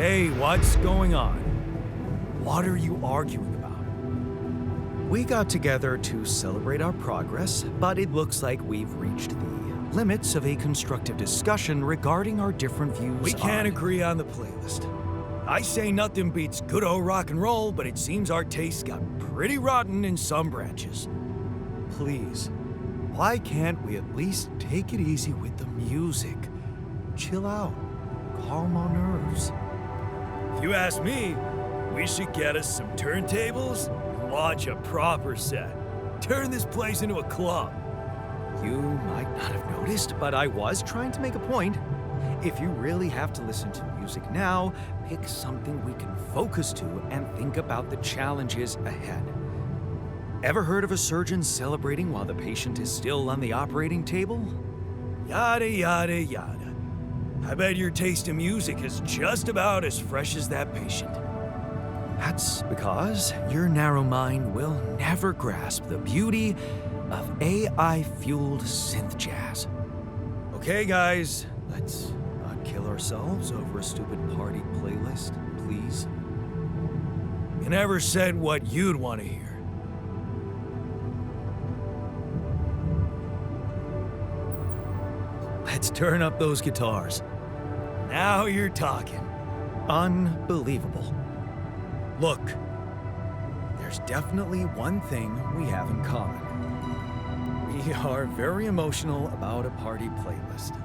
Hey, what's going on? What are you arguing about? We got together to celebrate our progress, but it looks like we've reached the limits of a constructive discussion regarding our different views. We can't agree on the playlist. I say nothing beats good old rock and roll, but it seems our tastes got pretty rotten in some branches. Please, why can't we at least take it easy with the music? Chill out, calm our nerves. If you ask me, we should get us some turntables and launch a proper set. Turn this place into a club. You might not have noticed, but I was trying to make a point. If you really have to listen to music now, pick something we can focus to and think about the challenges ahead. Ever heard of a surgeon celebrating while the patient is still on the operating table? Yada, yada, yada. I bet your taste in music is just about as fresh as that patient. That's because your narrow mind will never grasp the beauty of AI-fueled synth jazz. Okay, guys, let's not kill ourselves over a stupid party playlist, please. You never said what you'd want to hear. Let's turn up those guitars. Now you're talking. Unbelievable. Look, there's definitely one thing we have in common. We are very emotional about a party playlist.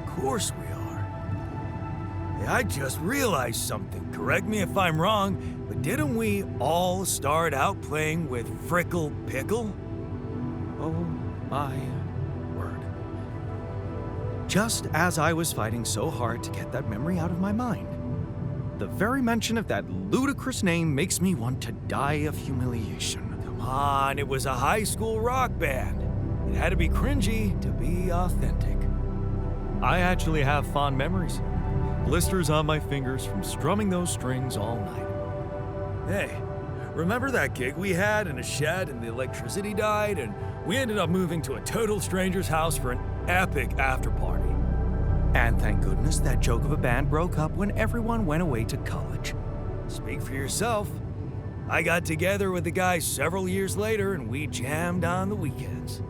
Of course we are. Hey, I just realized something. Correct me if I'm wrong, but didn't we all start out playing with Frickle Pickle? Oh my word. Just as I was fighting so hard to get that memory out of my mind, the very mention of that ludicrous name makes me want to die of humiliation. Come on, it was a high school rock band. It had to be cringy to be authentic. I actually have fond memories. Blisters on my fingers from strumming those strings all night. Hey, remember that gig we had in a shed and the electricity died and we ended up moving to a total stranger's house for an epic after party? And thank goodness that joke of a band broke up when everyone went away to college. Speak for yourself. I got together with the guys several years later and we jammed on the weekends.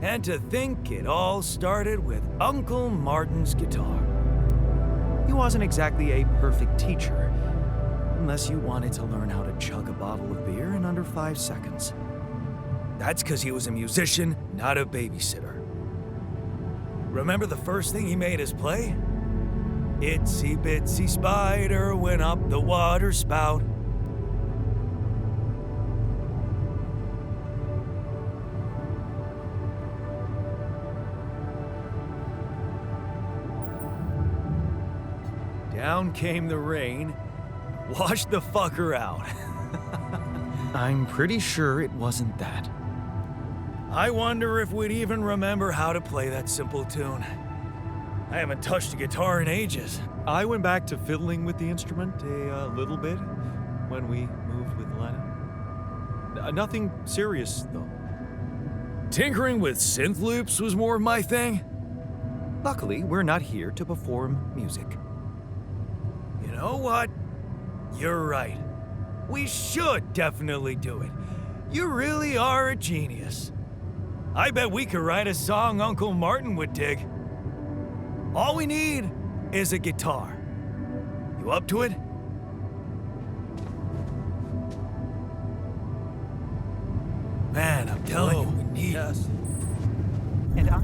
And to think it all started with Uncle Martin's guitar. He wasn't exactly a perfect teacher, unless you wanted to learn how to chug a bottle of beer in under 5 seconds. That's because he was a musician, not a babysitter. Remember the first thing he made us play? Itsy bitsy spider went up the water spout. Down came the rain, washed the fucker out. I'm pretty sure it wasn't that. I wonder if we'd even remember how to play that simple tune. I haven't touched a guitar in ages. I went back to fiddling with the instrument a little bit when we moved with Lena. Nothing serious, though. Tinkering with synth loops was more of my thing. Luckily, we're not here to perform music. You know what? You're right. We should definitely do it. You really are a genius. I bet we could write a song Uncle Martin would dig. All we need is a guitar. You up to it? Man, I'm telling you, we need us. And I...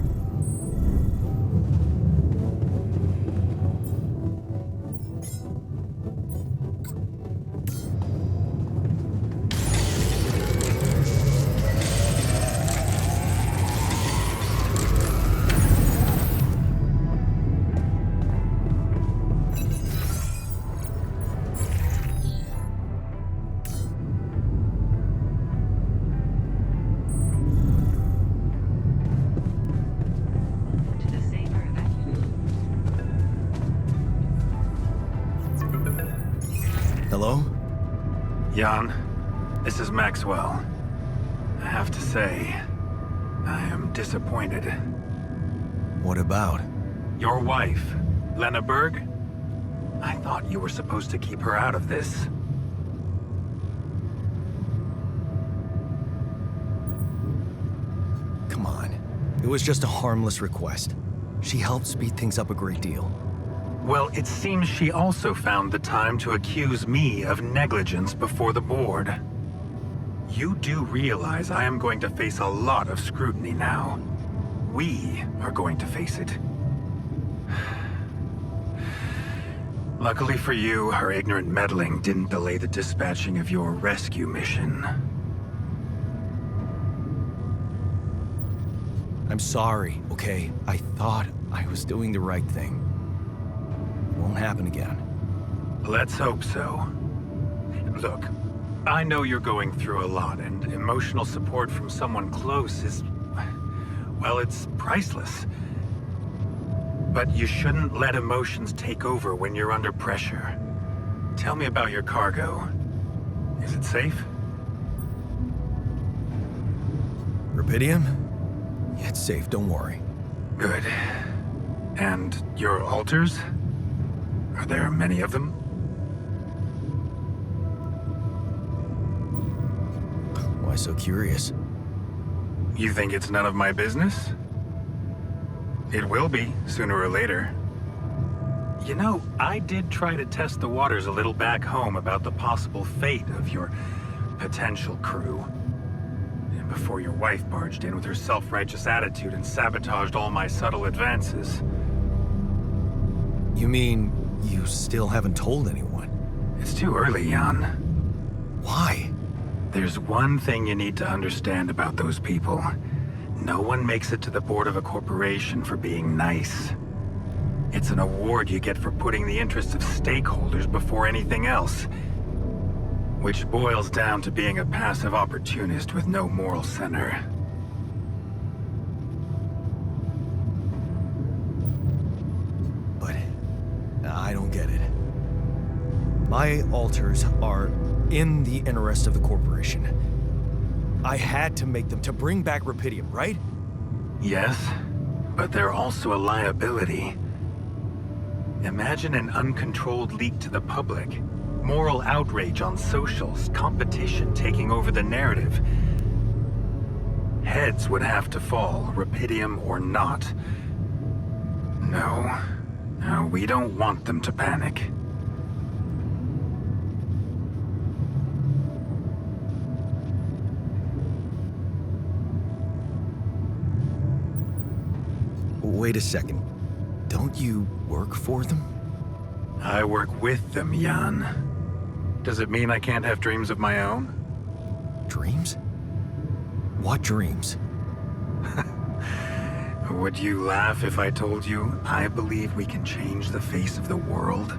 Hello? Jan, this is Maxwell. I have to say, I am disappointed. What about? Your wife, Lena Berg? I thought you were supposed to keep her out of this. Come on. It was just a harmless request. She helped speed things up a great deal. Well, it seems she also found the time to accuse me of negligence before the board. You do realize I am going to face a lot of scrutiny now. We are going to face it. Luckily for you, her ignorant meddling didn't delay the dispatching of your rescue mission. I'm sorry, okay? I thought I was doing the right thing. It won't happen again. Let's hope so. Look, I know you're going through a lot, and emotional support from someone close is... well, it's priceless. But you shouldn't let emotions take over when you're under pressure. Tell me about your cargo. Is it safe? Rapidium? Yeah, it's safe, don't worry. Good. And your altars? Are there many of them? Why so curious? You think it's none of my business? It will be, sooner or later. You know, I did try to test the waters a little back home about the possible fate of your potential crew. And before your wife barged in with her self-righteous attitude and sabotaged all my subtle advances. You mean you still haven't told anyone? It's too early, Jan. Why? There's one thing you need to understand about those people. No one makes it to the board of a corporation for being nice. It's an award you get for putting the interests of stakeholders before anything else. Which boils down to being a passive opportunist with no moral center. But I don't get it. My altars are in the interest of the corporation. I had to make them to bring back Rapidium, right? Yes, but they're also a liability. Imagine an uncontrolled leak to the public. Moral outrage on socials, competition taking over the narrative. Heads would have to fall, Rapidium or not. No, we don't want them to panic. Wait a second. Don't you work for them? I work with them, Jan. Does it mean I can't have dreams of my own? Dreams? What dreams? Would you laugh if I told you I believe we can change the face of the world?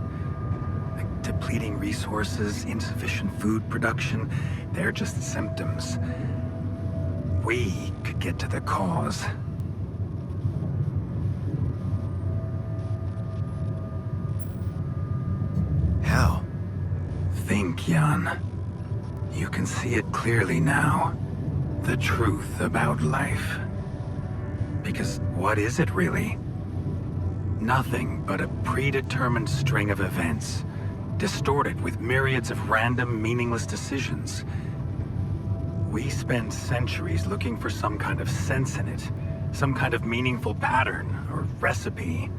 Like depleting resources, insufficient food production, they're just symptoms. We could get to the cause. How? Think, Jan. You can see it clearly now. The truth about life. Because what is it really? Nothing but a predetermined string of events, distorted with myriads of random, meaningless decisions. We spend centuries looking for some kind of sense in it, some kind of meaningful pattern or recipe.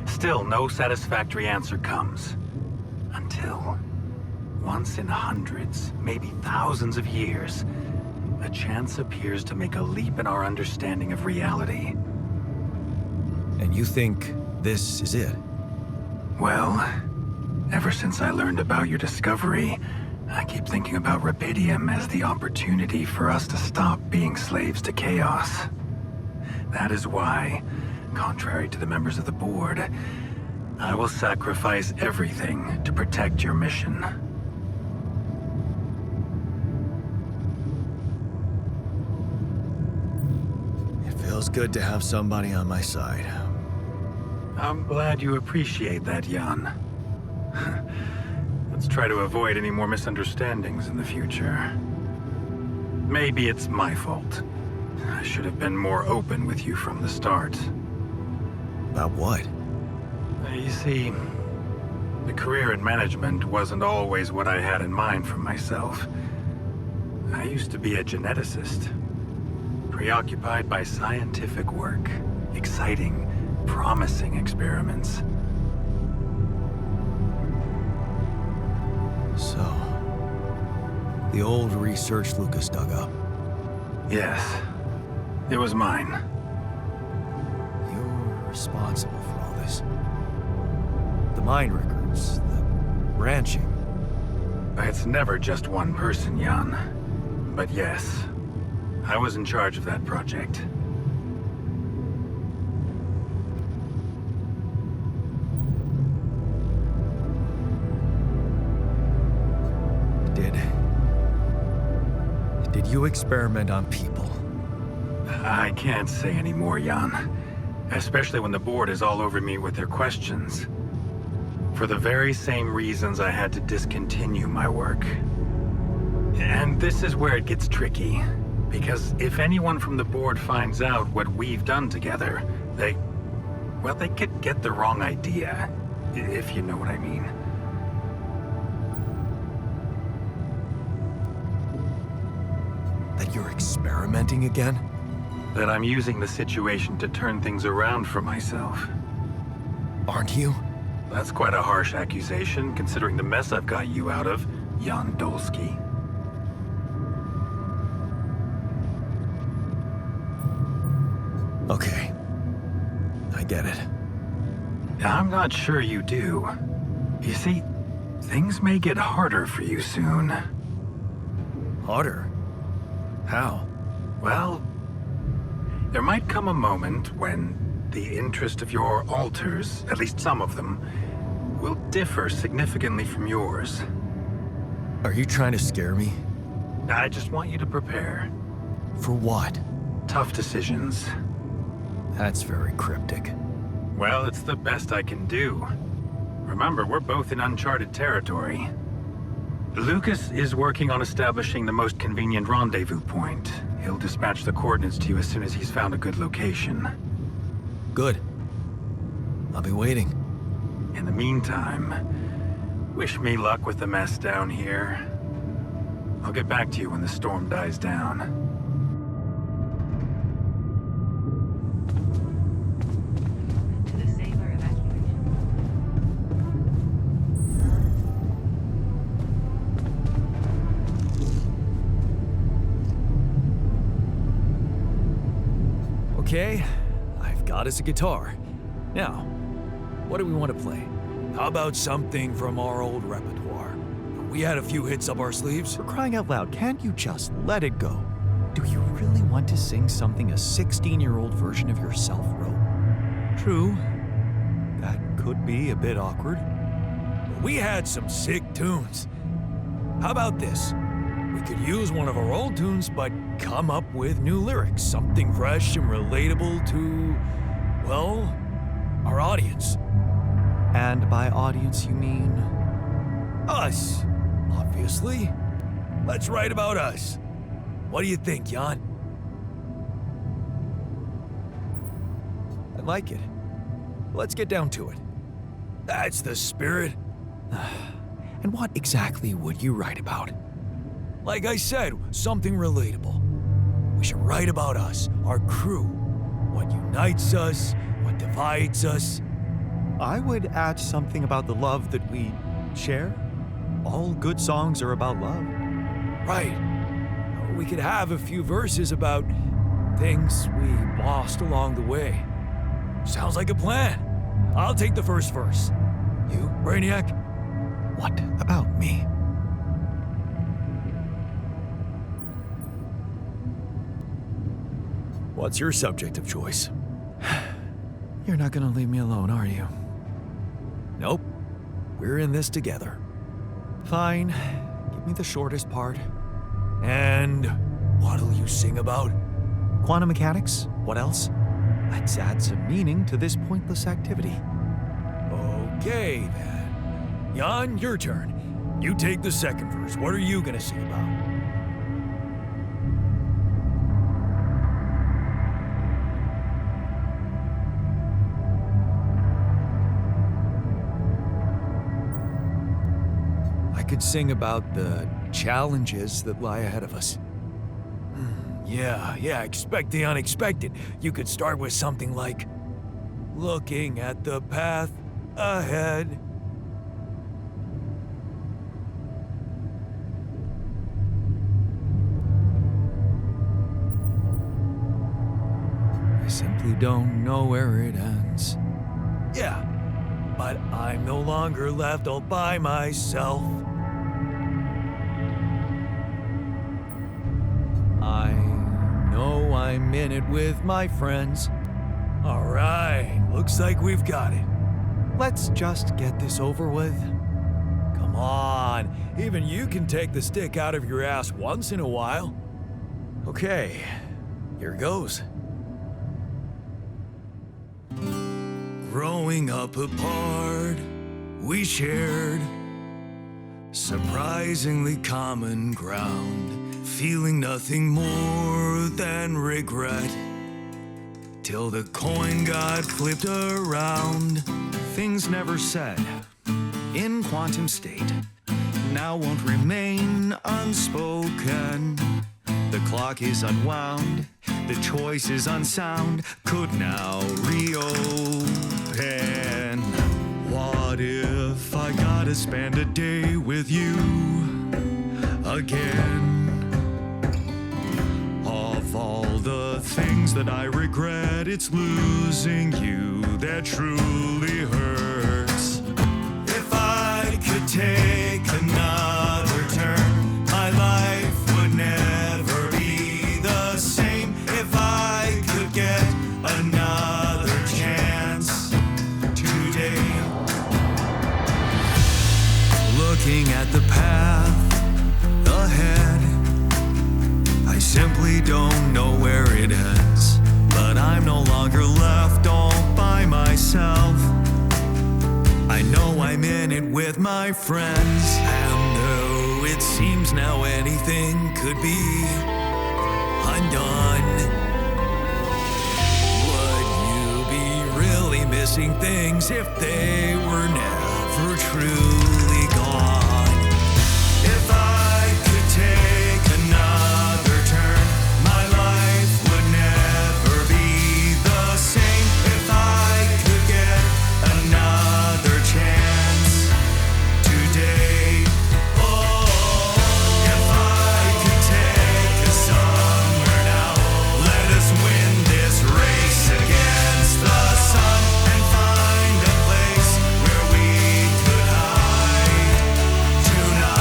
Still, no satisfactory answer comes. Until, once in hundreds, maybe thousands of years, a chance appears to make a leap in our understanding of reality. And you think this is it? Well, ever since I learned about your discovery, I keep thinking about Rapidium as the opportunity for us to stop being slaves to chaos. That is why, contrary to the members of the board, I will sacrifice everything to protect your mission. It feels good to have somebody on my side. I'm glad you appreciate that, Jan. Let's try to avoid any more misunderstandings in the future. Maybe it's my fault. I should have been more open with you from the start. About what? You see, A career in management wasn't always what I had in mind for myself. I used to be a geneticist, preoccupied by scientific work, exciting, promising experiments. So, the old research Lucas dug up. Yes, it was mine. You're responsible for all this. The mine records, the branching. It's never just one person, Jan. But yes, I was in charge of that project. Did you experiment on people? I can't say any more, Jan. Especially when the board is all over me with their questions. For the very same reasons I had to discontinue my work. And this is where it gets tricky. Because if anyone from the board finds out what we've done together, they could get the wrong idea, if you know what I mean. That you're experimenting again? That I'm using the situation to turn things around for myself. Aren't you? That's quite a harsh accusation, considering the mess I've got you out of, Jan Dolsky. Okay. I get it. I'm not sure you do. You see, things may get harder for you soon. Harder? How? Well, there might come a moment when the interest of your alters, at least some of them, will differ significantly from yours. Are you trying to scare me? I just want you to prepare. For what? Tough decisions. That's very cryptic. Well, it's the best I can do. Remember, we're both in uncharted territory. Lucas is working on establishing the most convenient rendezvous point. He'll dispatch the coordinates to you as soon as he's found a good location. Good. I'll be waiting. In the meantime, wish me luck with the mess down here. I'll get back to you when the storm dies down. Okay, I've got us a guitar. Now, what do we want to play? How about something from our old repertoire? We had a few hits up our sleeves. For crying out loud, can't you just let it go? Do you really want to sing something a 16-year-old version of yourself wrote? True. That could be a bit awkward. We had some sick tunes. How about this? We could use one of our old tunes, but come up with new lyrics. Something fresh and relatable to, well, our audience. And by audience, you mean? Us, obviously. Let's write about us. What do you think, Jan? I like it. Let's get down to it. That's the spirit. And what exactly would you write about? Like I said, something relatable. We should write about us, our crew. What unites us, what divides us. I would add something about the love that we share. All good songs are about love. Right. We could have a few verses about things we lost along the way. Sounds like a plan. I'll take the first verse. You, Brainiac? What about me? What's your subject of choice? You're not gonna leave me alone, are you? Nope. We're in this together. Fine. Give me the shortest part. And what'll you sing about? Quantum mechanics? What else? Let's add some meaning to this pointless activity. Okay, then. Jan, your turn. You take the second verse. What are you gonna sing about? could sing about the challenges that lie ahead of us. Yeah, expect the unexpected. You could start with something like, looking at the path ahead. I simply don't know where it ends. Yeah, but I'm no longer left all by myself. I know I'm in it with my friends. All right, looks like we've got it. Let's just get this over with. Come on, even you can take the stick out of your ass once in a while. Okay, here goes. Growing up apart, we shared surprisingly common ground, feeling nothing more than regret. Till the coin got flipped around. Things never said in quantum state now won't remain unspoken. The clock is unwound, the choice is unsound, could now reopen. What if I gotta spend a day with you again? Of all the things that I regret, it's losing you that truly hurts. If I could take another turn, my life would never be the same. If I could get another chance today. Looking at the path ahead, I simply don't know where it ends, but I'm no longer left all by myself. I know I'm in it with my friends, and though it seems now anything could be undone, would you be really missing things if they were never truly gone? If I could take another turn, my life would never be the same. If I could get another chance today. Oh, if I could take us somewhere now, let us win this race against the sun and find a place where we could hide tonight.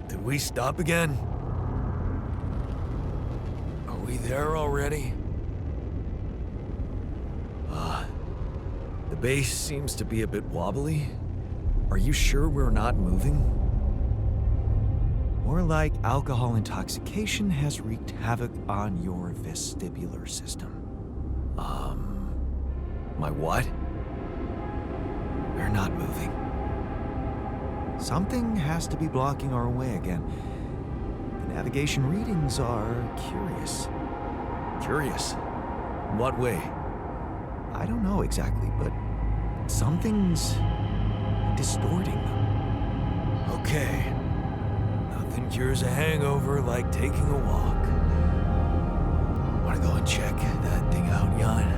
Did we stop again? Are we there already? The base seems to be a bit wobbly. Are you sure we're not moving? More like alcohol intoxication has wreaked havoc on your vestibular system. My what? We're not moving. Something has to be blocking our way again. The navigation readings are curious. Curious. In what way? I don't know exactly, but something's distorting them. Okay. Nothing cures a hangover like taking a walk. Wanna go and check that thing out, Jan?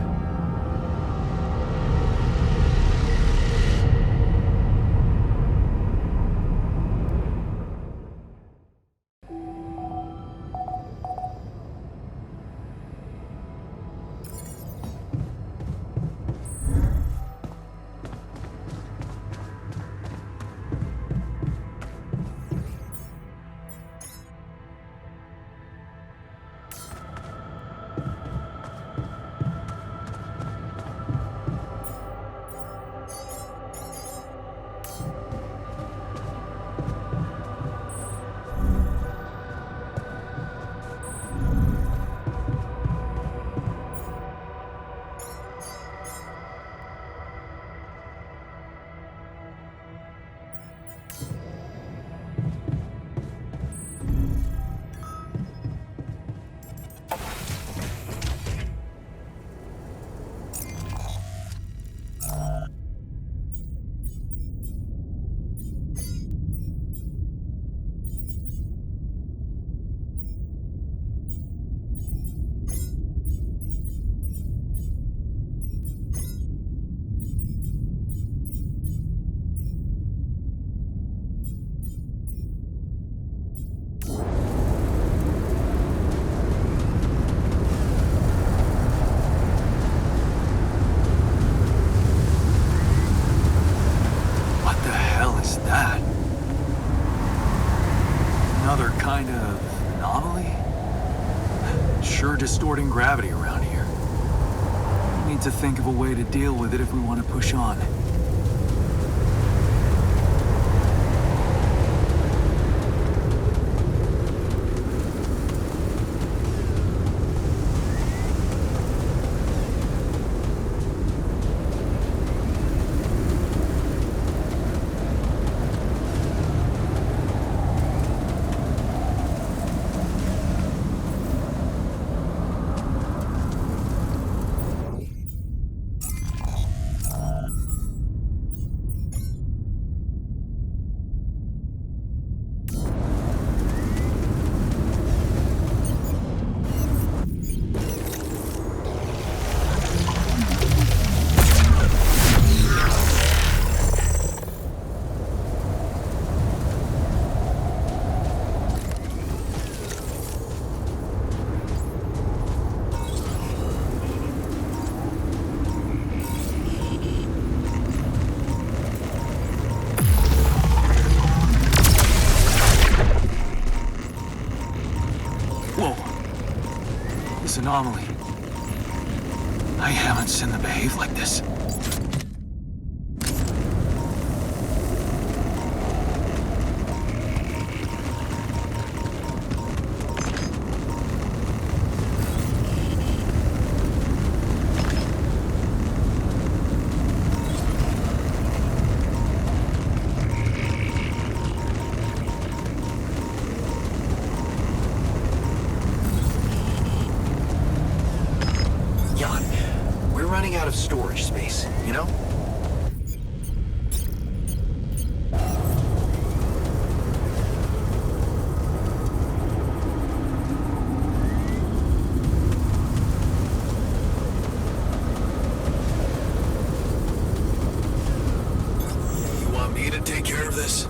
kind of anomaly? Sure distorting gravity around here. We need to think of a way to deal with it if we want to push on. Anomaly. I haven't seen them behave like this. Out of storage space, you know? You want me to take care of this?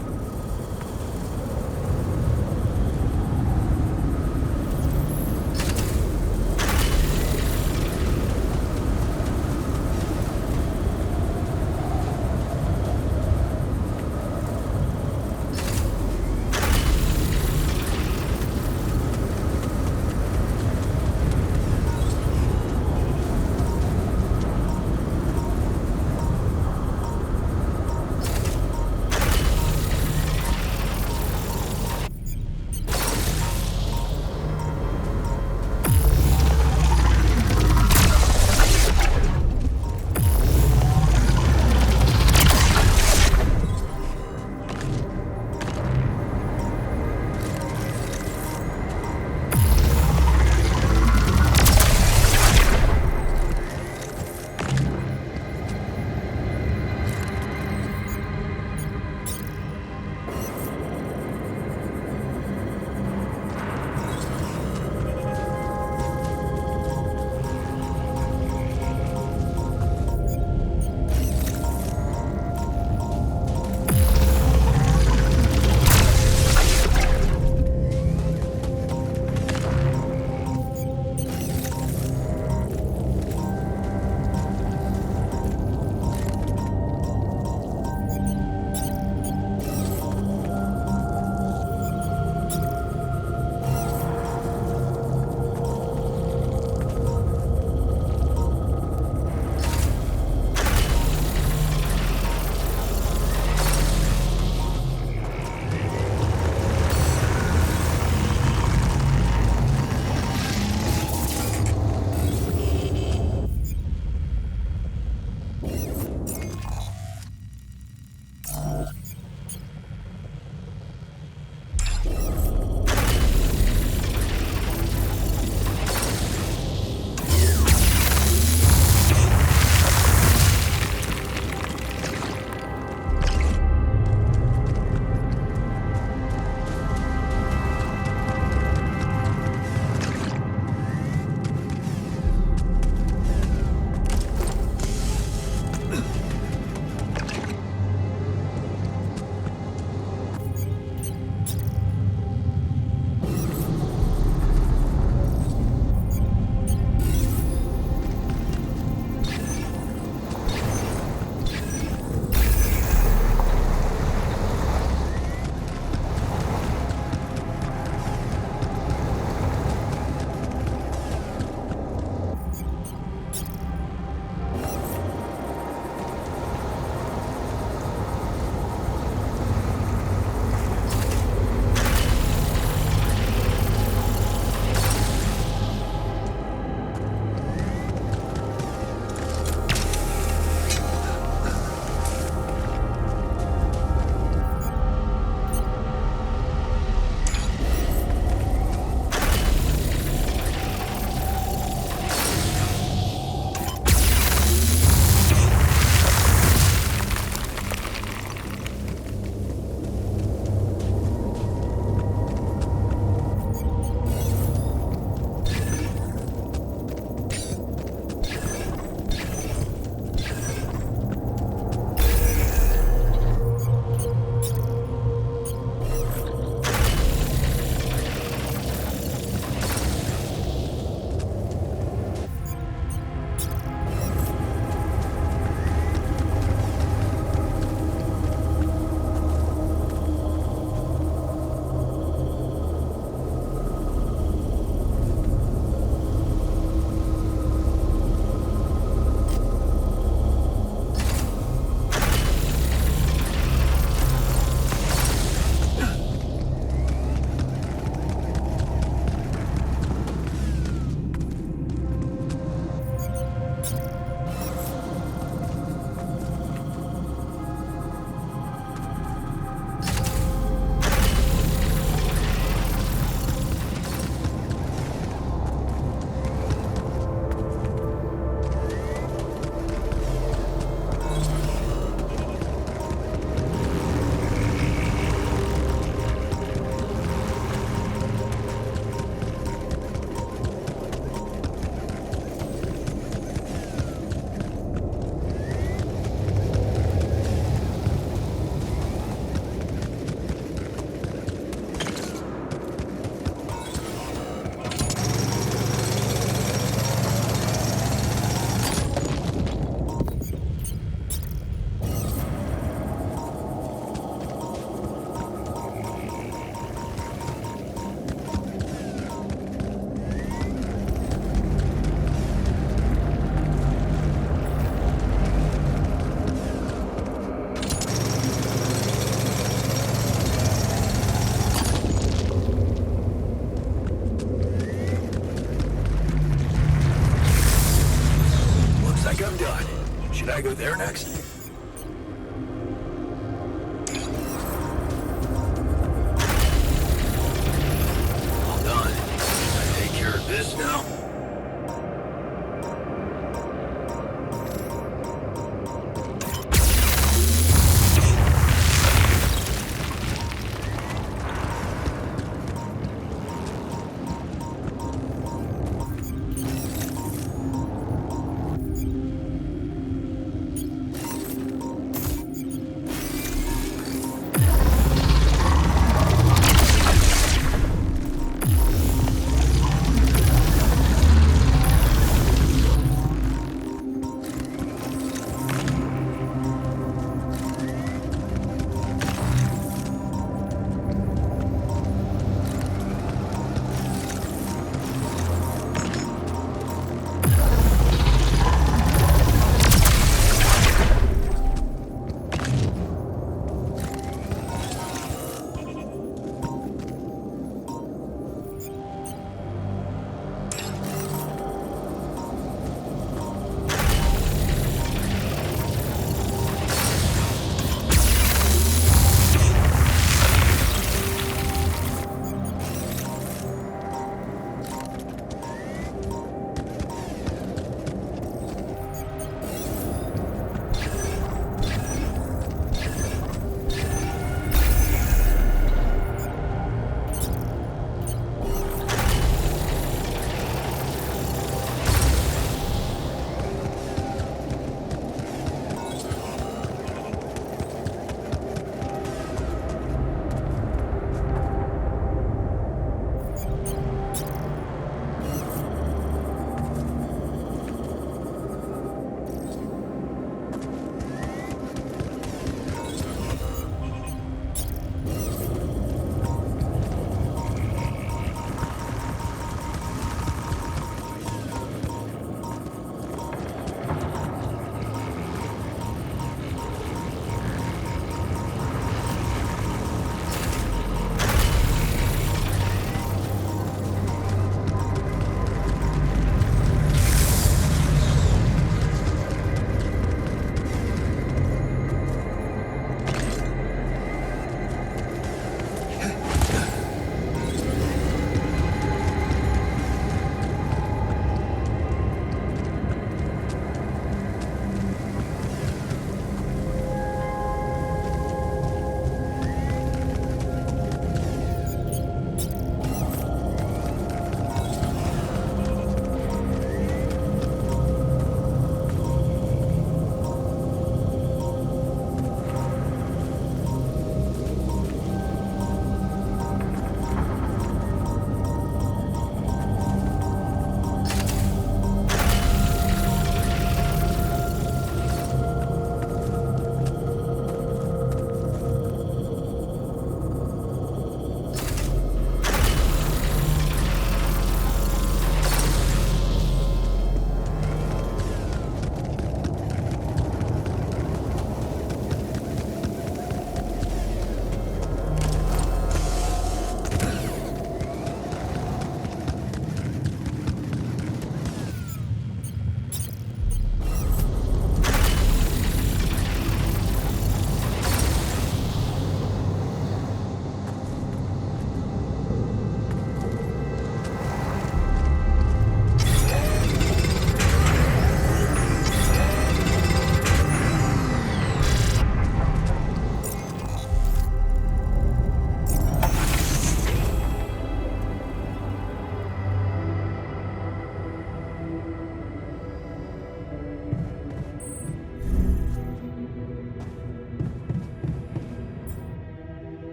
Should I go there next? All done. Can I take care of this now?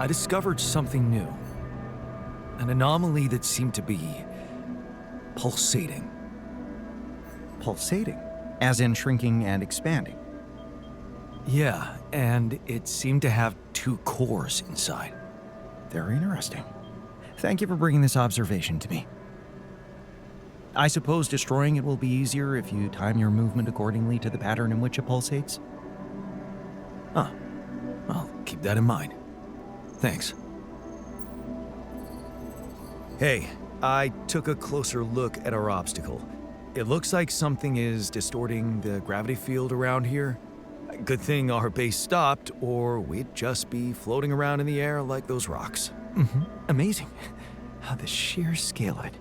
I discovered something new. An anomaly that seemed to be pulsating. pulsating, as in shrinking and expanding. Yeah, and it seemed to have 2 cores inside. Very interesting. Thank you for bringing this observation to me. I suppose destroying it will be easier if you time your movement accordingly to the pattern in which it pulsates? Huh. I'll keep that in mind. Thanks. Hey, I took a closer look at our obstacle. It looks like something is distorting the gravity field around here. Good thing our base stopped, or we'd just be floating around in the air like those rocks. Amazing. The sheer scale of it.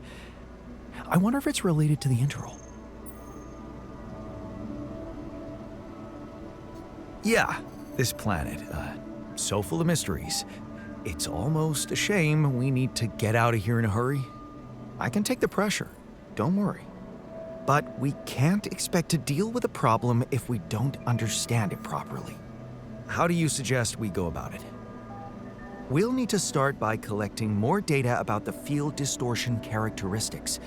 I wonder if it's related to the interval. Yeah, this planet, so full of mysteries. It's almost a shame we need to get out of here in a hurry. I can take the pressure, don't worry. But we can't expect to deal with a problem if we don't understand it properly. How do you suggest we go about it? We'll need to start by collecting more data about the field distortion characteristics.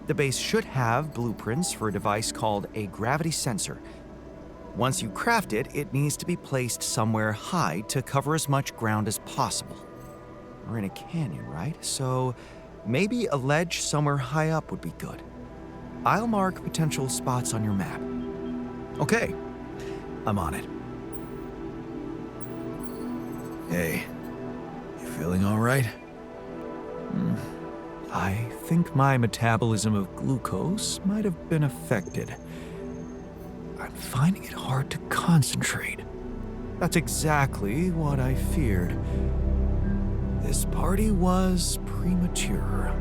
The base should have blueprints for a device called a gravity sensor. Once you craft it, it needs to be placed somewhere high to cover as much ground as possible. We're in a canyon, right? So maybe a ledge somewhere high up would be good. I'll mark potential spots on your map. Okay, I'm on it. Hey, you feeling all right? I think my metabolism of glucose might have been affected. I'm finding it hard to concentrate. That's exactly what I feared. This party was premature.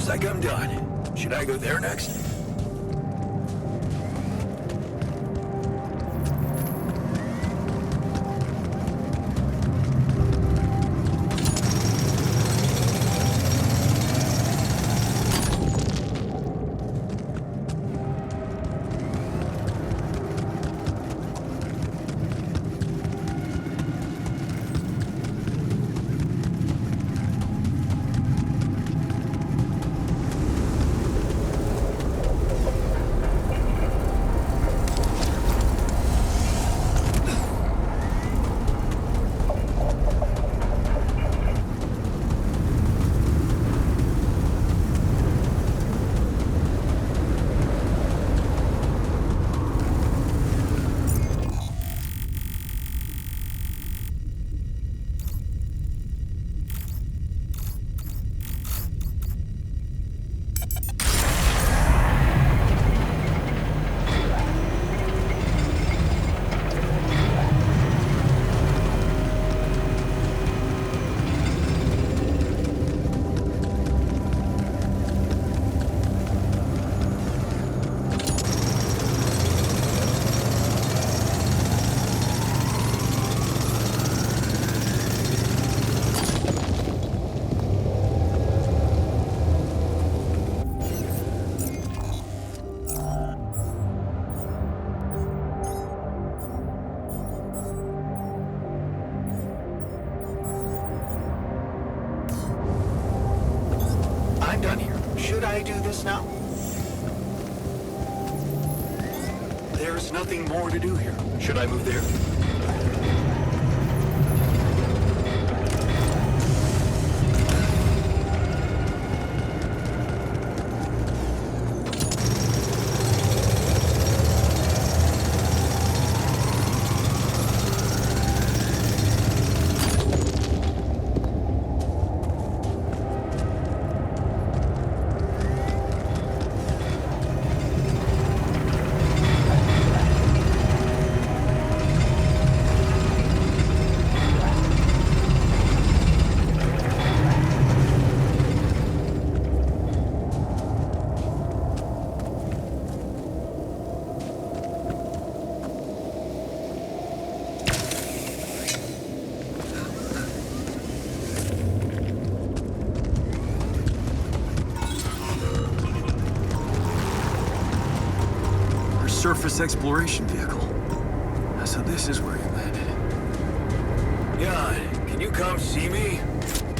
Like I'm done. Should I go there next? Should I do this now? There's nothing more to do here. Should I move there? Surface exploration vehicle. So this is where you landed. Jan, can you come see me?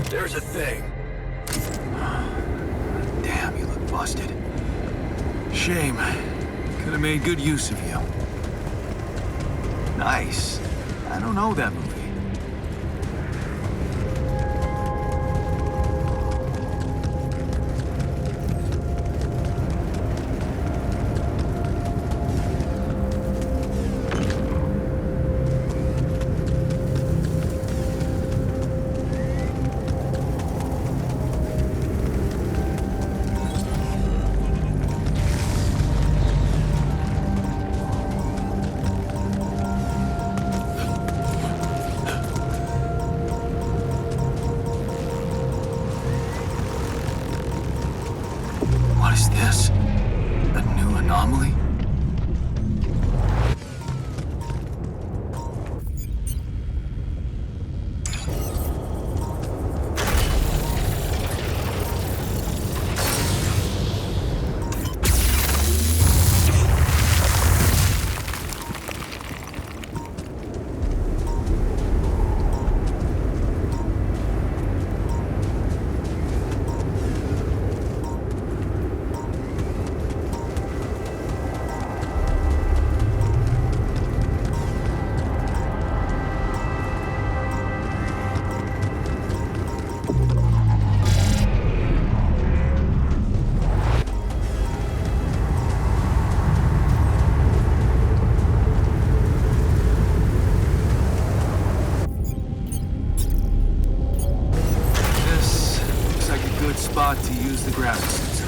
There's a thing. Damn, you look busted. Shame. Could have made good use of you. Nice. I don't know that movie. What is this? A new anomaly? To use the gravity sensor.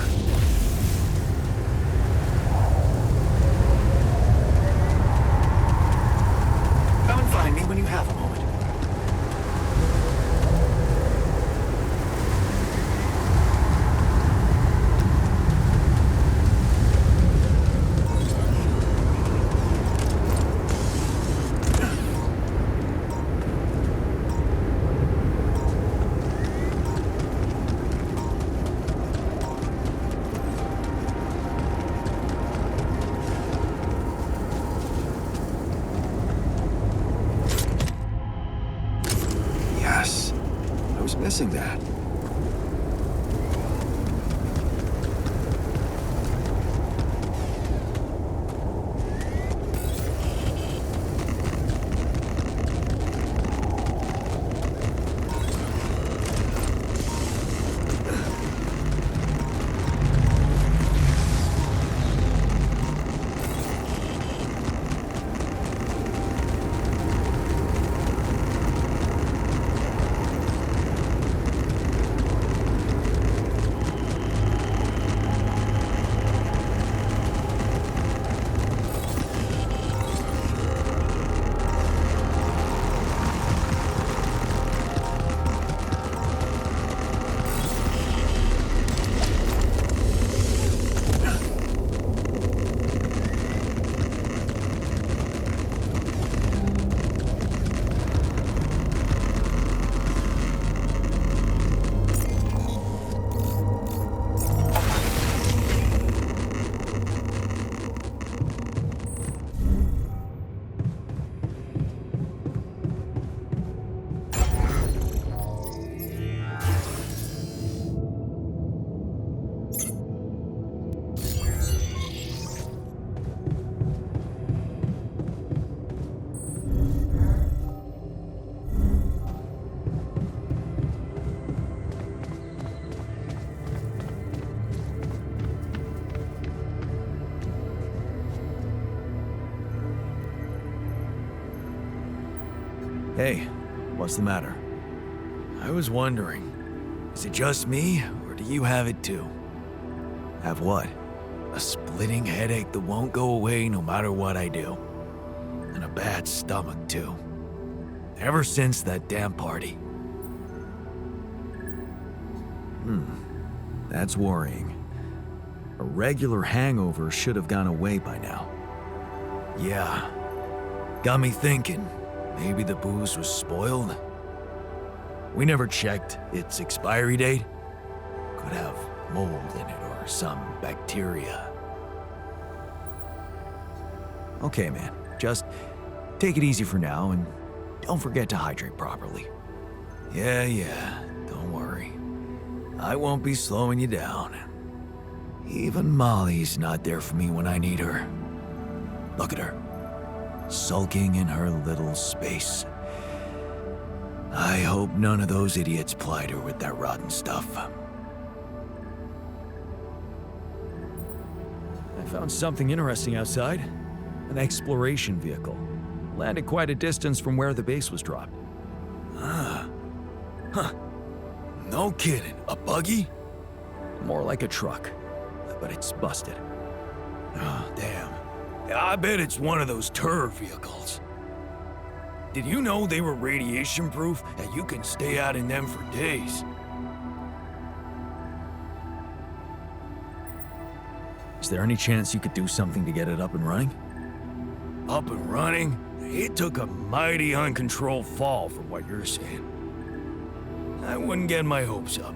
Come and find me when you have a moment. Missing that. Hey, what's the matter? I was wondering, is it just me, or do you have it too? Have what? A splitting headache that won't go away no matter what I do. And a bad stomach too. Ever since that damn party. That's worrying. A regular hangover should have gone away by now. Yeah. Got me thinking, maybe the booze was spoiled? We never checked its expiry date. Could have mold in it or some bacteria. Okay, man. Just take it easy for now and don't forget to hydrate properly. Yeah, don't worry. I won't be slowing you down. Even Molly's not there for me when I need her. Look at her, sulking in her little space. I hope none of those idiots plied her with that rotten stuff. I found something interesting outside. An exploration vehicle. Landed quite a distance from where the base was dropped. No kidding, a buggy? More like a truck, but it's busted. Oh, damn. I bet it's one of those turf vehicles. Did you know they were radiation proof and you can stay out in them for days? Is there any chance you could do something to get it up and running? Up and running? It took a mighty uncontrolled fall from what you're saying. I wouldn't get my hopes up.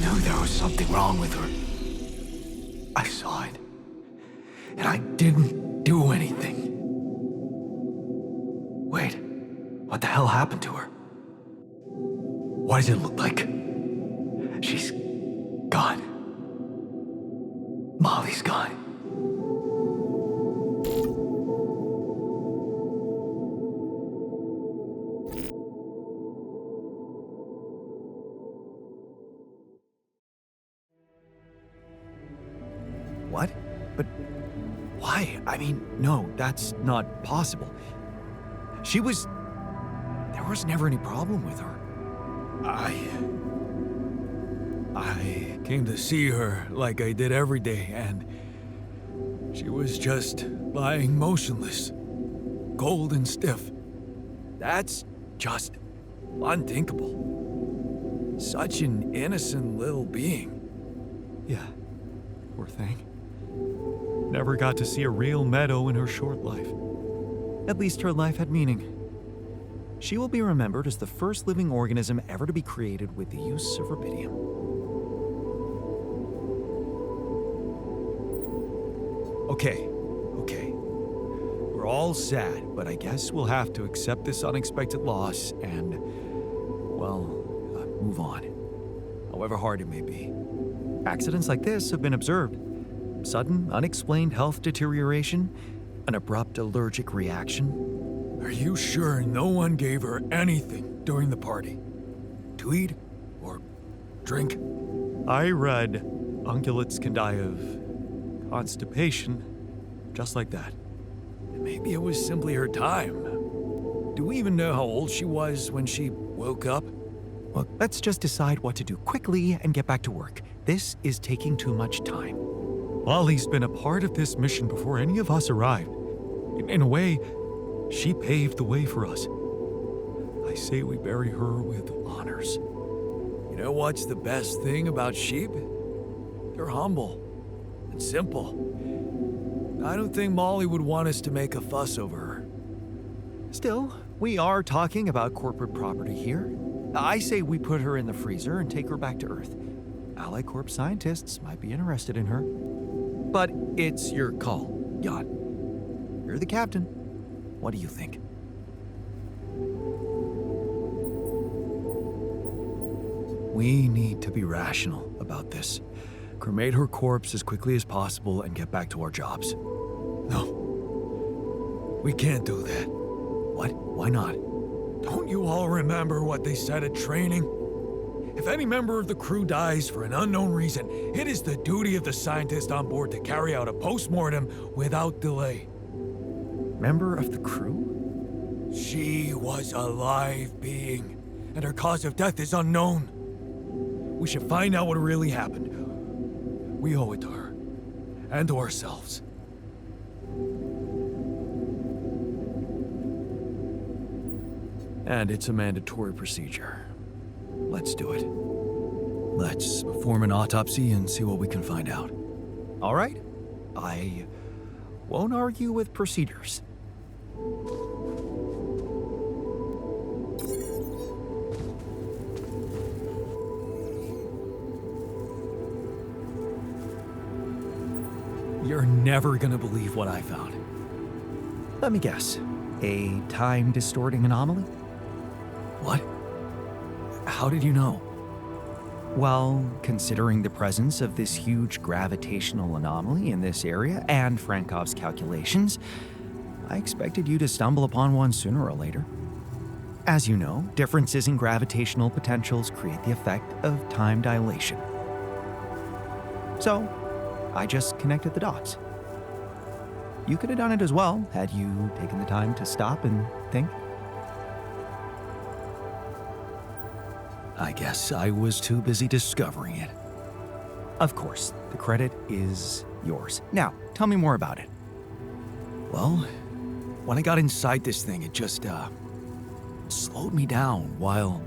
knew there was something wrong with her. I saw it. And I didn't do anything. Wait, what the hell happened to her? What does it look like? She's gone. Molly's gone. What? But why? I mean, no, that's not possible. There was never any problem with her. I came to see her like I did every day, and she was just lying motionless, cold and stiff. That's just unthinkable. Such an innocent little being. Yeah, poor thing. Never got to see a real meadow in her short life. At least her life had meaning. She will be remembered as the first living organism ever to be created with the use of Rapidium. Okay. We're all sad, but I guess we'll have to accept this unexpected loss and, well, move on. However hard it may be. Accidents like this have been observed. Sudden, unexplained health deterioration, an abrupt allergic reaction. Are you sure no one gave her anything during the party? To eat or drink? I read ungulates can die of constipation, just like that. Maybe it was simply her time. Do we even know how old she was when she woke up? Well, let's just decide what to do quickly and get back to work. This is taking too much time. Molly's been a part of this mission before any of us arrived. In a way, she paved the way for us. I say we bury her with honors. You know what's the best thing about sheep? They're humble and simple. I don't think Molly would want us to make a fuss over her. Still, we are talking about corporate property here. I say we put her in the freezer and take her back to Earth. Ally Corp scientists might be interested in her. But it's your call, Jan. You're the captain. What do you think? We need to be rational about this. Cremate her corpse as quickly as possible and get back to our jobs. No. We can't do that. What? Why not? Don't you all remember what they said at training? If any member of the crew dies for an unknown reason, it is the duty of the scientist on board to carry out a post-mortem without delay. Member of the crew? She was a live being, and her cause of death is unknown. We should find out what really happened. We owe it to her, and to ourselves. And it's a mandatory procedure. Let's do it. Let's perform an autopsy and see what we can find out. All right. I won't argue with procedures. You're never gonna believe what I found. Let me guess. A time-distorting anomaly? What? How did you know? Well, considering the presence of this huge gravitational anomaly in this area and Frankov's calculations, I expected you to stumble upon one sooner or later. As you know, differences in gravitational potentials create the effect of time dilation. So, I just connected the dots. You could have done it as well, had you taken the time to stop and think. I guess I was too busy discovering it. Of course, the credit is yours. Now, tell me more about it. Well, when I got inside this thing, it just, slowed me down while...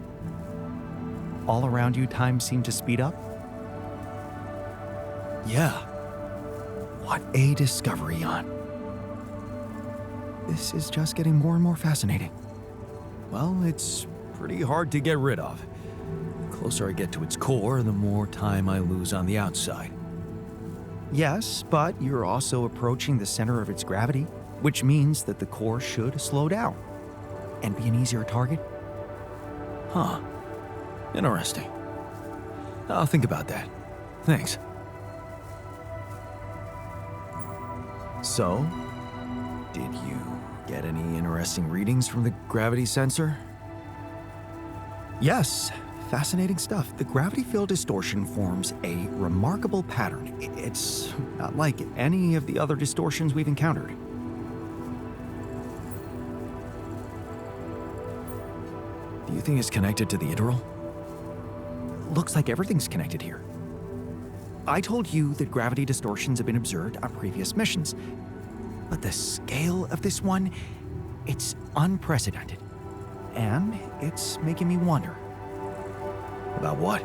All around you, time seemed to speed up? Yeah. What a discovery, Jan. This is just getting more and more fascinating. Well, it's pretty hard to get rid of. closer I get to its core, the more time I lose on the outside. Yes, but you're also approaching the center of its gravity, which means that the core should slow down and be an easier target. Huh. Interesting. I'll think about that. Thanks. So, did you get any interesting readings from the gravity sensor? Yes, fascinating stuff. The gravity field distortion forms a remarkable pattern. It's not like any of the other distortions we've encountered. Do you think it's connected to the interval? Looks like everything's connected here. I told you that gravity distortions have been observed on previous missions, but the scale of this one, it's unprecedented. And it's making me wonder. About what?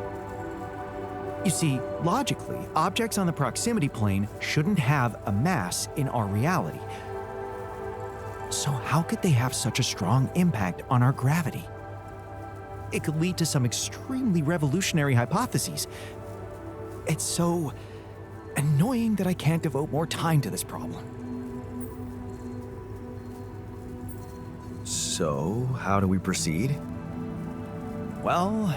You see, logically, objects on the proximity plane shouldn't have a mass in our reality. So how could they have such a strong impact on our gravity? It could lead to some extremely revolutionary hypotheses. It's so annoying that I can't devote more time to this problem. So, how do we proceed? Well,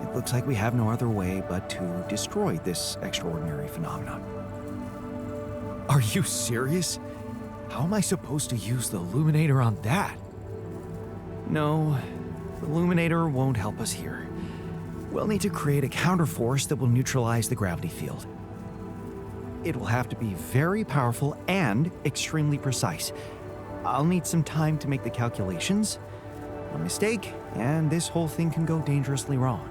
it looks like we have no other way but to destroy this extraordinary phenomenon. Are you serious? How am I supposed to use the illuminator on that? No, the illuminator won't help us here. We'll need to create a counterforce that will neutralize the gravity field. It will have to be very powerful and extremely precise. I'll need some time to make the calculations. A mistake, and this whole thing can go dangerously wrong.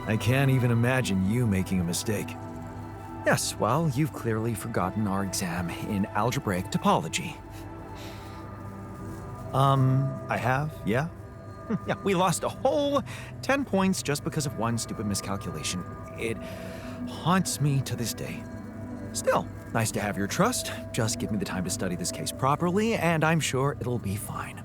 I can't even imagine you making a mistake. Yes, well, you've clearly forgotten our exam in algebraic topology. I have, yeah? Yeah, we lost a whole 10 points just because of one stupid miscalculation. It haunts me to this day. Still, nice to have your trust. Just give me the time to study this case properly, and I'm sure it'll be fine.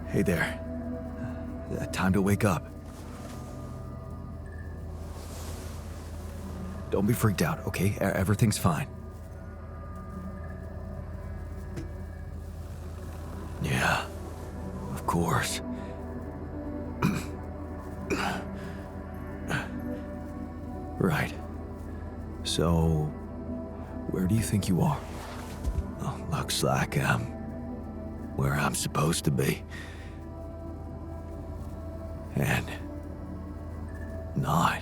Hey there. Time to wake up. Don't be freaked out, okay? Everything's fine. Yeah, of course. Right. So, where do you think you are? Oh, looks like I'm where I'm supposed to be. And not.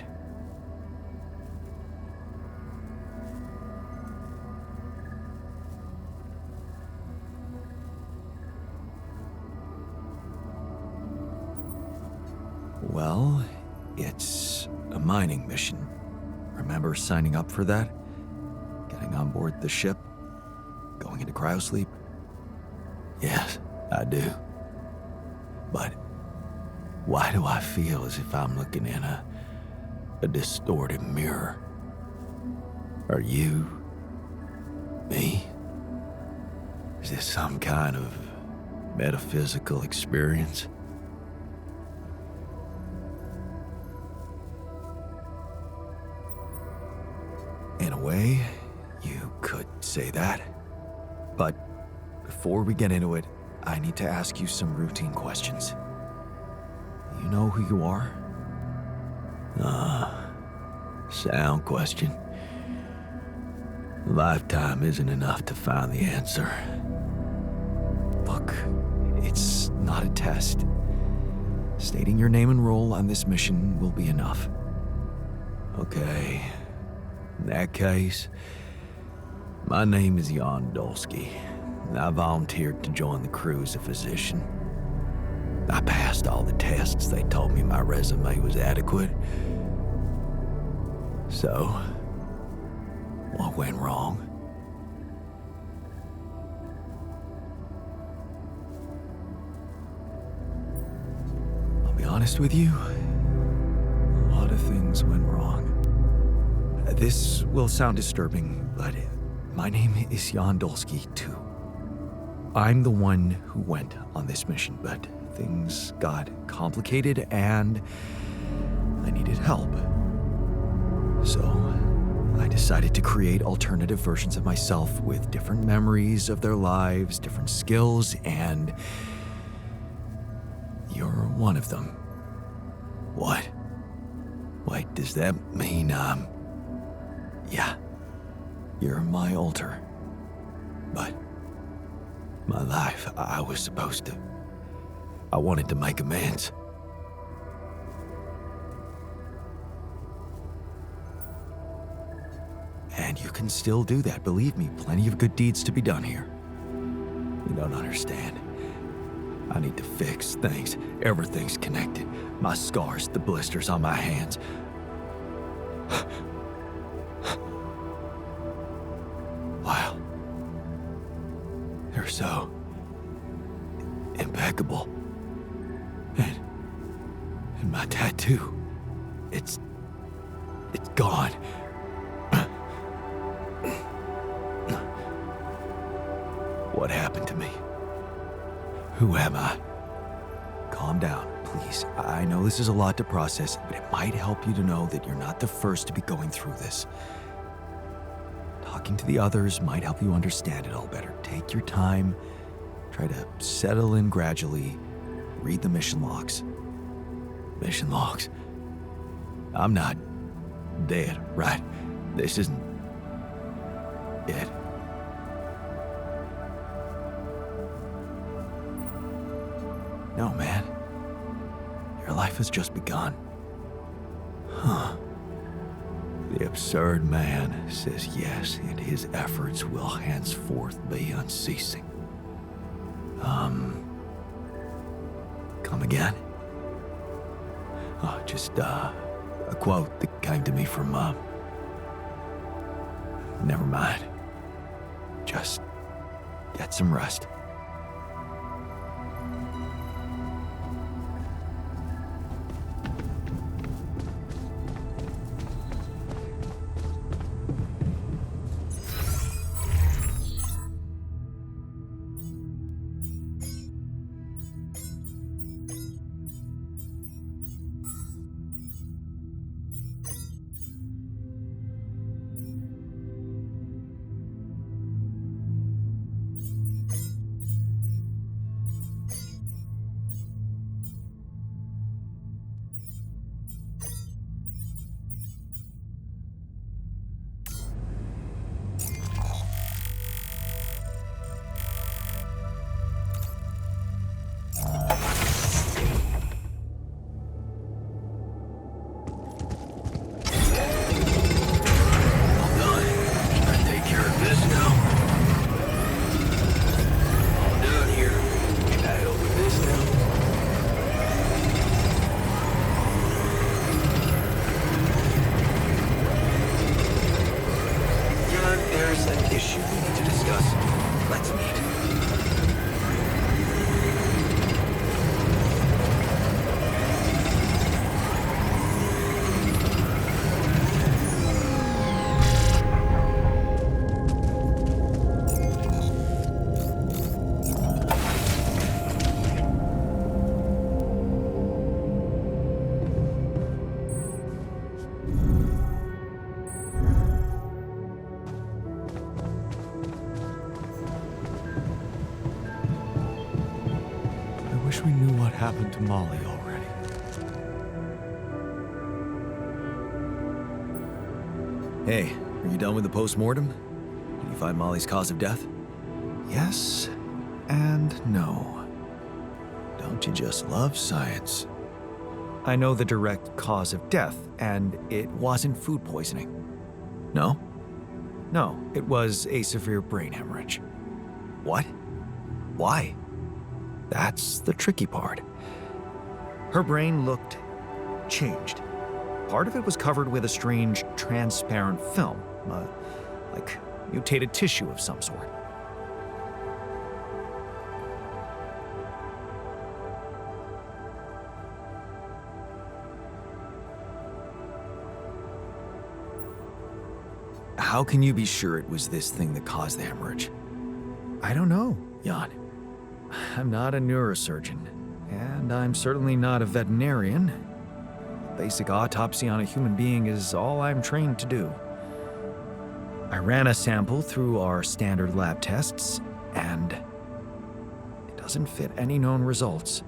Well, it's a mining mission. Remember signing up for that? Getting on board the ship? Going into cryosleep? Yes, I do. But why do I feel as if I'm looking in a distorted mirror? Are you? Me? Is this some kind of metaphysical experience? In a way, you could say that. But before we get into it, I need to ask you some routine questions. You know who you are? Sound question. lifetime isn't enough to find the answer. Look, it's not a test. Stating your name and role on this mission will be enough. Okay. In that case, my name is Jan Dolsky. I volunteered to join the crew as a physician. I passed all the tests. They told me my resume was adequate. So, what went wrong? I'll be honest with you, a lot of things went wrong. This will sound disturbing, but my name is Jan Dolsky too. I'm the one who went on this mission, but things got complicated and I needed help. So I decided to create alternative versions of myself with different memories of their lives, different skills, and you're one of them. What? Wait, does that mean Yeah, you're my alter. But my life, I was supposed to... I wanted to make amends. And you can still do that, believe me, plenty of good deeds to be done here. You don't understand. I need to fix things. Everything's connected. My scars, the blisters on my hands. Wow. They're so impeccable. And my tattoo, it's gone. What happened to me? Who am I? Calm down, please. I know this is a lot to process, but it might help you to know that you're not the first to be going through this. Talking to the others might help you understand it all better. Take your time, try to settle in gradually, read the mission logs. Mission logs? I'm not dead, right? This isn't it. No, man. Your life has just begun. Huh. The absurd man says yes, and his efforts will henceforth be unceasing. Come again? Oh, Just a quote that came to me from, never mind. just get some rest. We knew what happened to Molly already. Hey, are you done with the postmortem? find Molly's cause of death? Yes and no. Don't you just love science? I know the direct cause of death, and it wasn't food poisoning. No? No, it was a severe brain hemorrhage. What? Why? That's the tricky part. Her brain looked changed. Part of it was covered with a strange, transparent film, like mutated tissue of some sort. How can you be sure it was this thing that caused the hemorrhage? I don't know, Jan. I'm not a neurosurgeon, and I'm certainly not a veterinarian. A basic autopsy on a human being is all I'm trained to do. I ran a sample through our standard lab tests, and it doesn't fit any known results.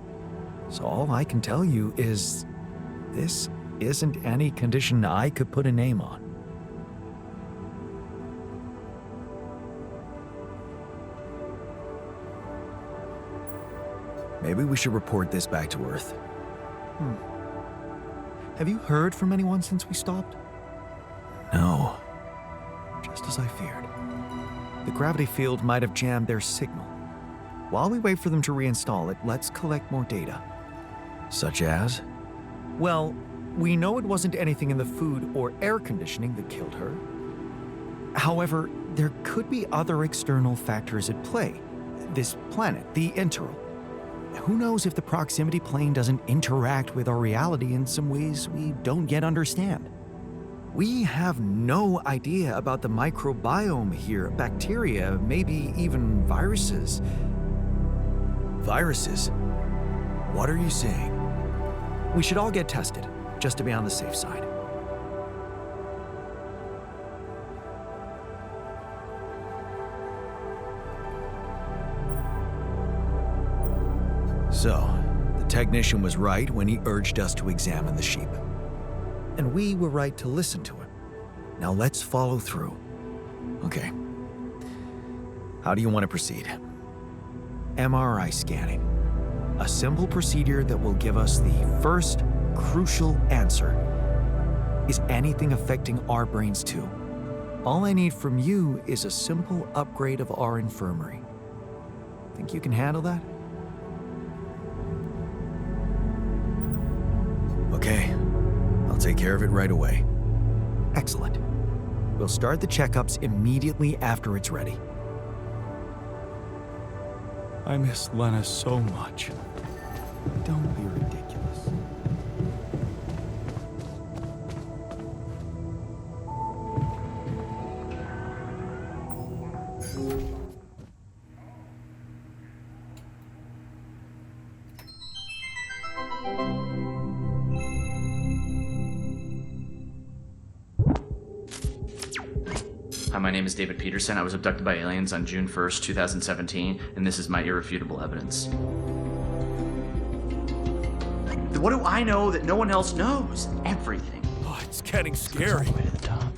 So all I can tell you is this isn't any condition I could put a name on. Maybe we should report this back to Earth. Have you heard from anyone since we stopped? No. Just as I feared. The gravity field might have jammed their signal. While we wait for them to reinstall it, let's collect more data. Such as? Well, we know it wasn't anything in the food or air conditioning that killed her. However, there could be other external factors at play. This planet, the Interral. Who knows if the proximity plane doesn't interact with our reality in some ways we don't yet understand? We have no idea about the microbiome here, bacteria, maybe even viruses. Viruses? What are you saying? We should all get tested, just to be on the safe side. So, the technician was right when he urged us to examine the sheep. And we were right to listen to him. Now let's follow through. Okay. How do you want to proceed? MRI scanning. A simple procedure that will give us the first crucial answer. Is anything affecting our brains too? All I need from you is a simple upgrade of our infirmary. Think you can handle that? Okay, I'll take care of it right away. Excellent. We'll start the checkups immediately after it's ready. I miss Lena so much. Don't be ridiculous. Hi, my name is David Peterson. I was abducted by aliens on June 1st, 2017, and this is my irrefutable evidence. What do I know that no one else knows? Everything. Oh, it's getting scary. All the way to the top.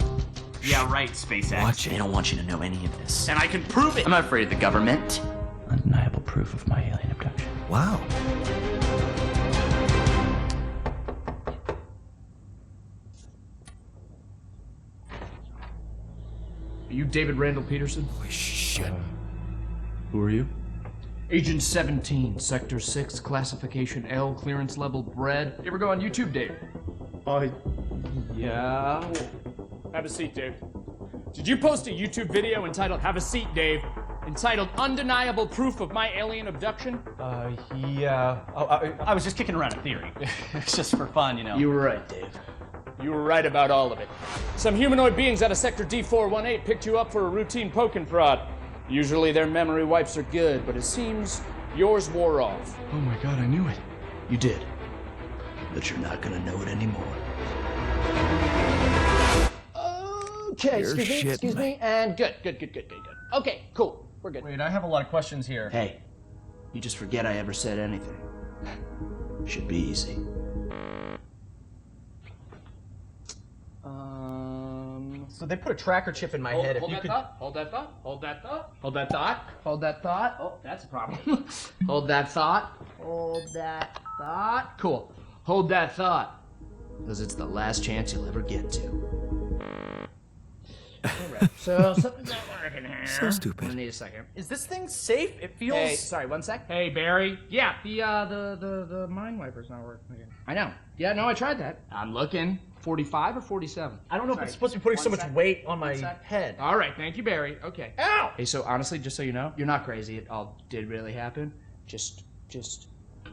Yeah, right, SpaceX. Watch it. They don't want you to know any of this. And I can prove it! I'm not afraid of the government. Undeniable proof of my alien abduction. Wow. Are you David Randall Peterson? Holy shit. Who are you? Agent 17, Sector 6, Classification L, Clearance Level Bred. You ever go on YouTube, Dave? Yeah. Have a seat, Dave. Did you post a YouTube video entitled Have a Seat, Dave? Entitled Undeniable Proof of My Alien Abduction? Yeah. Oh, I was just kicking around a theory. It's just for fun, you know. You were right, Dave. You were right about all of it. Some humanoid beings out of Sector D418 picked you up for a routine poking prod. Usually their memory wipes are good, but it seems yours wore off. Oh my god, I knew it. You did. But you're not gonna know it anymore. Okay, You're excuse shitting me, and good. Okay, cool, we're good. Wait, I have a lot of questions here. Hey, you just forget I ever said anything. Should be easy. So they put a tracker chip in my head. If Hold you that could... thought. Hold that thought. Hold that thought. Hold that thought. Hold that thought. Oh, that's a problem. Hold that thought. Hold that thought. Cool. Hold that thought. Because it's the last chance you'll ever get to. Alright, so something's not working here. So stupid. I'm gonna need a second. Is this thing safe? It feels... Hey, sorry, 1 sec. Hey, Barry. Yeah, the mind wiper's not working again. I know. Yeah, no, I tried that. I'm looking. 45 or 47? I don't know if it's supposed to be putting so much weight on my head. All right, thank you, Barry. Okay. Ow! Hey, so honestly, just so you know, you're not crazy. It all did really happen. Just...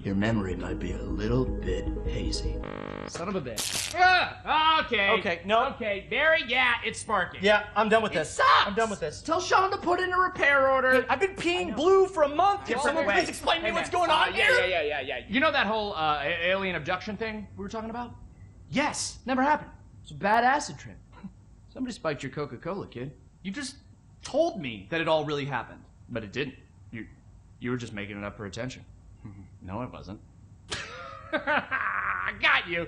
Your memory might be a little bit hazy. Son of a bitch. Okay. Okay, no. Okay, Barry, yeah, it's sparking. Yeah, I'm done with It this. sucks! I'm done with this. Tell Sean to put in a repair order. Hey, I've been peeing blue for a month. Can someone please explain to me what's going on here? Yeah. You know that whole alien abduction thing we were talking about? Yes, never happened. It's a bad acid trip. Somebody spiked your Coca-Cola, kid. You just told me that it all really happened. But it didn't. You were just making it up for attention. No, it wasn't. Got you,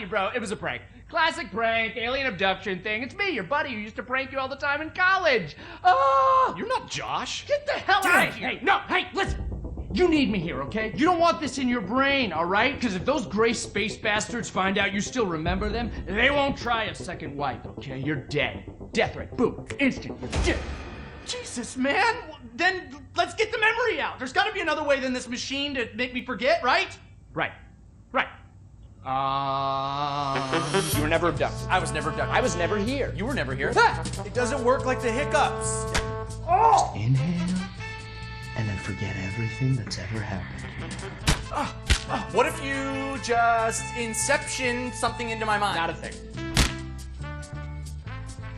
bro. It was a prank. Classic prank, alien abduction thing. It's me, your buddy, who used to prank you all the time in college. Oh, You're not Josh. get the hell out of here! Hey, listen. You need me here, okay? You don't want this in your brain, all right? Because if those gray space bastards find out you still remember them, they won't try a second wipe, okay? You're dead. Death threat. Boom. Instant. You're dead. Jesus, man. Then let's get the memory out. There's got to be another way than this machine to make me forget, right? Right. You were never abducted. I was never abducted. I was never here. You were never here. It doesn't work like the hiccups. Inhale, and then forget everything that's ever happened. What if you just inception something into my mind? Not a thing.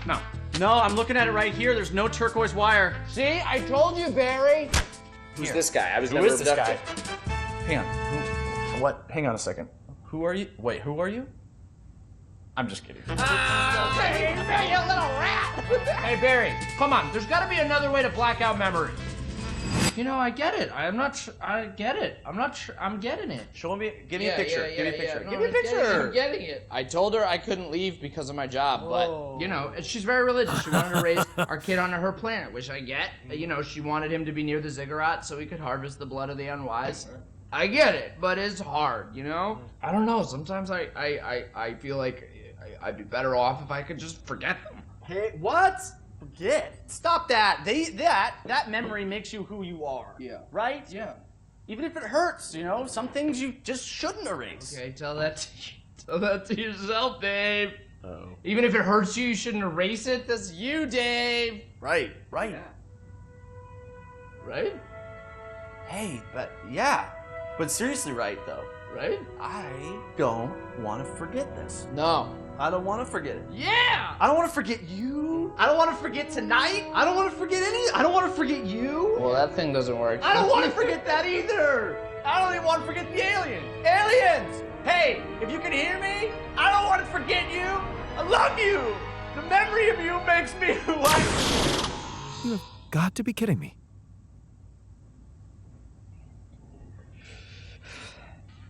No. No, I'm looking at it right here. There's no turquoise wire. See, I told you, Barry. Who's this guy? I was Who never is this guy? abducted. Hang on. What? Hang on a second. Who are you? Wait, who are you? I'm just kidding. Hey, you little rat! Hey, Barry, come on. There's got to be another way to black out memory. You know, I get it. I get it. I'm getting it. Show me. Give me a picture. Give me a picture. No, Give me a I'm picture. getting it. I told her I couldn't leave because of my job, but You know, she's very religious. She wanted to raise our kid on her planet, which I get. You know, she wanted him to be near the ziggurat so he could harvest the blood of the unwise. I get it, but it's hard, you know? I don't know. Sometimes I feel like I'd be better off if I could just forget them. Hey, what? Forget. Stop that. That memory makes you who you are. Yeah. Right? Yeah. Even if it hurts, you know, some things you just shouldn't erase. Okay, tell that to yourself, Dave. Uh-oh. Even if it hurts you, you shouldn't erase it. That's you, Dave. Right. Yeah. Right? Hey, but seriously, right though. Right? I don't want to forget this. no. I don't want to forget it. Yeah! I don't want to forget you. I don't want to forget tonight. I don't want to forget I don't want to forget you. Well, that thing doesn't work. I don't want to forget that either. I don't even want to forget the aliens. Aliens! Hey, if you can hear me, I don't want to forget you. I love you. The memory of you makes me who I am. You have got to be kidding me.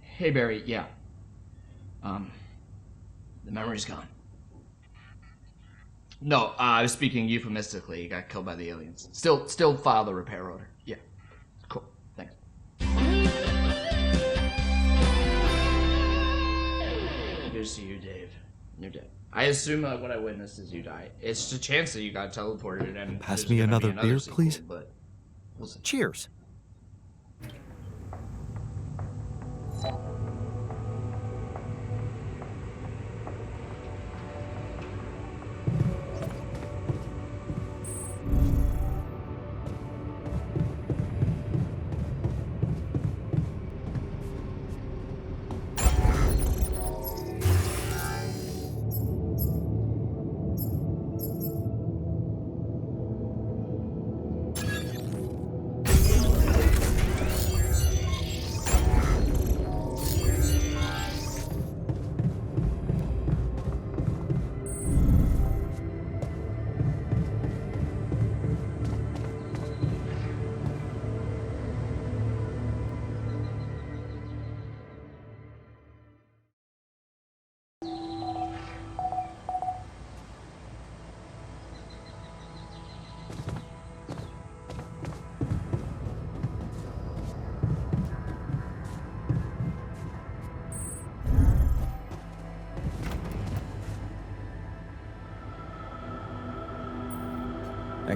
Hey, Barry, yeah. The memory's gone. No, I was speaking euphemistically. He got killed by the aliens. Still file the repair order. Yeah. Cool. Thanks. Here's to you, Dave. You're dead. I assume what I witnessed is you die. It's just a chance that you got teleported and Pass there's me gonna be another beer, sequel, please? But we'll see. Cheers.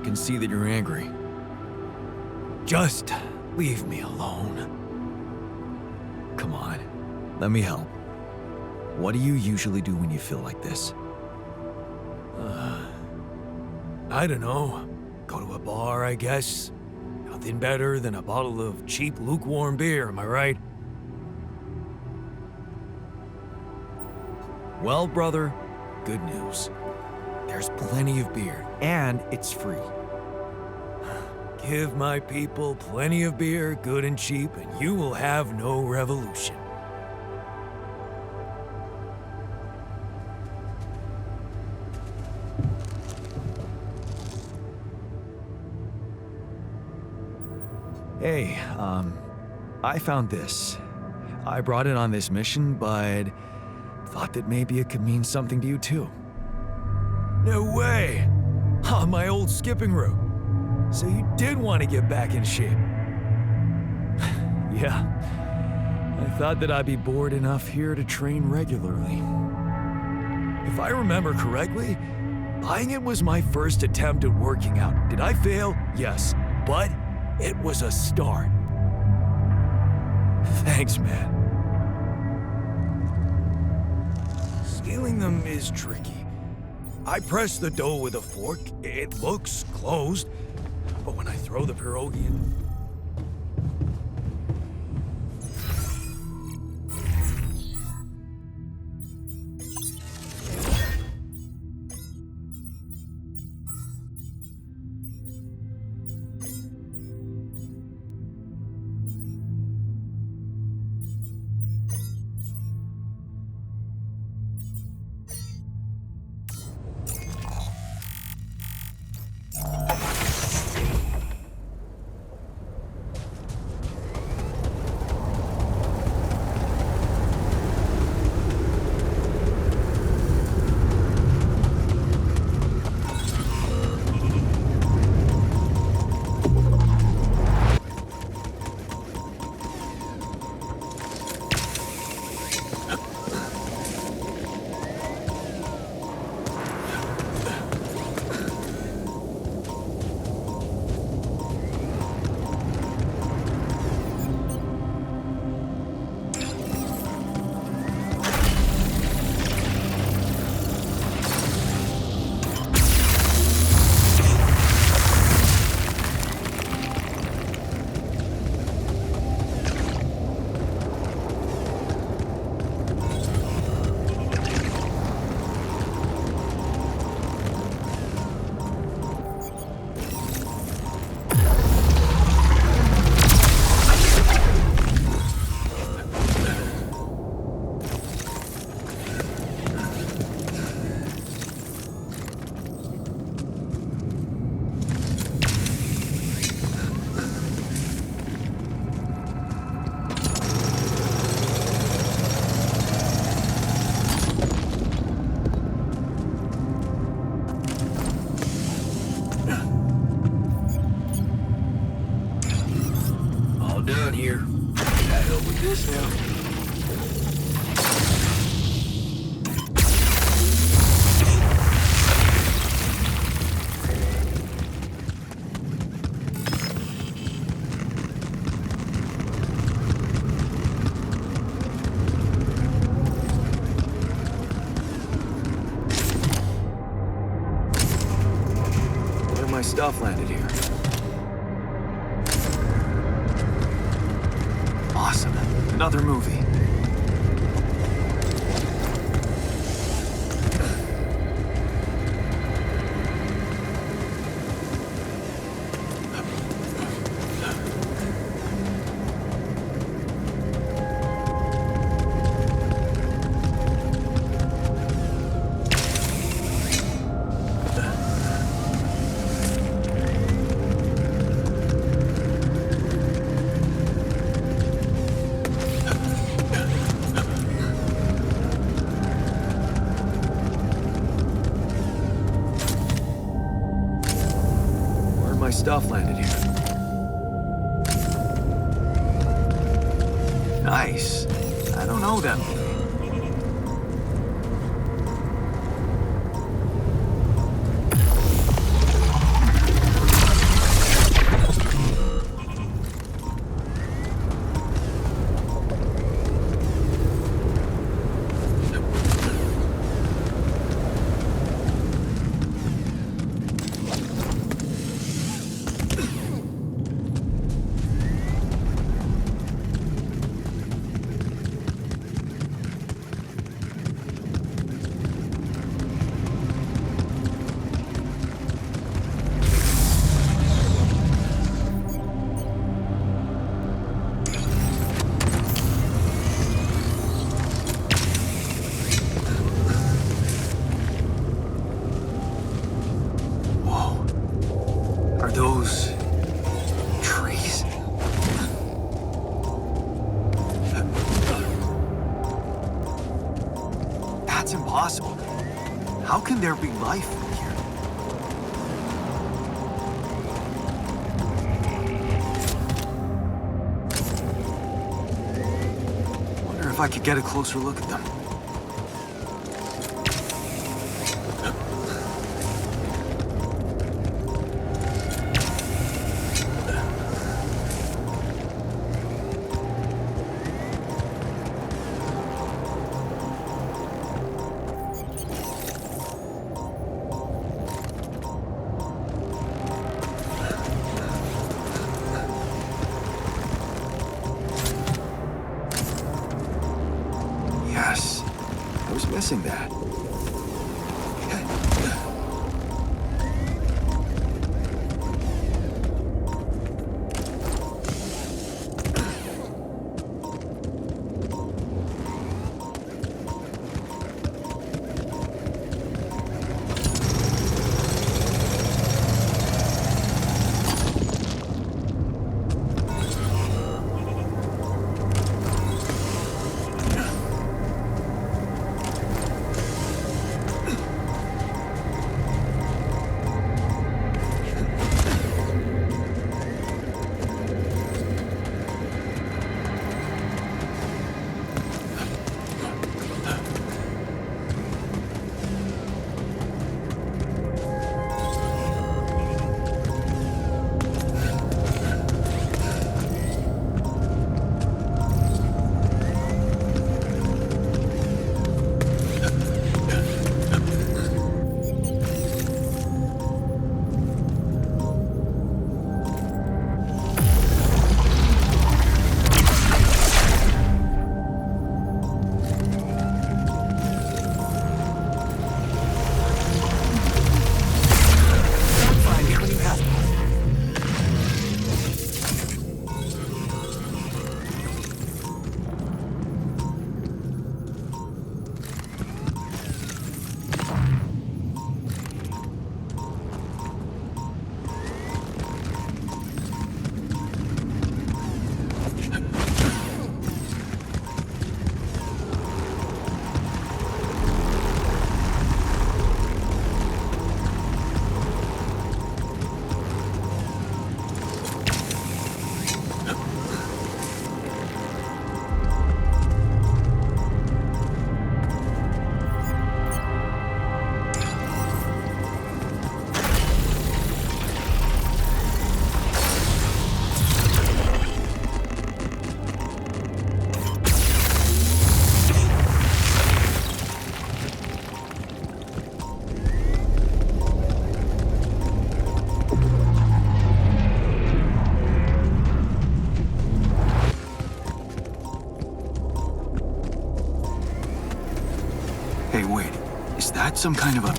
can see that you're angry. Just leave me alone. Come on, let me help. What do you usually do when you feel like this? I don't know. Go to a bar, I guess. Nothing better than a bottle of cheap, lukewarm beer, am I right? Well, brother, good news. There's plenty of beer, and it's free. Give my people plenty of beer, good and cheap, and you will have no revolution. Hey, I found this. I brought it on this mission, but thought that maybe it could mean something to you too. No way! On my old skipping route. So you did want to get back in shape. Yeah. I thought that I'd be bored enough here to train regularly. If I remember correctly, buying it was my first attempt at working out. Did I fail? Yes. But it was a start. Thanks, man. Scaling them is tricky. I press the dough with a fork, it looks closed, but when I throw the pierogi in... Stuff landed here. Awesome. Another movie. Stuff landed here. Nice. I don't know them. impossible. How can there be life here? Wonder if I could get a closer look at them. Missing that. Hey, wait. Is that some kind of a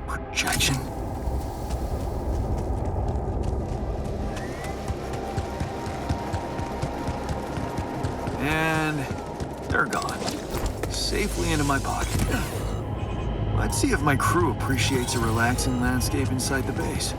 projection? And they're gone. Safely into my pocket. Let's see if my crew appreciates a relaxing landscape inside the base.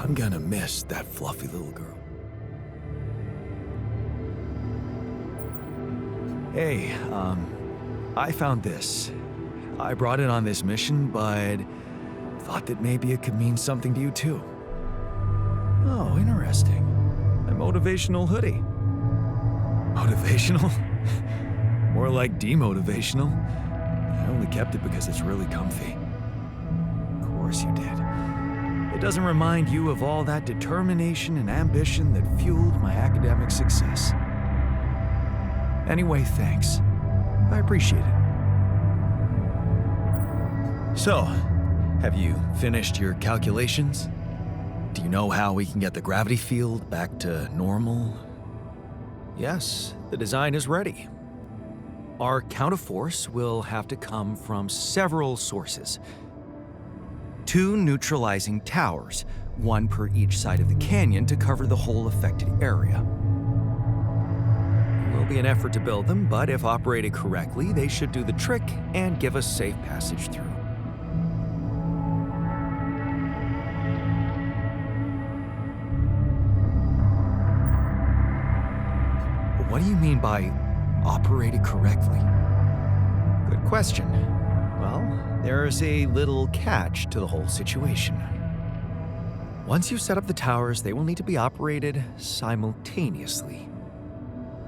I'm gonna miss that fluffy little girl. Hey, I found this. I brought it on this mission, but thought that maybe it could mean something to you too. Oh, interesting. A motivational hoodie. Motivational? More like demotivational. I only kept it because it's really comfy. Of course you did. It doesn't remind you of all that determination and ambition that fueled my academic success. Anyway, thanks. I appreciate it. So, have you finished your calculations? Do you know how we can get the gravity field back to normal? Yes, the design is ready. Our counterforce will have to come from several sources. 2 neutralizing towers, 1 per each side of the canyon to cover the whole affected area. It will be an effort to build them, but if operated correctly, they should do the trick and give us safe passage through. What do you mean by operated correctly? Good question. Well, there's a little catch to the whole situation. Once you set up the towers, they will need to be operated simultaneously.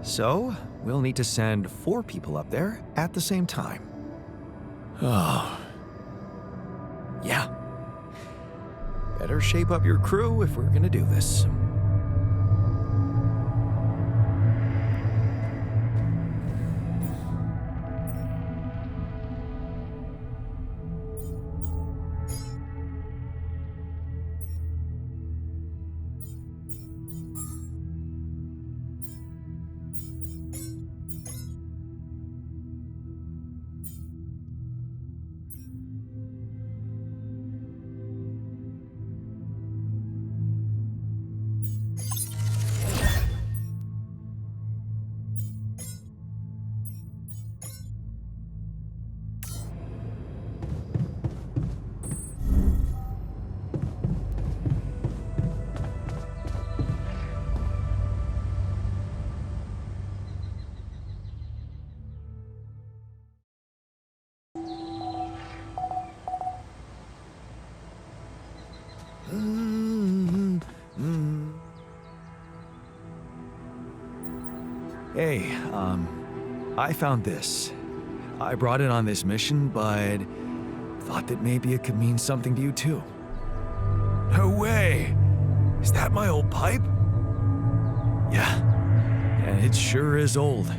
So, we'll need to send 4 people up there at the same time. Oh. Yeah. Better shape up your crew if we're gonna do this. Hey, I found this. I brought it on this mission, but thought that maybe it could mean something to you too. No way! Is that my old pipe? Yeah, and it sure is old.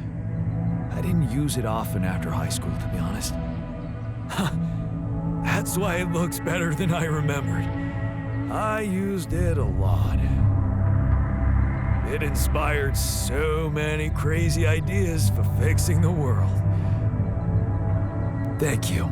I didn't use it often after high school, to be honest. Huh, that's why it looks better than I remembered. I used it a lot. It inspired so many crazy ideas for fixing the world. Thank you.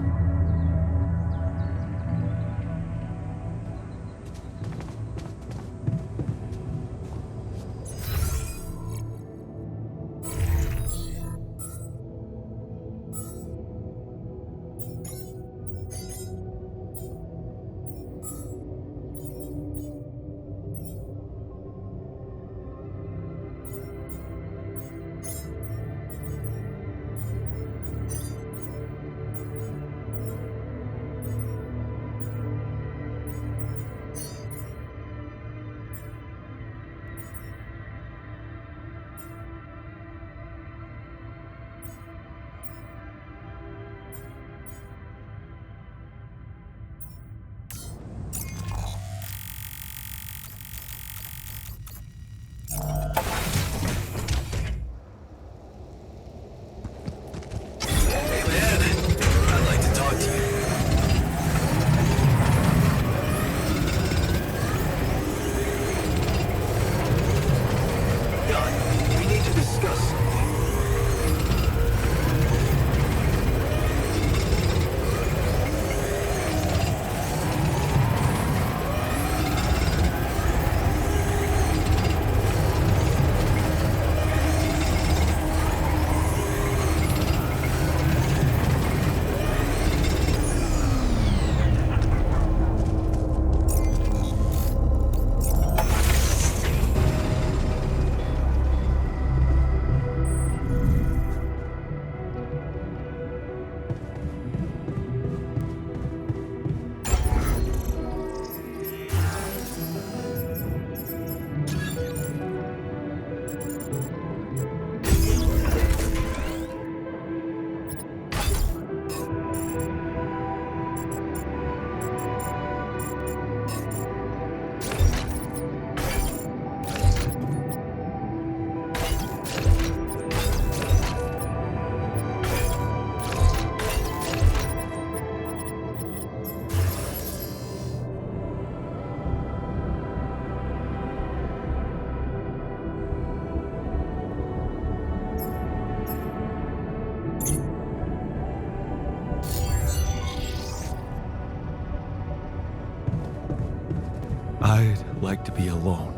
I'd like to be alone.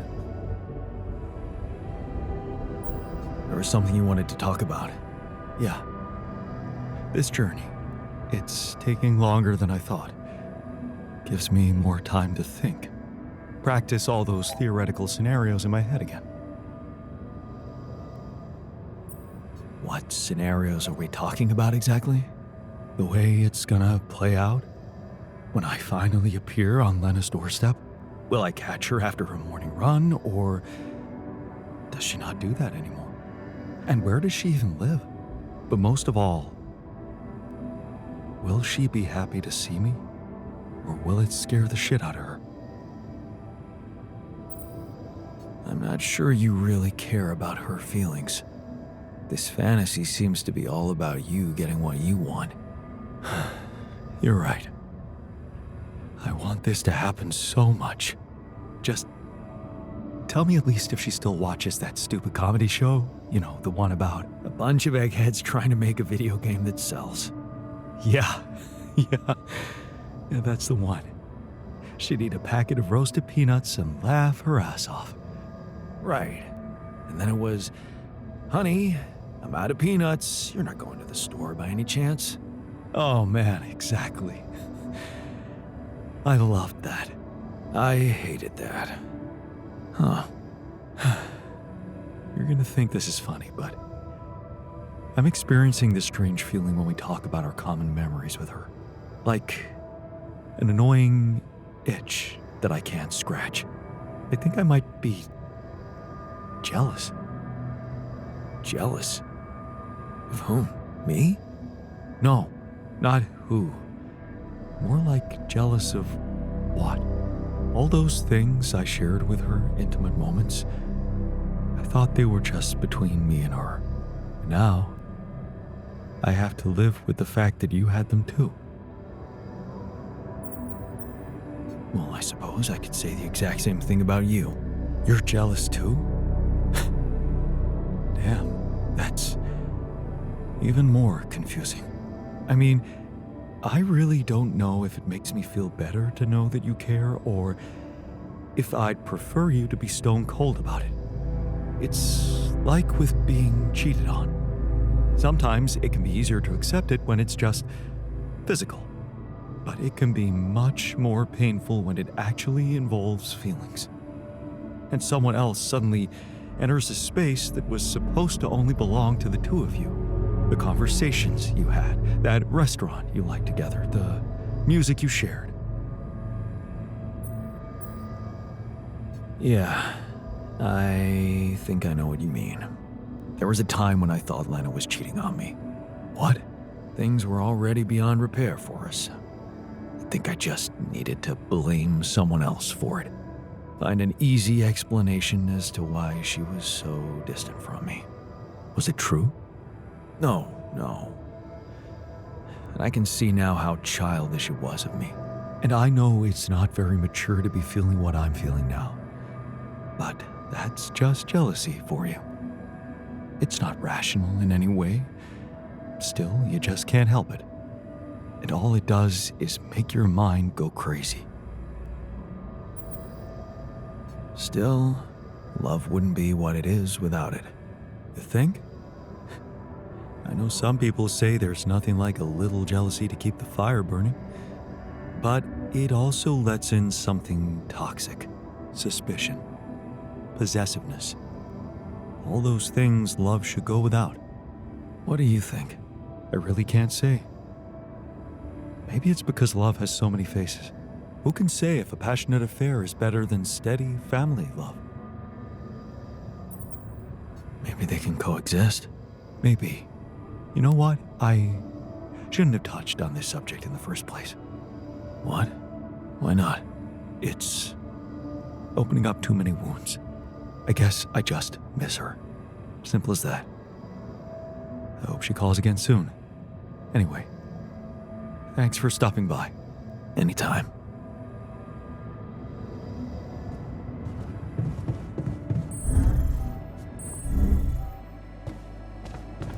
There was something you wanted to talk about. Yeah. This journey, it's taking longer than I thought. Gives me more time to think. Practice all those theoretical scenarios in my head again. What scenarios are we talking about exactly? The way it's gonna play out? When I finally appear on Lena's doorstep? Will I catch her after her morning run, or does she not do that anymore? And where does she even live? But most of all, will she be happy to see me? Or will it scare the shit out of her? I'm not sure you really care about her feelings. This fantasy seems to be all about you getting what you want. You're right. I want this to happen so much. Just tell me at least if she still watches that stupid comedy show. You know, the one about a bunch of eggheads trying to make a video game that sells. Yeah, yeah, that's the one. She'd eat a packet of roasted peanuts and laugh her ass off. Right. And then it was, honey, I'm out of peanuts. You're not going to the store by any chance? Oh man, exactly. I loved that. I hated that. Huh. You're gonna think this is funny, but I'm experiencing this strange feeling when we talk about our common memories with her. Like an annoying itch that I can't scratch. I think I might be jealous. Jealous? Of whom? Me? No, not who. More like jealous of what? All those things I shared with her, intimate moments, I thought they were just between me and her. Now, I have to live with the fact that you had them too. Well, I suppose I could say the exact same thing about you. You're jealous too? Damn, that's even more confusing. I mean, I really don't know if it makes me feel better to know that you care, or if I'd prefer you to be stone cold about it. It's like with being cheated on. Sometimes it can be easier to accept it when it's just physical, but it can be much more painful when it actually involves feelings. And someone else suddenly enters a space that was supposed to only belong to the two of you. The conversations you had, that restaurant you liked together, the music you shared. Yeah, I think I know what you mean. There was a time when I thought Lena was cheating on me. What? Things were already beyond repair for us. I think I just needed to blame someone else for it. Find an easy explanation as to why she was so distant from me. Was it true? No. And I can see now how childish it was of me. And I know it's not very mature to be feeling what I'm feeling now. But that's just jealousy for you. It's not rational in any way. Still, you just can't help it. And all it does is make your mind go crazy. Still, love wouldn't be what it is without it. You think? I know some people say there's nothing like a little jealousy to keep the fire burning. But it also lets in something toxic. Suspicion. Possessiveness. All those things love should go without. What do you think? I really can't say. Maybe it's because love has so many faces. Who can say if a passionate affair is better than steady family love? Maybe they can coexist. Maybe. You know what? I shouldn't have touched on this subject in the first place. What? Why not? It's opening up too many wounds. I guess I just miss her. Simple as that. I hope she calls again soon. Anyway, thanks for stopping by. Anytime.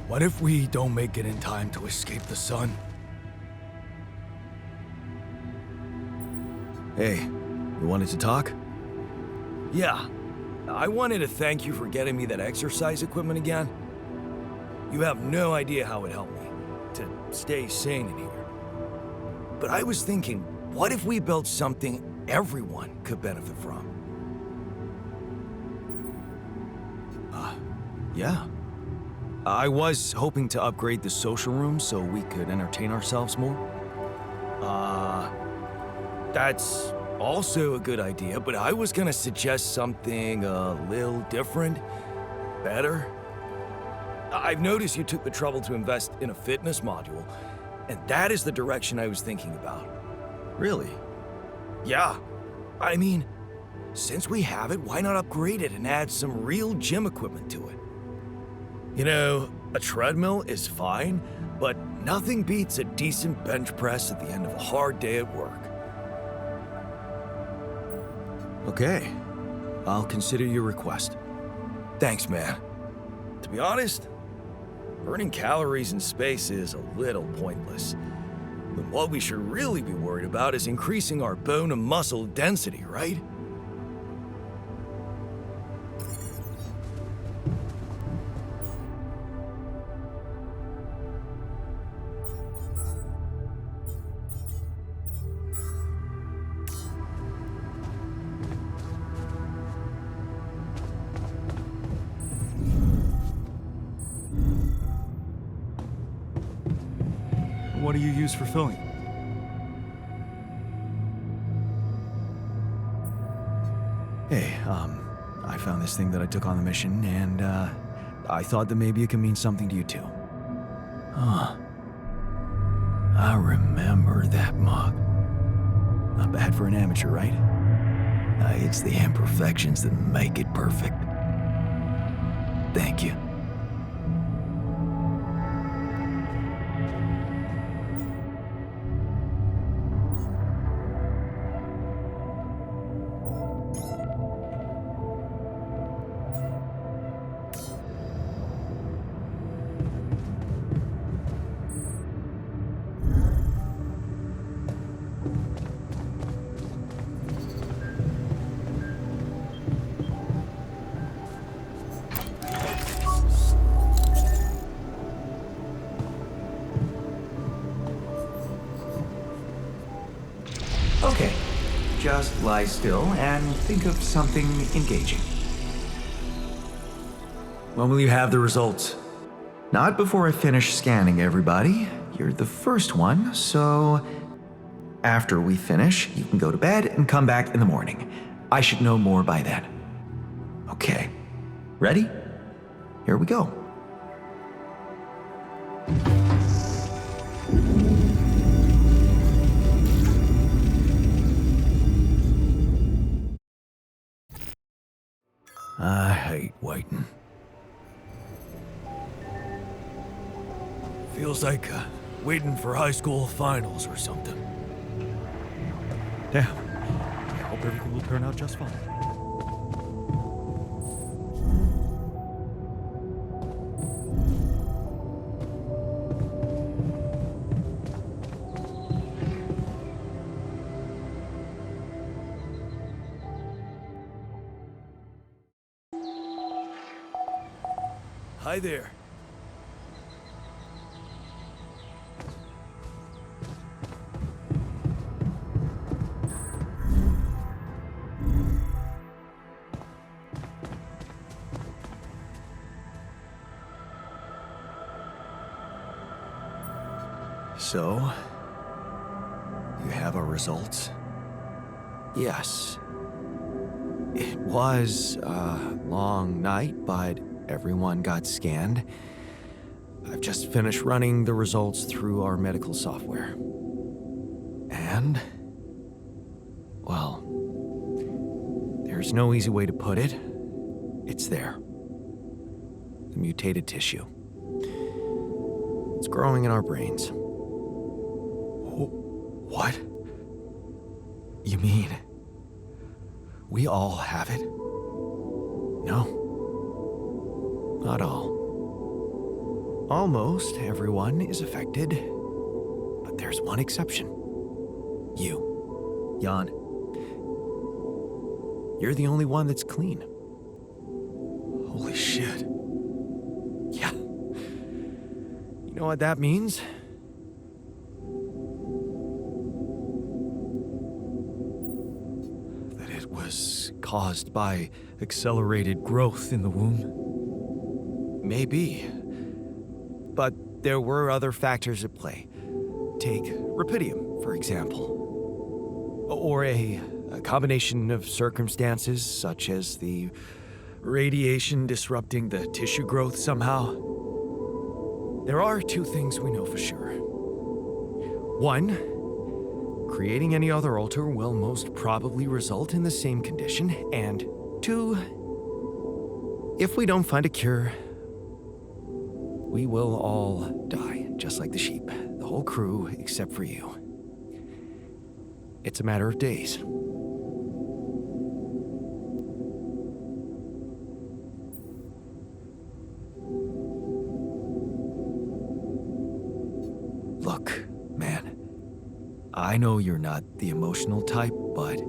What if we don't make it in time to escape the sun? Hey, you wanted to talk? Yeah, I wanted to thank you for getting me that exercise equipment again. You have no idea how it helped me to stay sane in here. But I was thinking, what if we built something everyone could benefit from? Yeah. I was hoping to upgrade the social room so we could entertain ourselves more. That's also a good idea, but I was gonna suggest something a little different, better. I've noticed you took the trouble to invest in a fitness module, and that is the direction I was thinking about. Really? Yeah. I mean, since we have it, why not upgrade it and add some real gym equipment to it? You know, a treadmill is fine, but nothing beats a decent bench press at the end of a hard day at work. Okay. I'll consider your request. Thanks, man. To be honest, burning calories in space is a little pointless. But what we should really be worried about is increasing our bone and muscle density, right? What do you use for filling? Hey, I found this thing that I took on the mission, and, I thought that maybe it could mean something to you too. Huh. I remember that mug. Not bad for an amateur, right? It's the imperfections that make it perfect. Thank you. Okay, just lie still and think of something engaging. When will you have the results? Not before I finish scanning everybody. You're the first one, so after we finish, you can go to bed and come back in the morning. I should know more by then. Okay, ready? Here we go. I hate waiting. Feels like waiting for high school finals or something. Damn. I hope everything will turn out just fine. Hi there. So, you have our results? Yes. It was a long night, but everyone got scanned. I've just finished running the results through our medical software. And, well, there's no easy way to put it. It's there. The mutated tissue. It's growing in our brains. What? You mean we all have it? No. Not all. Almost everyone is affected, but there's one exception. You, Jan. you're the only one that's clean. Holy shit. Yeah. You know what that means? That it was caused by accelerated growth in the womb? Maybe. But there were other factors at play. Take Rapidium, for example. Or a combination of circumstances, such as the radiation disrupting the tissue growth somehow. There are two things we know for sure. One, creating any other altar will most probably result in the same condition. And two, if we don't find a cure, we will all die, just like the sheep. The whole crew, except for you. It's a matter of days. Look, man. I know you're not the emotional type, but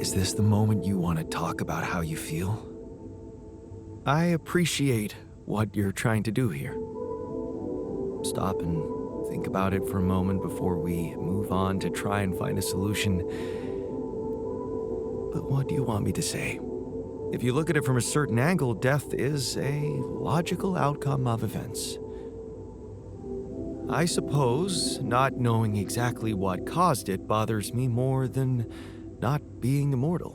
is this the moment you want to talk about how you feel? I appreciate what you're trying to do here. Stop and think about it for a moment before we move on to try and find a solution. But what do you want me to say? If you look at it from a certain angle, death is a logical outcome of events. I suppose not knowing exactly what caused it bothers me more than not being immortal.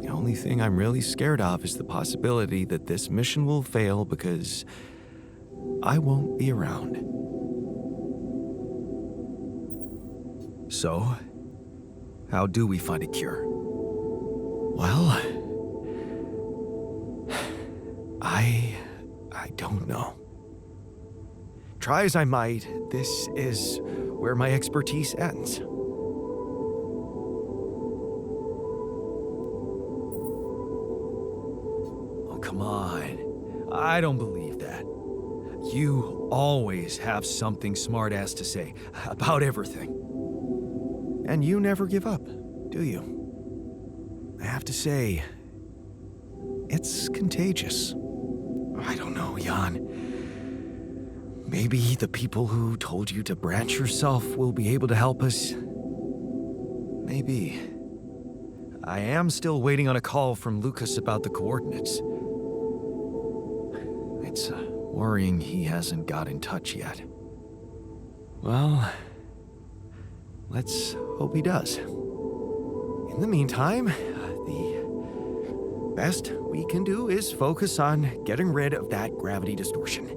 The only thing I'm really scared of is the possibility that this mission will fail because I won't be around. So, how do we find a cure? Well, I don't know. Try as I might, this is where my expertise ends. Oh, come on. I don't believe that. You always have something smart-ass to say about everything. And you never give up, do you? I have to say, it's contagious. I don't know, Jan. Maybe the people who told you to branch yourself will be able to help us. Maybe. I am still waiting on a call from Lucas about the coordinates. It's worrying he hasn't got in touch yet. Well, let's hope he does. In the meantime, the best we can do is focus on getting rid of that gravity distortion.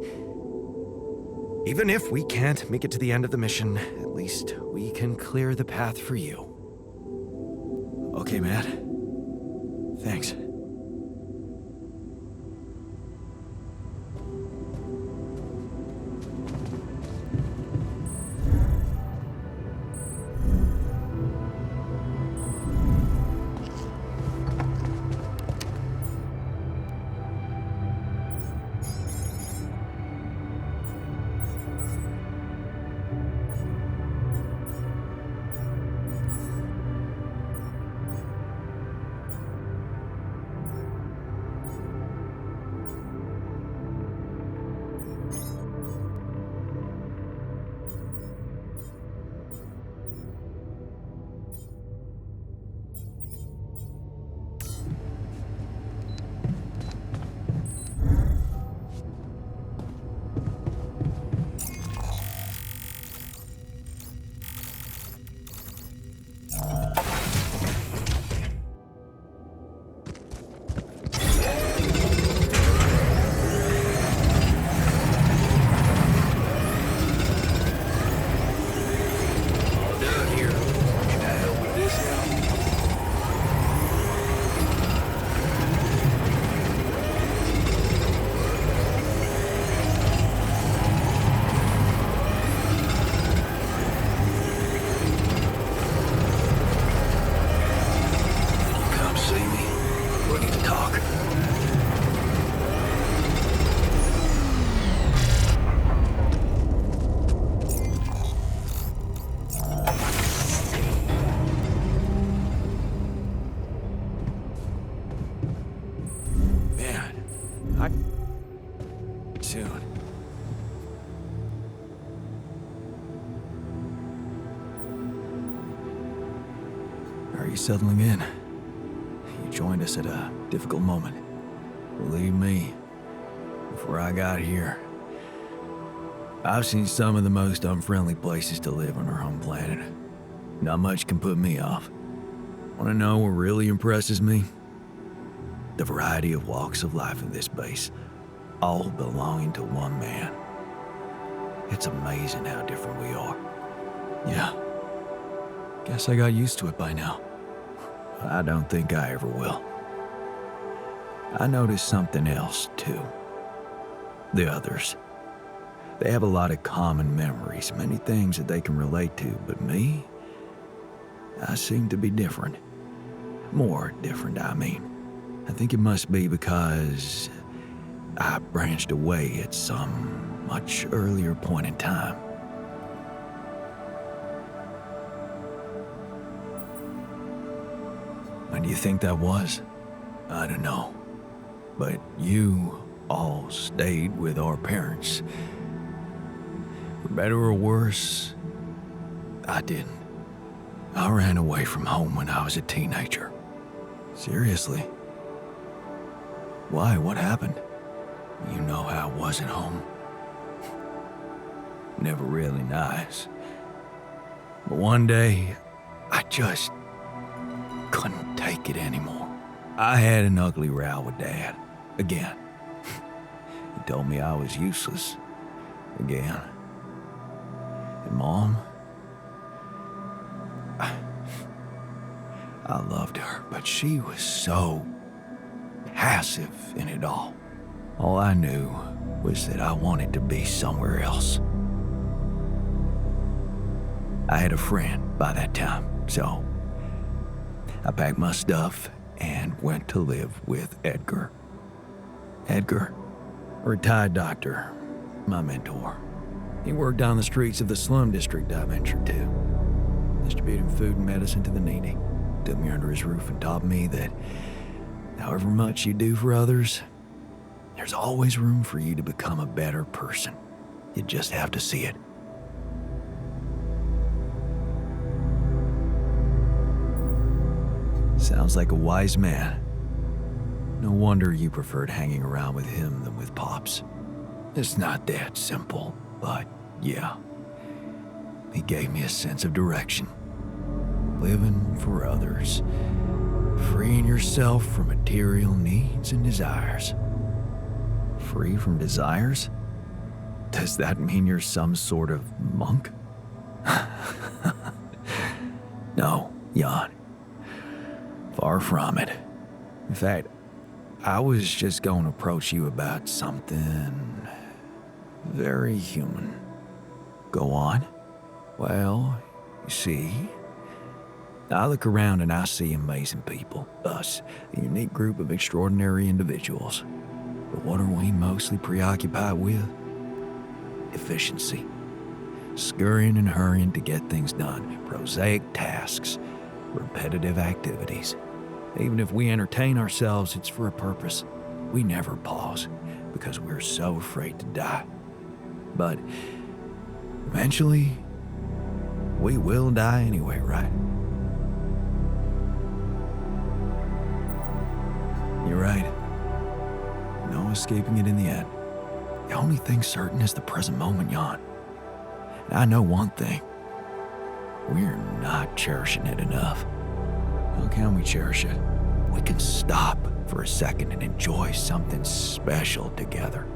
Even if we can't make it to the end of the mission, at least we can clear the path for you. Okay, Matt. Thanks. you settling in? You joined us at a difficult moment. Believe me, before I got here, I've seen some of the most unfriendly places to live on our home planet. Not much can put me off. Want to know what really impresses me? The variety of walks of life in this base, all belonging to one man. It's amazing how different we are. Yeah. Guess I got used to it by now. I don't think I ever will. I noticed something else, too. The others. They have a lot of common memories, many things that they can relate to, but me? I seem to be different. More different, I mean. I think it must be because I branched away at some much earlier point in time. When do you think that was? I don't know. But you all stayed with our parents. For better or worse, I didn't. I ran away from home when I was a teenager. Seriously? Why? What happened? You know how I was at home. Never really nice. But one day, I just couldn't take it anymore. I had an ugly row with Dad. Again. He told me I was useless. Again. And Mom? I loved her, but she was so passive in it all. All I knew was that I wanted to be somewhere else. I had a friend by that time, so I packed my stuff and went to live with Edgar. Edgar, a retired doctor, my mentor. He worked down the streets of the slum district I ventured to, distributing food and medicine to the needy. Took me under his roof and taught me that however much you do for others, there's always room for you to become a better person. You just have to see it. Sounds like a wise man. No wonder you preferred hanging around with him than with Pops. It's not that simple, but yeah. He gave me a sense of direction. Living for others. Freeing yourself from material needs and desires. Free from desires? Does that mean you're some sort of monk? No, Jan. Far from it. In fact, I was just going to approach you about something very human. Go on. Well, you see, I look around and I see amazing people, us, a unique group of extraordinary individuals. But what are we mostly preoccupied with? Efficiency. Scurrying and hurrying to get things done, prosaic tasks, repetitive activities. Even if we entertain ourselves, it's for a purpose. We never pause because we're so afraid to die. But eventually, we will die anyway, right? You're right. No escaping it in the end. The only thing certain is the present moment, Jan. And I know one thing. We're not cherishing it enough. How can we cherish it? We can stop for a second and enjoy something special together.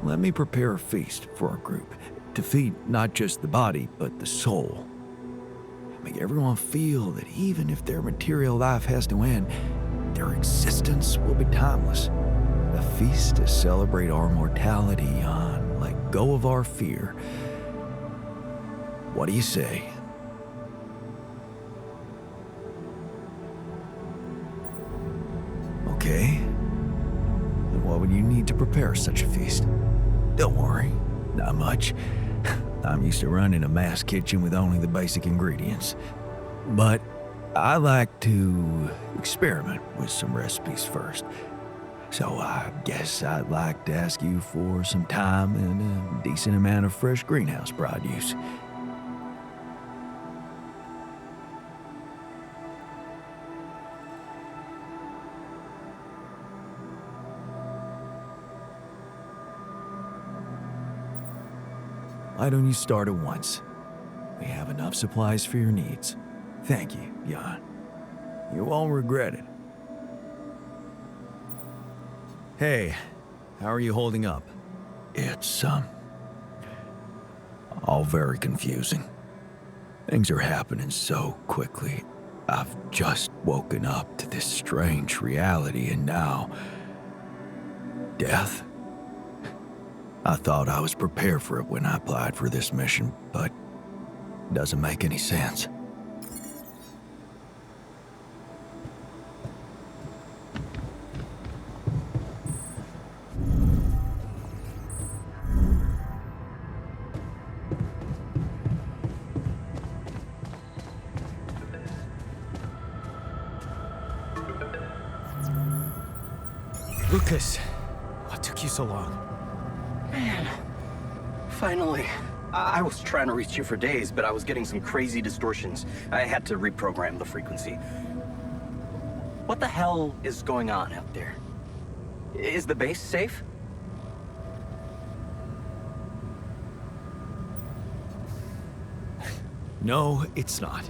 Let me prepare a feast for our group to feed not just the body, but the soul. Make everyone feel that even if their material life has to end, their existence will be timeless. A feast to celebrate our mortality, Jan. Let go of our fear. What do you say? Okay. Then what would you need to prepare such a feast? Don't worry, not much. I'm used to running a mass kitchen with only the basic ingredients. But I like to experiment with some recipes first. So I guess I'd like to ask you for some time and a decent amount of fresh greenhouse produce. Why don't you start at once? We have enough supplies for your needs. Thank you, Jan. You won't regret it. Hey, how are you holding up? It's, all very confusing. Things are happening so quickly. I've just woken up to this strange reality, and now... death? I thought I was prepared for it when I applied for this mission, but it doesn't make any sense. Lucas, what took you so long? Man, finally. I was trying to reach you for days, but I was getting some crazy distortions. I had to reprogram the frequency. What the hell is going on out there? Is the base safe? No, it's not.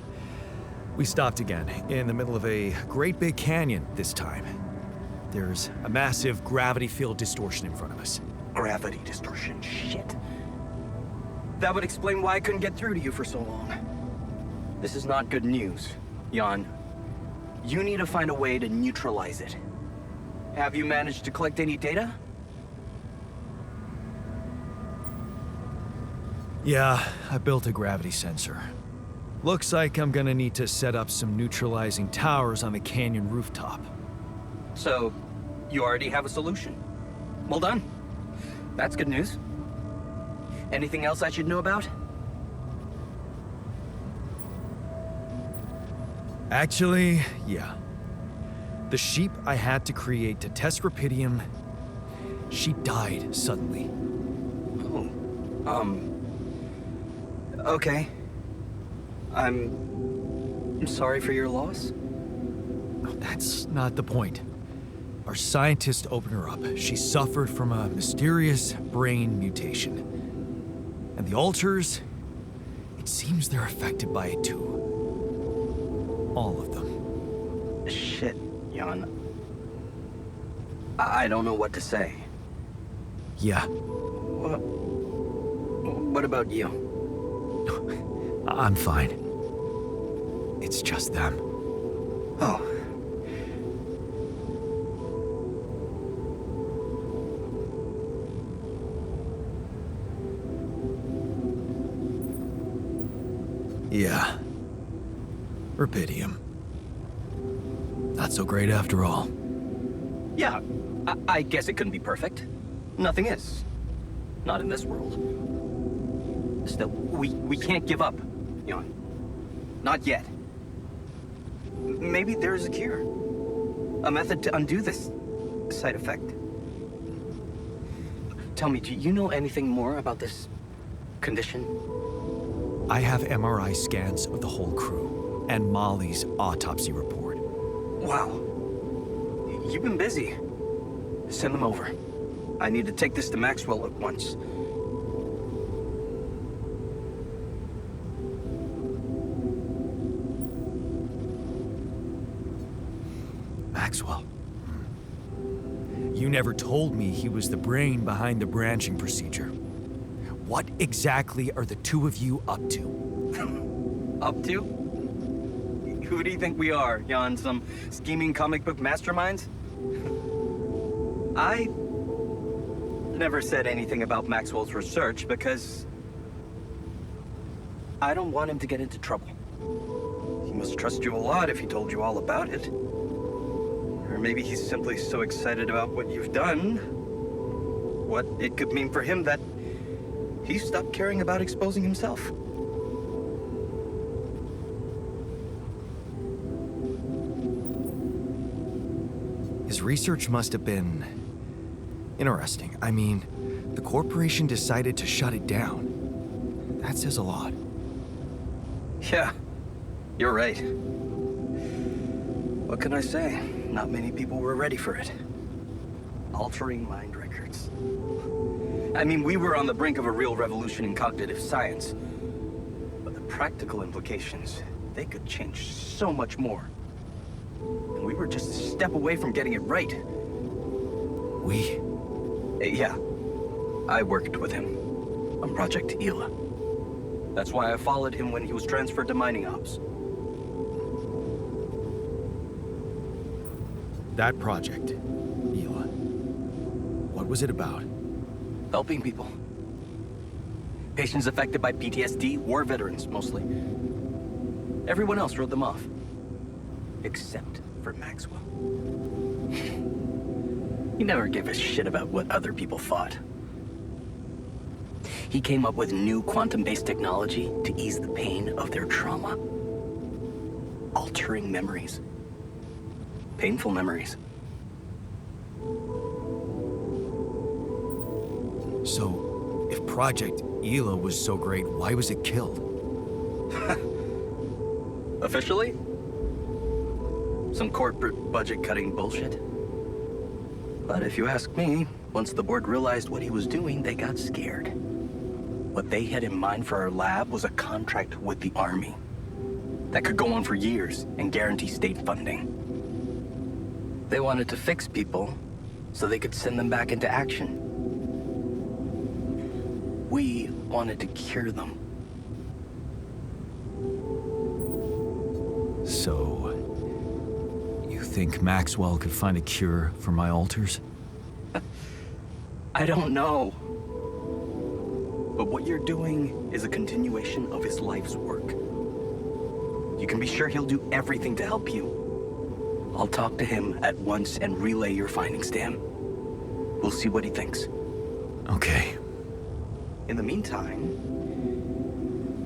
We stopped again, in the middle of a great big canyon this time. There's a massive gravity field distortion in front of us. Gravity distortion, shit. That would explain why I couldn't get through to you for so long. This is not good news, Jan. You need to find a way to neutralize it. Have you managed to collect any data? Yeah, I built a gravity sensor. Looks like I'm gonna need to set up some neutralizing towers on the canyon rooftop. So, you already have a solution. Well done. That's good news. Anything else I should know about? Actually, yeah. The sheep I had to create to test Rapidium, she died suddenly. Oh, okay. I'm sorry for your loss. That's not the point. Our scientist opened her up. She suffered from a mysterious brain mutation. And the alters, it seems they're affected by it too. All of them. Shit, Jan. I don't know what to say. Yeah. What about you? I'm fine. It's just them. Oh. Yeah. Rapidium. Not so great after all. Yeah, I guess it couldn't be perfect. Nothing is. Not in this world. Still, we can't give up, Jan. Not yet. Maybe there's a cure. A method to undo this side effect. Tell me, do you know anything more about this condition? I have MRI scans of the whole crew and Molly's autopsy report. Wow. You've been busy. Send them over. I need to take this to Maxwell at once. Maxwell. You never told me he was the brain behind the branching procedure. What exactly are the two of you up to? Up to? Who do you think we are, Jan? Some scheming comic book masterminds? I never said anything about Maxwell's research because I don't want him to get into trouble. He must trust you a lot if he told you all about it. Or maybe he's simply so excited about what you've done, what it could mean for him, that he stopped caring about exposing himself. His research must have been interesting. I mean, the corporation decided to shut it down. That says a lot. Yeah, you're right. What can I say? Not many people were ready for it. Altering mind records. I mean, we were on the brink of a real revolution in cognitive science. But the practical implications, they could change so much more. And we were just a step away from getting it right. We? Yeah. I worked with him on Project Hila. That's why I followed him when he was transferred to mining ops. That project, Hila. What was it about? Helping people. Patients affected by PTSD, war veterans, mostly. Everyone else wrote them off. Except for Maxwell. He never gave a shit about what other people thought. He came up with new quantum-based technology to ease the pain of their trauma. Altering memories. Painful memories. So, if Project Hila was so great, why was it killed? Officially? Some corporate budget-cutting bullshit. But if you ask me, once the board realized what he was doing, they got scared. What they had in mind for our lab was a contract with the Army that could go on for years and guarantee state funding. They wanted to fix people so they could send them back into action. We wanted to cure them. So, you think Maxwell could find a cure for my alters? I don't know. But what you're doing is a continuation of his life's work. You can be sure he'll do everything to help you. I'll talk to him at once and relay your findings to him. We'll see what he thinks. Okay. In the meantime,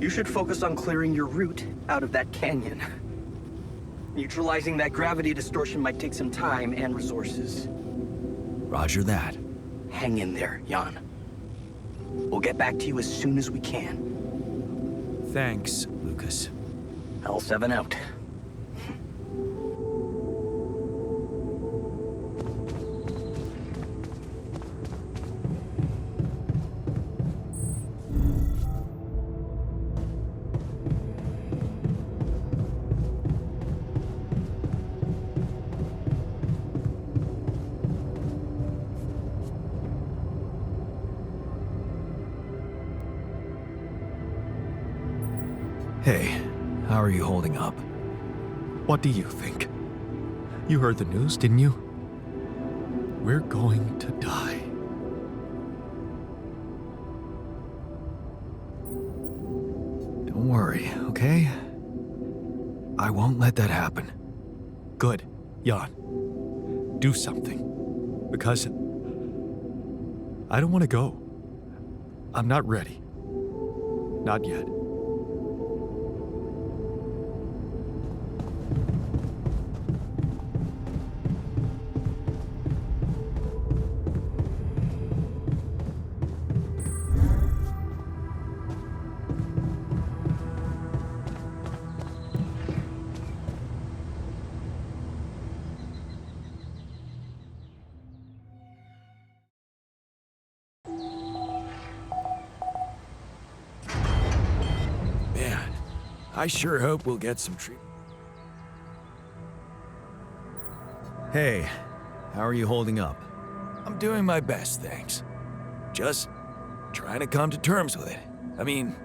you should focus on clearing your route out of that canyon. Neutralizing that gravity distortion might take some time and resources. Roger that. Hang in there, Jan. We'll get back to you as soon as we can. Thanks, Lucas. L7 out. Hey, how are you holding up? What do you think? You heard the news, didn't you? We're going to die. Don't worry, okay? I won't let that happen. Good, Jan. Do something. Because I don't want to go. I'm not ready. Not yet. Man, I sure hope we'll get some treatment. Hey, how are you holding up? I'm doing my best, thanks. Just trying to come to terms with it. I mean,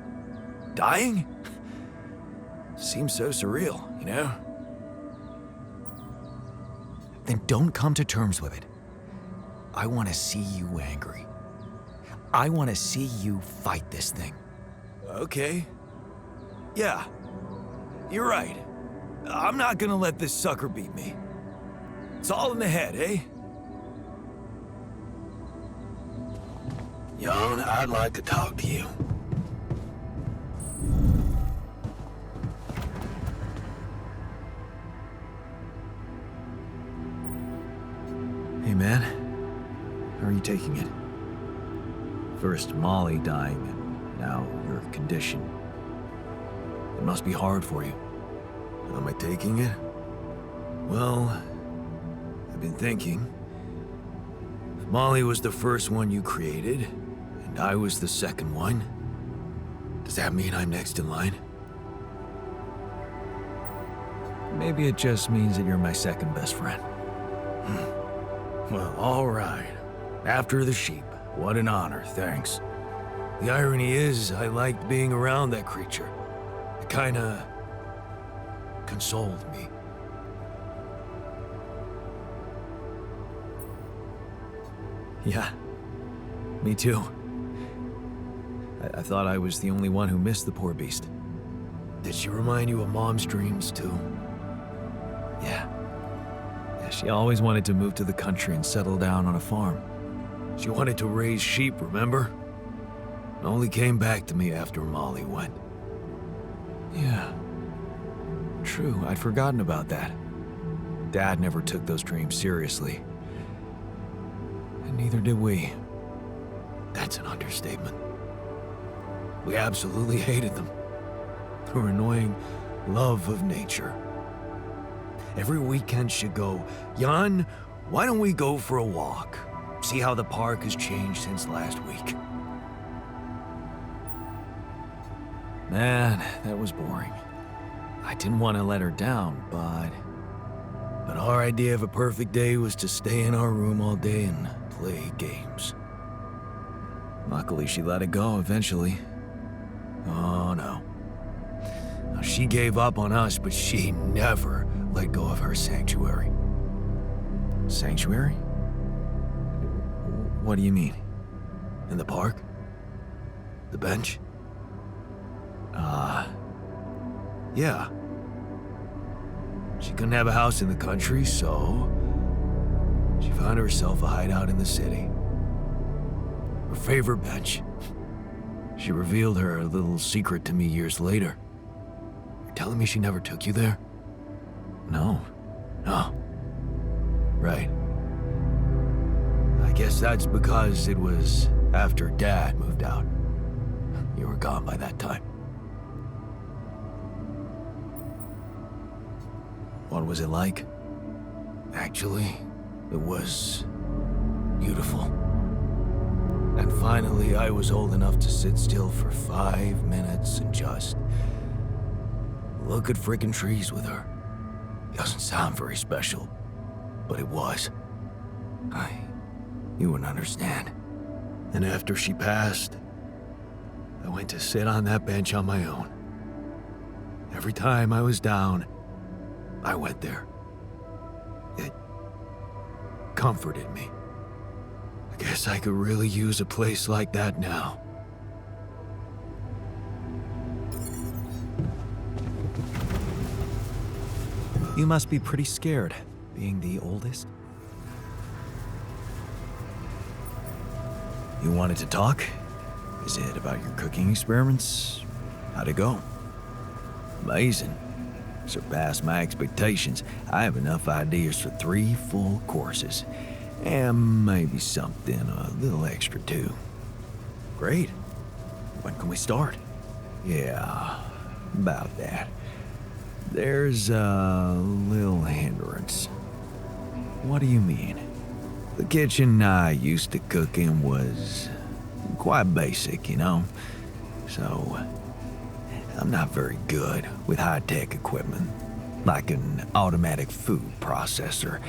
dying? Seems so surreal, you know? Then don't come to terms with it. I want to see you angry. I want to see you fight this thing. Okay. Yeah. You're right. I'm not gonna let this sucker beat me. It's all in the head, eh? Jan, I'd like to talk to you. Hey, man. How are you taking it? First Molly dying, and now your condition. It must be hard for you. How am I taking it? Well, I've been thinking. If Molly was the first one you created, I was the second one. Does that mean I'm next in line? Maybe it just means that you're my second best friend. Well, all right. After the sheep. What an honor, thanks. The irony is, I liked being around that creature. It kinda consoled me. Yeah, me too. I thought I was the only one who missed the poor beast. Did she remind you of Mom's dreams, too? Yeah. She always wanted to move to the country and settle down on a farm. She wanted to raise sheep, remember? Only came back to me after Molly went. Yeah. True, I'd forgotten about that. Dad never took those dreams seriously. And neither did we. That's an understatement. We absolutely hated them. Her annoying love of nature. Every weekend she'd go, Jan, why don't we go for a walk? See how the park has changed since last week. Man, that was boring. I didn't want to let her down, but our idea of a perfect day was to stay in our room all day and play games. Luckily, she let it go eventually. Oh, no. Now, she gave up on us, but she never let go of her sanctuary. Sanctuary? What do you mean? In the park? The bench? Yeah. She couldn't have a house in the country, so she found herself a hideout in the city. Her favorite bench. She revealed her little secret to me years later. You're telling me she never took you there? No. No. Right. I guess that's because it was after Dad moved out. You were gone by that time. What was it like? Actually, it was beautiful. And finally, I was old enough to sit still for 5 minutes and just look at frickin' trees with her. Doesn't sound very special, but it was. You wouldn't understand. And after she passed, I went to sit on that bench on my own. Every time I was down, I went there. It comforted me. I guess I could really use a place like that now. You must be pretty scared, being the oldest. You wanted to talk? Is it about your cooking experiments? How'd it go? Amazing. Surpassed my expectations. I have enough ideas for 3 full courses. And maybe something a little extra too. Great. When can we start? Yeah, about that. There's a little hindrance. What do you mean? The kitchen I used to cook in was quite basic, you know? So, I'm not very good with high-tech equipment, like an automatic food processor.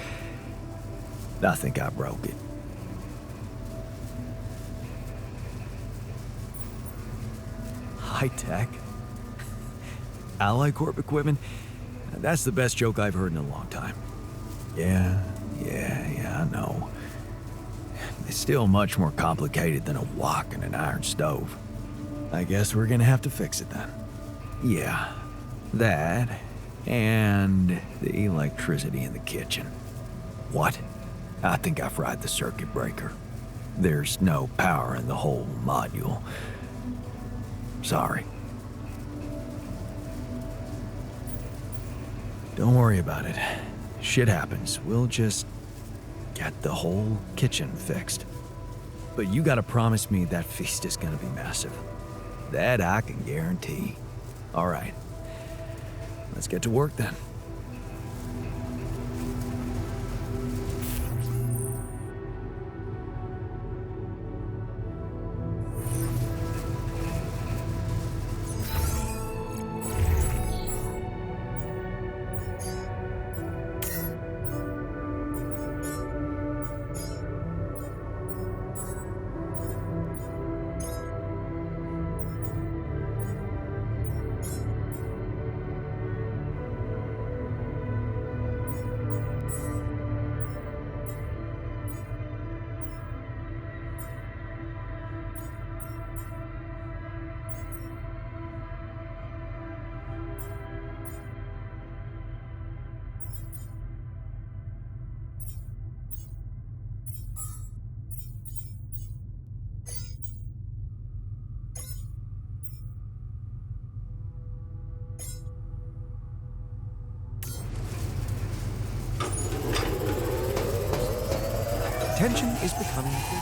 I think I broke it. High-tech? Ally Corp equipment? That's the best joke I've heard in a long time. Yeah, I know. It's still much more complicated than a wok and an iron stove. I guess we're gonna have to fix it then. Yeah, that, and the electricity in the kitchen. What? I think I fried the circuit breaker. There's no power in the whole module. Sorry. Don't worry about it. Shit happens. We'll just get the whole kitchen fixed. But you gotta promise me that feast is gonna be massive. That I can guarantee. All right. Let's get to work then. tension is becoming thin.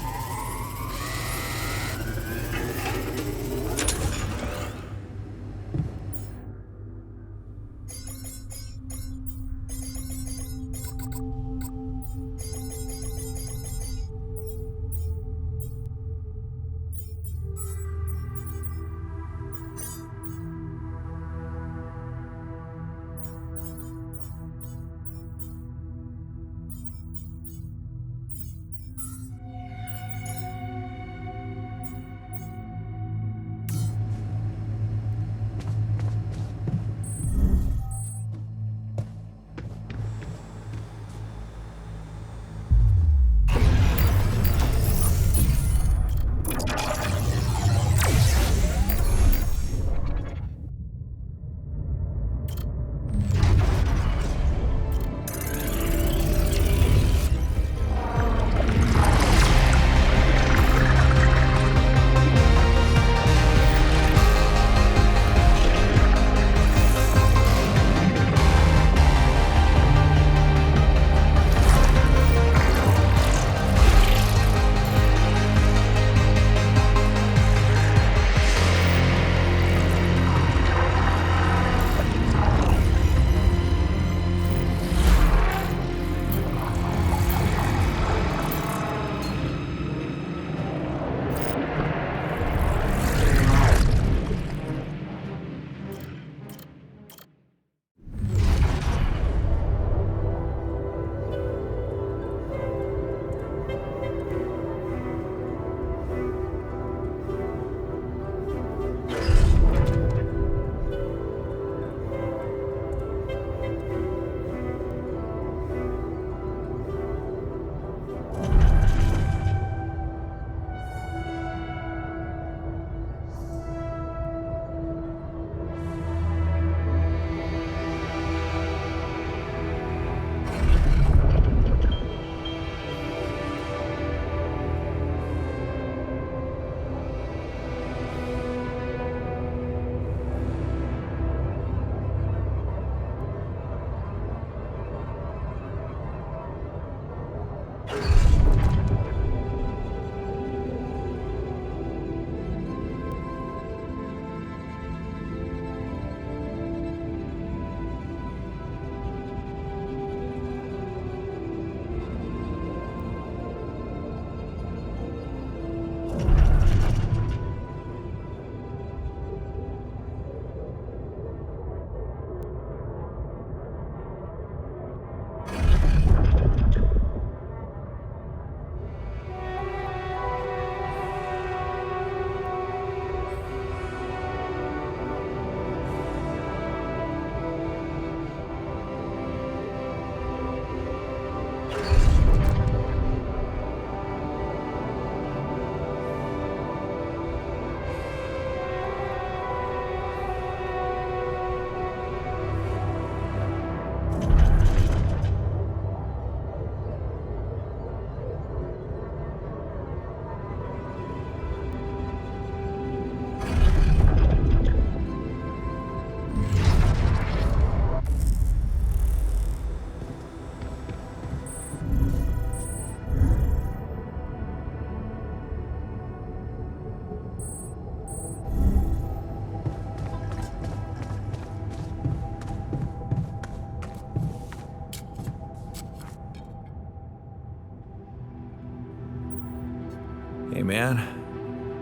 Hey man,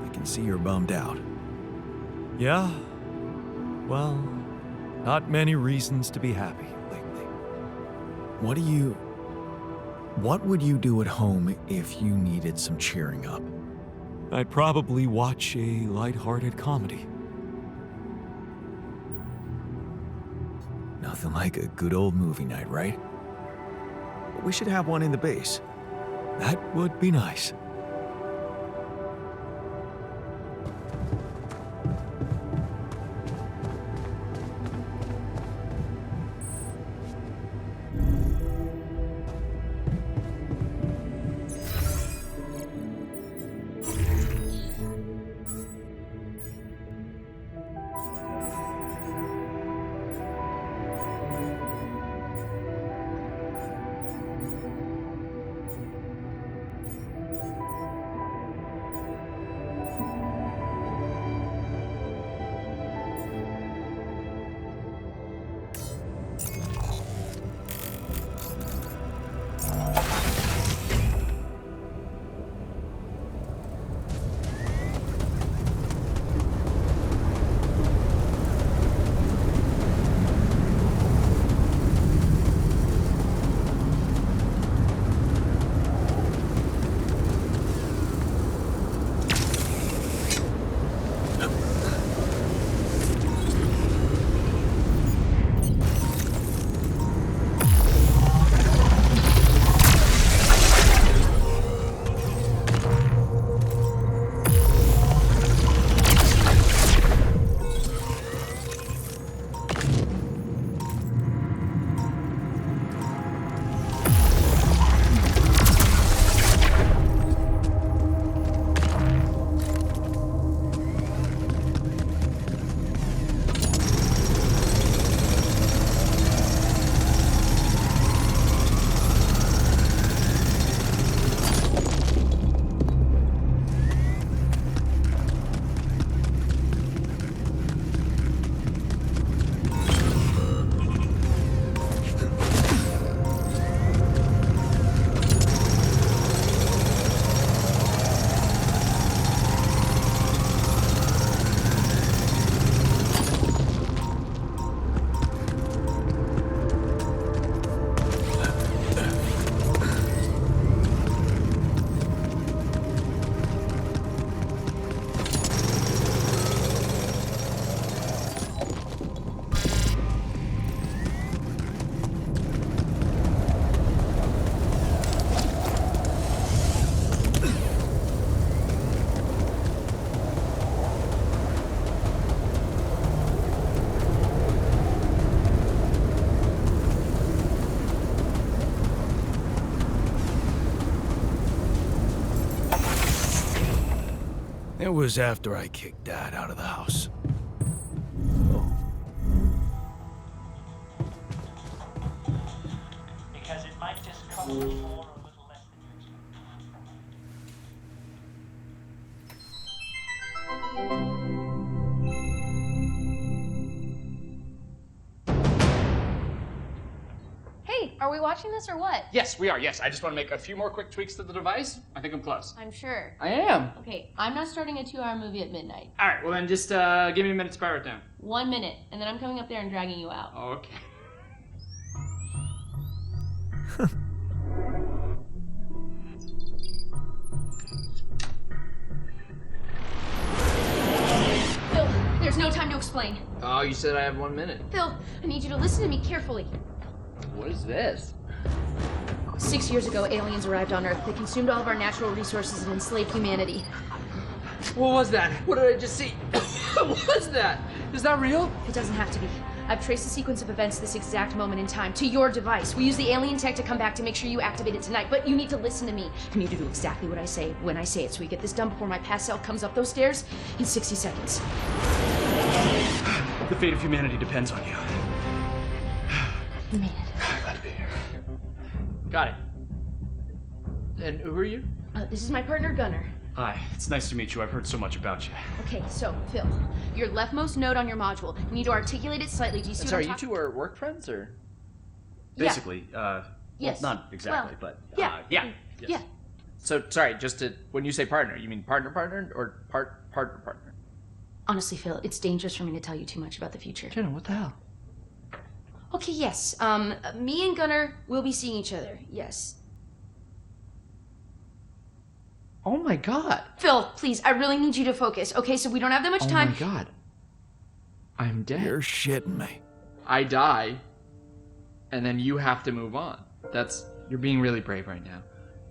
I can see you're bummed out. Yeah? Well, not many reasons to be happy lately. What would you do at home if you needed some cheering up? I'd probably watch a lighthearted comedy. Nothing like a good old movie night, right? We should have one in the base. That would be nice. That was after I kicked Dad out of the house. Because it might just cost you more or a little less than you Hey, are we watching this or what? Yes, we are. Yes, I just want to make a few more quick tweaks to the device. I think I'm close. I'm sure. I am. Okay, I'm not starting a 2-hour movie at midnight. All right, well then just give me a minute to power it down. 1 minute, and then I'm coming up there and dragging you out. Okay. Phil, there's no time to explain. Oh, you said I have 1 minute. Phil, I need you to listen to me carefully. What is this? 6 years ago, aliens arrived on Earth. They consumed all of our natural resources and enslaved humanity. What was that? What did I just see? What was that? Is that real? It doesn't have to be. I've traced the sequence of events this exact moment in time to your device. We use the alien tech to come back to make sure you activate it tonight, but you need to listen to me. You need to do exactly what I say when I say it, so we get this done before my past self comes up those stairs in 60 seconds. The fate of humanity depends on you. Man. Glad to be here. Got it. And who are you? This is my partner, Gunnar. Hi, it's nice to meet you. I've heard so much about you. Okay, so, Phil, your leftmost node on your module. You need to articulate it slightly. Do you see what I'm Sorry, you talking? two are work friends, or? Yeah. Basically, Yes. well, not exactly, Well, but yeah. yeah. Yeah. Yes. So, sorry, just to, when you say partner, you mean partner, or partner? Honestly, Phil, it's dangerous for me to tell you too much about the future. Jenna, what the hell? Okay, yes. Me and Gunnar will be seeing each other. Yes. Oh my god. Phil, please, I really need you to focus. Okay, so we don't have that much time. Oh my god. I'm dead. You're shitting me. I die, and then you have to move on. You're being really brave right now.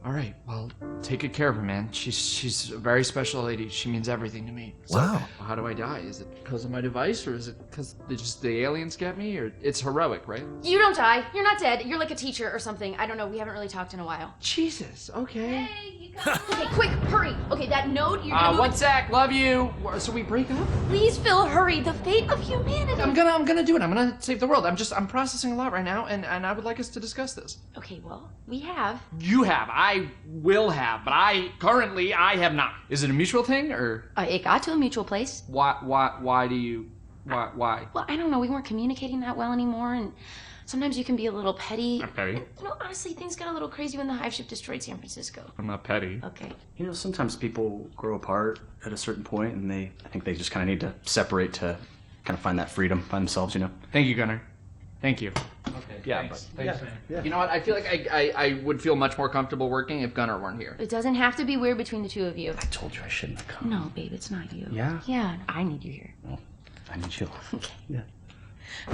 All right, well, take good care of her, man. She's a very special lady. She means everything to me. So, Wow. how do I die? Is it because of my device, or is it because the aliens get me, or it's heroic, right? You don't die. You're not dead. You're like a teacher or something. I don't know. We haven't really talked in a while. Jesus. Okay. Hey, you got Okay, quick, hurry. Okay, that node, you're gonna move 1 it. sec. Love you. So we break up? Please, Phil, hurry. The fate of humanity. I'm gonna do it. I'm gonna save the world. I'm processing a lot right now, and I would like us to discuss this. Okay, well, we have. You have. I will have, but I have not. Is it a mutual thing, or It got to a mutual place. why do you why? Well, I don't know. We weren't communicating that well anymore, and sometimes you can be a little petty. I'm petty. And, honestly, things got a little crazy when the hive ship destroyed San Francisco. I'm not petty. Okay. You know, sometimes people grow apart at a certain point, and I think they just kind of need to separate to kind of find that freedom by themselves, you know? Thank you, Gunnar. Thank you. Okay, yeah, thanks. but, Thanks, yeah, man. yeah. You know what? I feel like I would feel much more comfortable working if Gunnar weren't here. It doesn't have to be weird between the two of you. I told you I shouldn't have come. No, babe, it's not you. Yeah? Yeah, I need you here. Well, I need you. Okay. Yeah.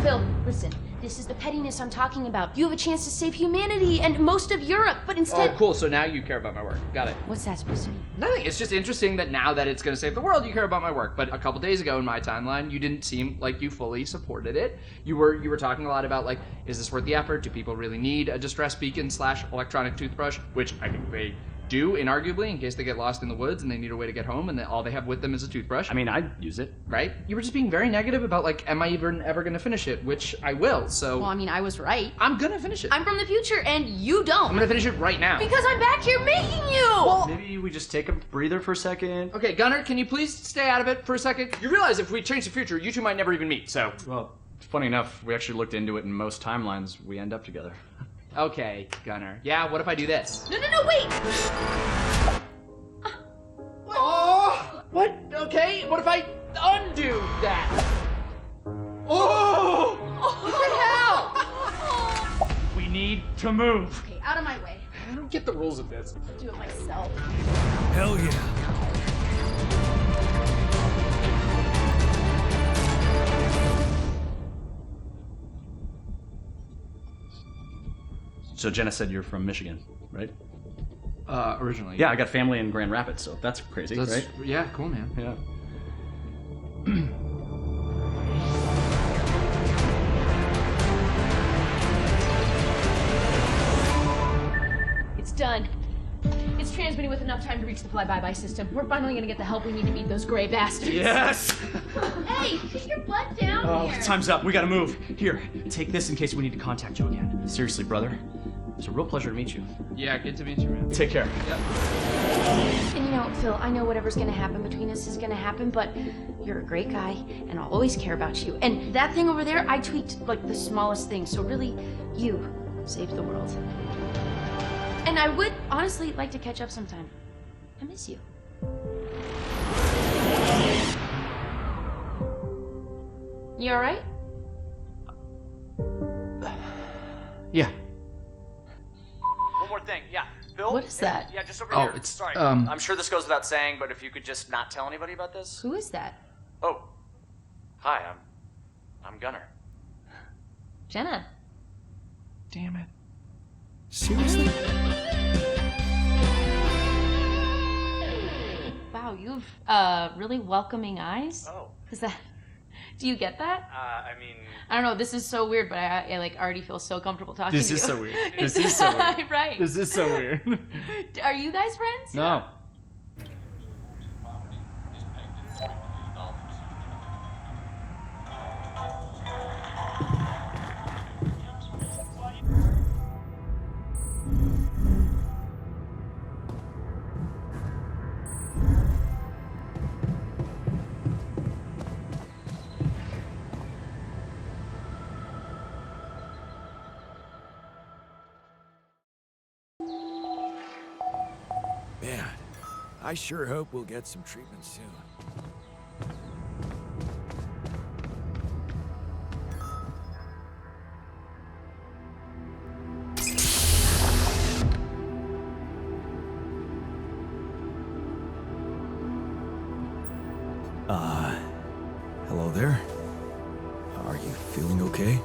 Phil, listen. This is the pettiness I'm talking about. You have a chance to save humanity and most of Europe, but instead... Oh, cool. So now you care about my work. Got it. What's that supposed to mean? Nothing. It's just interesting that now that it's going to save the world, you care about my work. But a couple days ago in my timeline, you didn't seem like you fully supported it. You were talking a lot about, like, is this worth the effort? Do people really need a distress beacon / electronic toothbrush? Which I think they do, inarguably, in case they get lost in the woods and they need a way to get home and all they have with them is a toothbrush. I mean, I'd use it. Right? You were just being very negative about, like, am I even ever going to finish it? Which I will, so... Well, I mean, I was right. I'm going to finish it. I'm from the future, and you don't. I'm going to finish it right now. Because I'm back here making you! Well, Maybe we just take a breather for a second. okay, Gunnar, can you please stay out of it for a second? You realize if we change the future, you two might never even meet, so... Well, funny enough, we actually looked into it, and most timelines, we end up together. Okay, Gunnar. Yeah, what if I do this? No, wait! Oh! What? Okay, what if I undo that? Oh! What the hell? We need to move. Okay, out of my way. I don't get the rules of this. I'll do it myself. Hell yeah. So Jenna said you're from Michigan, right? Originally. Yeah, I got family in Grand Rapids, so that's crazy, right? Yeah, cool, man. Yeah. It's done. It's transmitting with enough time to reach the fly-by-by system. We're finally gonna get the help we need to beat those gray bastards. Yes! Hey, put your butt down here. Time's up. We gotta move. Here, take this in case we need to contact you again. Seriously, brother. It's a real pleasure to meet you. Yeah, good to meet you, man. Take care. Yep. And you know, Phil, I know whatever's gonna happen between us is gonna happen, but you're a great guy, and I'll always care about you. And that thing over there, I tweaked like the smallest thing, so really, you saved the world. And I would honestly like to catch up sometime. I miss you. You alright? Yeah. One more thing, yeah. Bill? What is that? Yeah, just over Oh, here. it's, Sorry. I'm sure this goes without saying, but if you could just not tell anybody about this. Who is that? Oh. Hi, I'm Gunner. Jenna. Damn it. Seriously? Wow, you've really welcoming eyes. Oh. Is that? Do you get that? I mean... I don't know. This is so weird, but I like already feel so comfortable talking This to you. is so weird. This is so weird. Right. This is so weird. Are you guys friends? No. Man, I sure hope we'll get some treatment soon. Hello there. Are you feeling okay?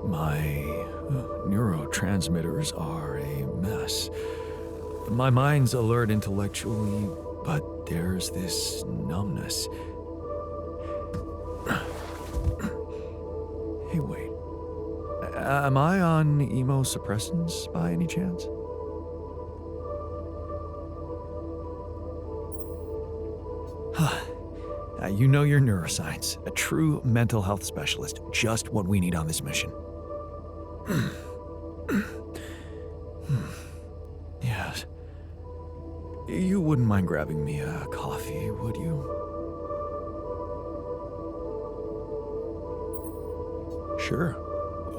My neurotransmitters are a mess. My mind's alert intellectually, but there's this numbness. Hey, wait. Am I on 𝑨𝑚𝑬𝑰𝑵𝑏 by any chance? You know your neuroscience. A true mental health specialist. Just what we need on this mission. Yes. You wouldn't mind grabbing me a coffee, would you? Sure.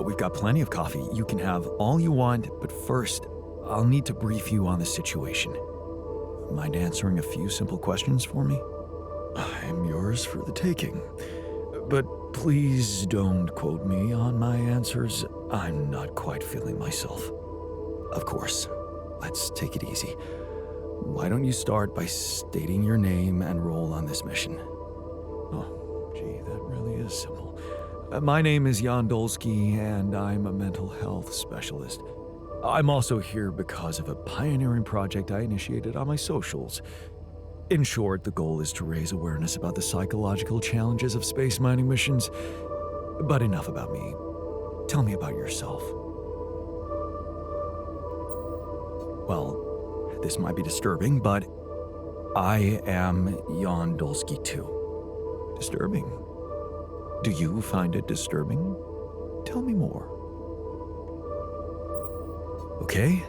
We've got plenty of coffee. You can have all you want, but first, I'll need to brief you on the situation. Mind answering a few simple questions for me? I'm yours for the taking. But please don't quote me on my answers. I'm not quite feeling myself. Of course. Let's take it easy. Why don't you start by stating your name and role on this mission? Oh, gee, that really is simple. My name is Jan Dolsky, and I'm a mental health specialist. I'm also here because of a pioneering project I initiated on my socials. In short, the goal is to raise awareness about the psychological challenges of space mining missions. But enough about me. Tell me about yourself. Well, this might be disturbing, but I am Jan Dolsky too. Disturbing? Do you find it disturbing? Tell me more. Okay,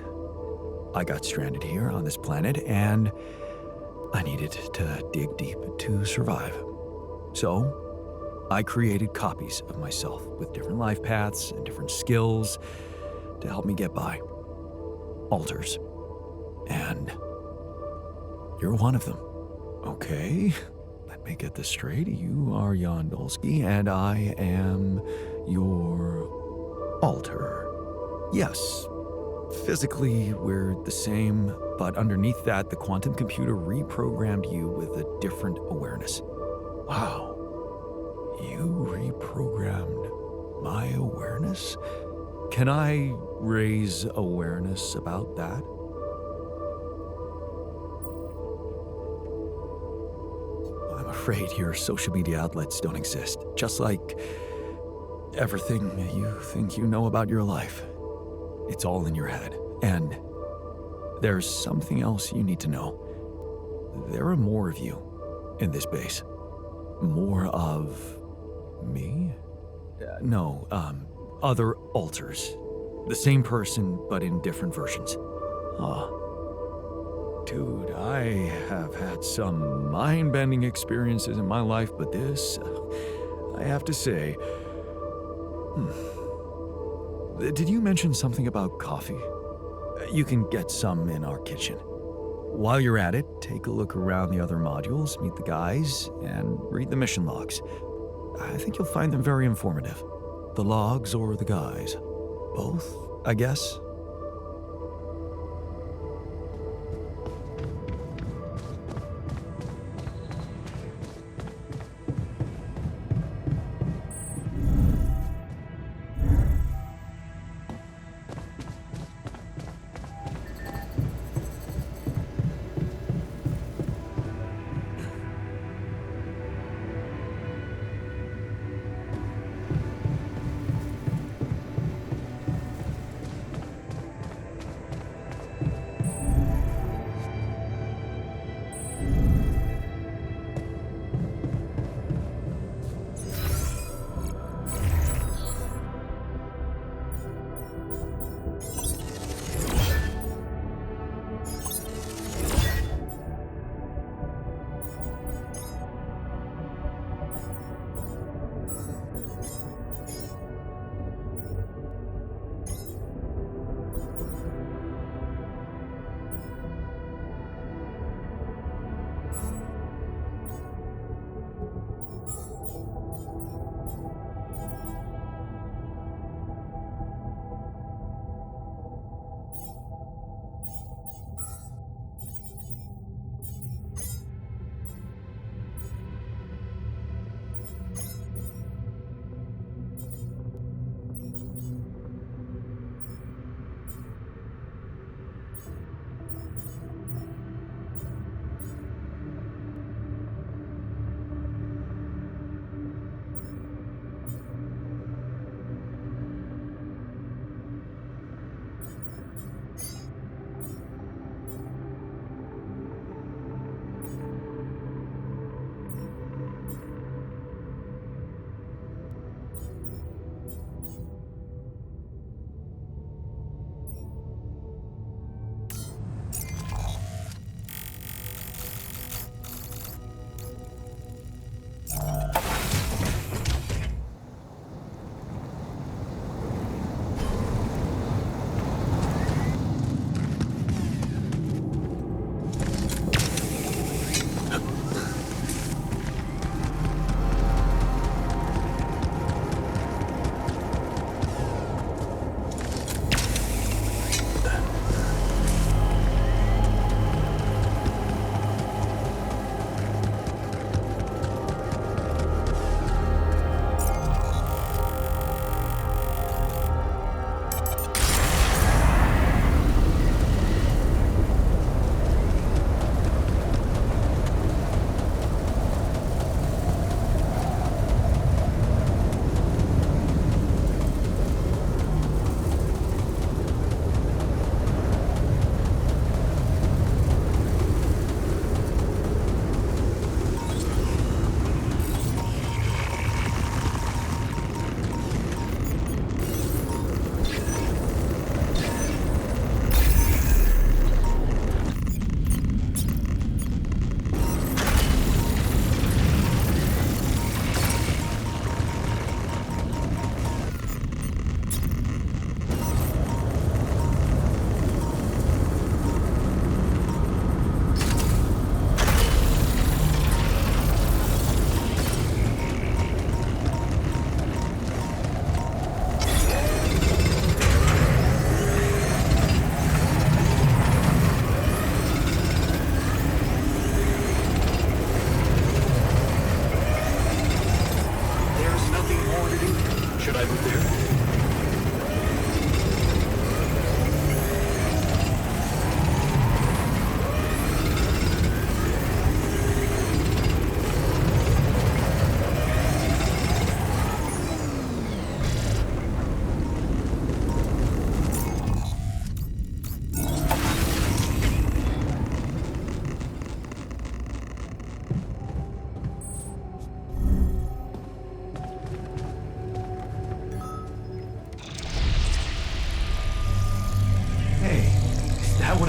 I got stranded here on this planet, and I needed to dig deep to survive. So, I created copies of myself with different life paths and different skills to help me get by. Alters. And you're one of them. Okay, let me get this straight. You are Jan Dolsky, and I am your alter. Yes. Physically, we're the same, but underneath that, the quantum computer reprogrammed you with a different awareness. Wow. You reprogrammed my awareness? Can I raise awareness about that? afraid your social media outlets don't exist. Just like everything you think you know about your life. It's all in your head. And there's something else you need to know. There are more of you in this base. More of me? No, other alters. The same person, but in different versions. Dude, I have had some mind-bending experiences in my life, but this, I have to say... Did you mention something about coffee? You can get some in our kitchen. While you're at it, take a look around the other modules, meet the guys, and read the mission logs. I think you'll find them very informative. The logs or the guys? Both, I guess?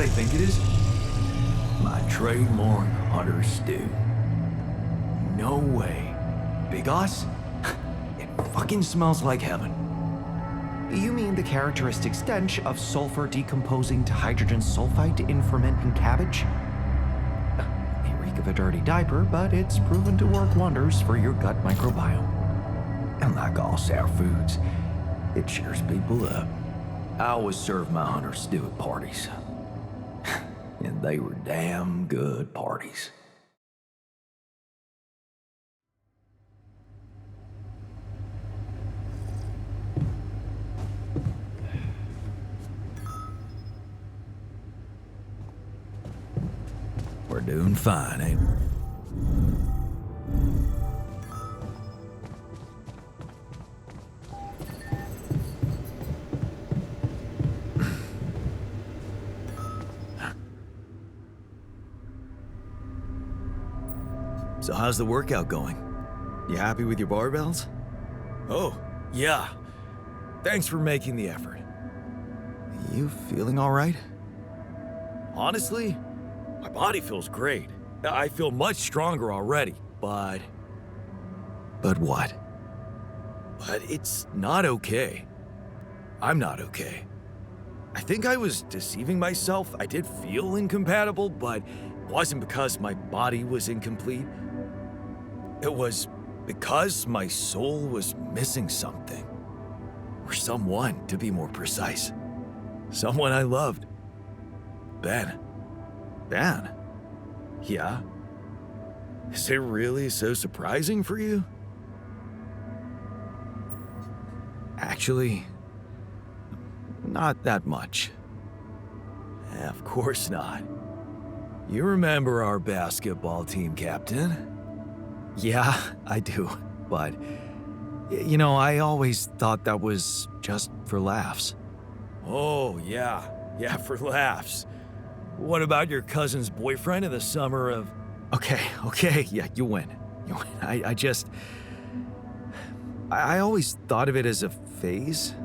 think it is? My trademark hunter stew. No way. Big Us? It fucking smells like heaven. You mean the characteristic stench of sulfur decomposing to hydrogen sulfide in fermenting cabbage? May reek of a dirty diaper, but it's proven to work wonders for your gut microbiome. And like all sour foods, it cheers people up. I always serve my hunter stew at parties. And they were damn good parties. We're doing fine, ain't we? So how's the workout going? You happy with your barbells? Oh, yeah. Thanks for making the effort. You feeling all right? Honestly, my body feels great. I feel much stronger already, but... But what? But it's not okay. I'm not okay. I think I was deceiving myself. I did feel incompatible, but it wasn't because my body was incomplete. It was because my soul was missing something. Or someone, to be more precise. Someone I loved. Ben. Ben? Yeah? Is it really so surprising for you? Actually, not that much. Of course not. You remember our basketball team captain? Yeah, I do, but, you know, I always thought that was just for laughs. Oh, yeah, for laughs. What about your cousin's boyfriend in the summer of... Okay, yeah, you win. I always thought of it as a phase,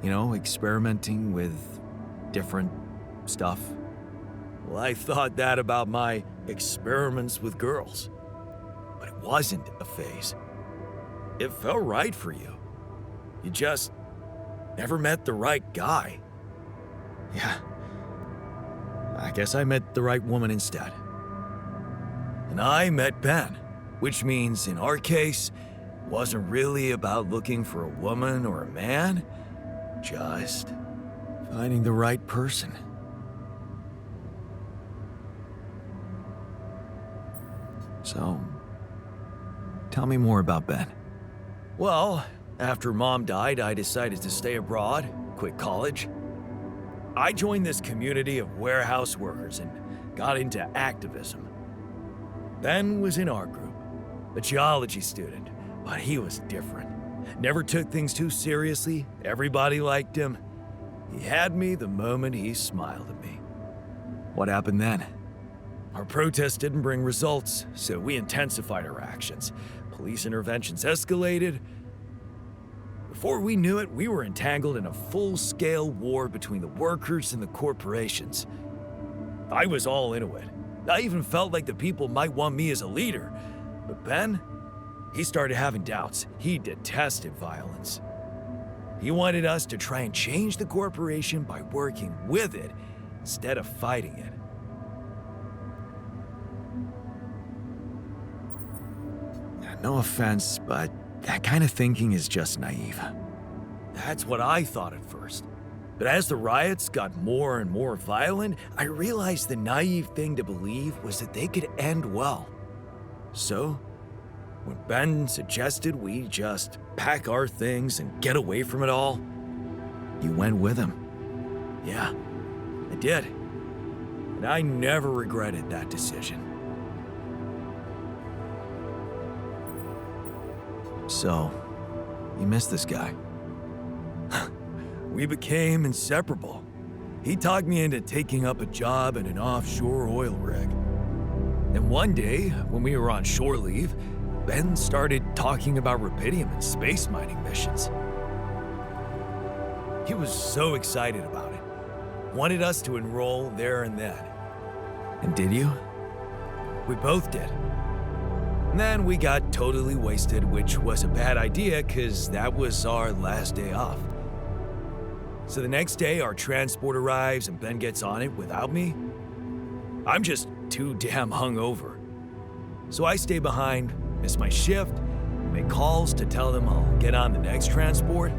you know, experimenting with different stuff. Well, I thought that about my experiments with girls. But it wasn't a phase. It felt right for you. You just never met the right guy. Yeah. I guess I met the right woman instead. And I met Ben, which means in our case, it wasn't really about looking for a woman or a man, just finding the right person. So, tell me more about Ben. Well, after Mom died, I decided to stay abroad, quit college. I joined this community of warehouse workers and got into activism. Ben was in our group, a geology student, but he was different. Never took things too seriously, everybody liked him. He had me the moment he smiled at me. What happened then? Our protest didn't bring results, so we intensified our actions. Police interventions escalated. Before we knew it, we were entangled in a full-scale war between the workers and the corporations. I was all into it. I even felt like the people might want me as a leader. But Ben, he started having doubts. He detested violence. He wanted us to try and change the corporation by working with it instead of fighting it. No offense, but that kind of thinking is just naive. That's what I thought at first. But as the riots got more and more violent, I realized the naive thing to believe was that they could end well. So, when Ben suggested we just pack our things and get away from it all, you went with him. Yeah, I did. And I never regretted that decision. So, you miss this guy? We became inseparable. He talked me into taking up a job at an offshore oil rig. And one day, when we were on shore leave, Ben started talking about Rapidium and space mining missions. He was so excited about it. wanted us to enroll there and then. And did you? We both did. And then we got totally wasted, which was a bad idea because that was our last day off. So the next day, our transport arrives and Ben gets on it without me. I'm just too damn hungover. So I stay behind, miss my shift, make calls to tell them I'll get on the next transport.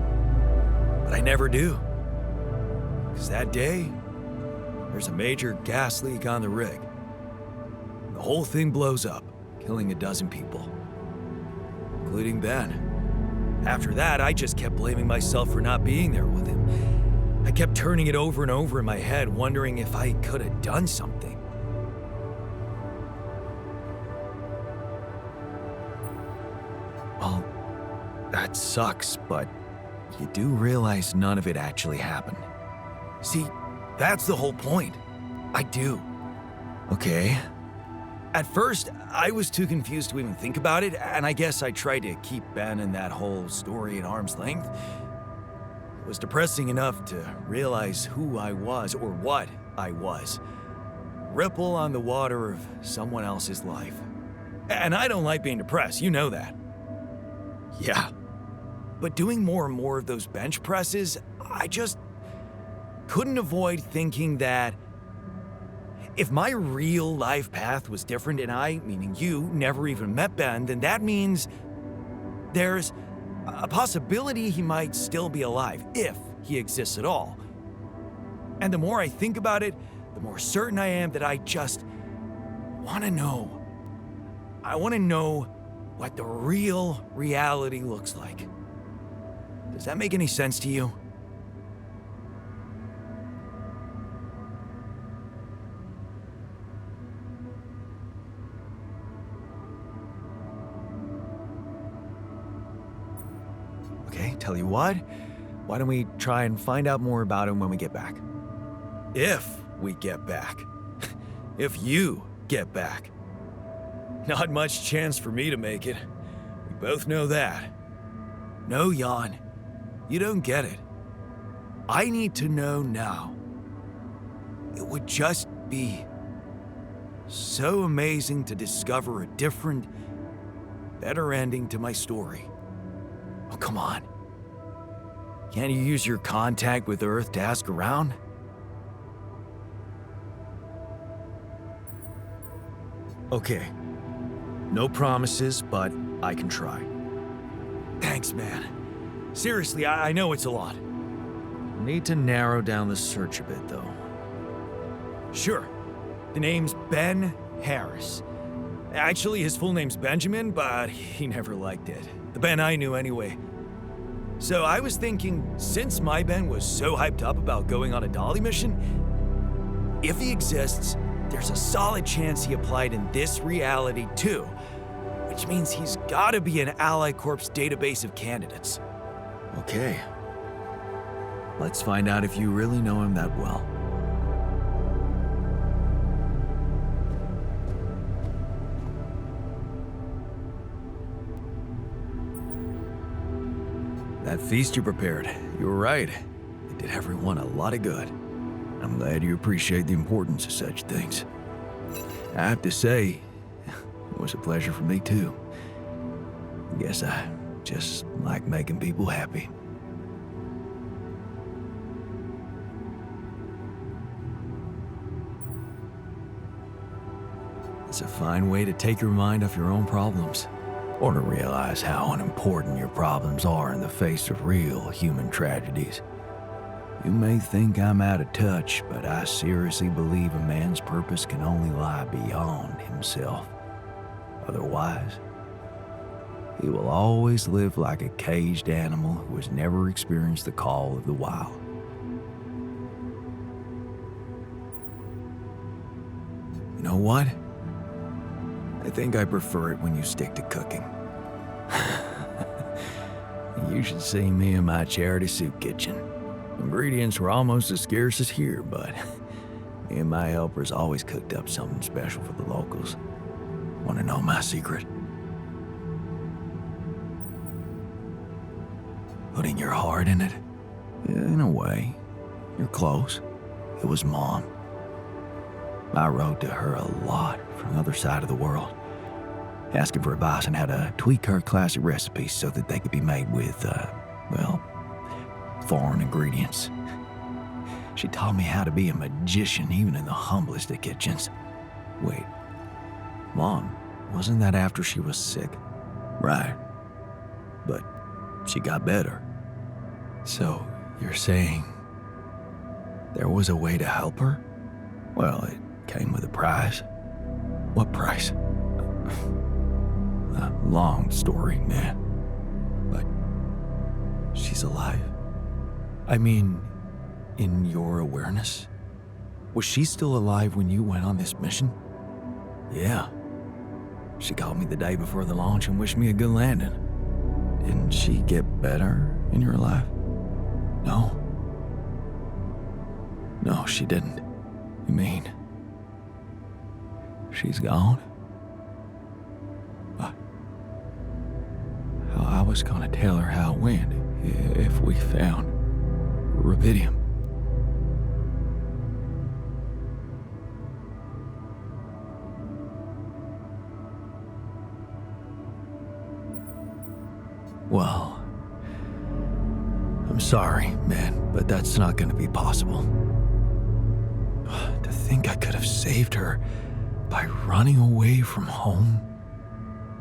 But I never do. Because that day, there's a major gas leak on the rig. The whole thing blows up, killing a dozen people, including Ben. After that, I just kept blaming myself for not being there with him. I kept turning it over and over in my head, wondering if I could have done something. Well, that sucks, but you do realize none of it actually happened. See, that's the whole point. I do. Okay. At first, I was too confused to even think about it, and I guess I tried to keep Ben and that whole story at arm's length. It was depressing enough to realize who I was, or what I was. Ripple on the water of someone else's life. And I don't like being depressed, you know that. Yeah. But doing more and more of those bench presses, I just couldn't avoid thinking that if my real life path was different and I, meaning you, never even met Ben, then that means there's a possibility he might still be alive, if he exists at all. And the more I think about it, the more certain I am that I just want to know. I want to know what the real reality looks like. Does that make any sense to you? Okay, tell you what, why don't we try and find out more about him when we get back? If we get back. If you get back. Not much chance for me to make it. We both know that. No, Jan, you don't get it. I need to know now. It would just be so amazing to discover a different, better ending to my story. Oh, come on. Can't you use your contact with Earth to ask around? Okay. No promises, but I can try. Thanks, man. Seriously, I know it's a lot. Need to narrow down the search a bit, though. Sure. The name's Ben Harris. Actually, his full name's Benjamin, but he never liked it. The Ben I knew anyway. So I was thinking, since my Ben was so hyped up about going on a Dolly mission, if he exists, there's a solid chance he applied in this reality too, which means he's gotta be in Ally Corp's database of candidates. Okay. Let's find out if you really know him that well. That feast you prepared, you were right. It did everyone a lot of good. I'm glad you appreciate the importance of such things. I have to say, it was a pleasure for me too. Guess I just like making people happy. It's a fine way to take your mind off your own problems, or to realize how unimportant your problems are in the face of real human tragedies. You may think I'm out of touch, but I seriously believe a man's purpose can only lie beyond himself. Otherwise, he will always live like a caged animal who has never experienced the call of the wild. You know what? I think I prefer it when you stick to cooking. You should see me in my charity soup kitchen. Ingredients were almost as scarce as here, but me and my helpers always cooked up something special for the locals. Want to know my secret? Putting your heart in it? Yeah, in a way. You're close. it was Mom. I wrote to her a lot from the other side of the world, asking for advice on how to tweak her classic recipes so that they could be made with, well, foreign ingredients. She taught me how to be a magician even in the humblest of kitchens. Wait, Mom, wasn't that after she was sick? Right. But she got better. So, you're saying there was a way to help her? Well, it came with a price. What price? A long story, man. But she's alive. I mean, in your awareness? Was she still alive when you went on this mission? Yeah. She called me the day before the launch and wished me a good landing. Didn't she get better in your life? No. No, she didn't. You mean she's gone? I was gonna tell her how it went if we found Rapidium. Well, I'm sorry, man, but that's not gonna be possible. To think I could have saved her by running away from home,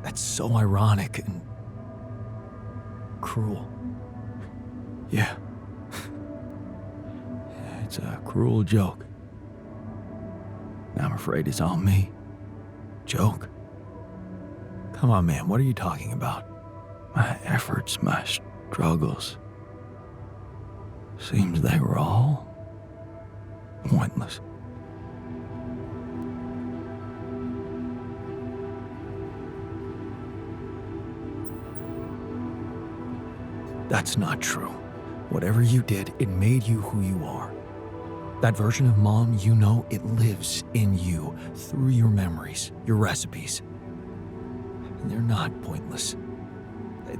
that's so ironic and cruel. Yeah. It's a cruel joke. I'm afraid it's on me. Joke? Come on, man, what are you talking about? My efforts, my struggles. Seems they were all pointless. That's not true. Whatever you did, it made you who you are. That version of Mom, you know, it lives in you through your memories, your recipes. And they're not pointless.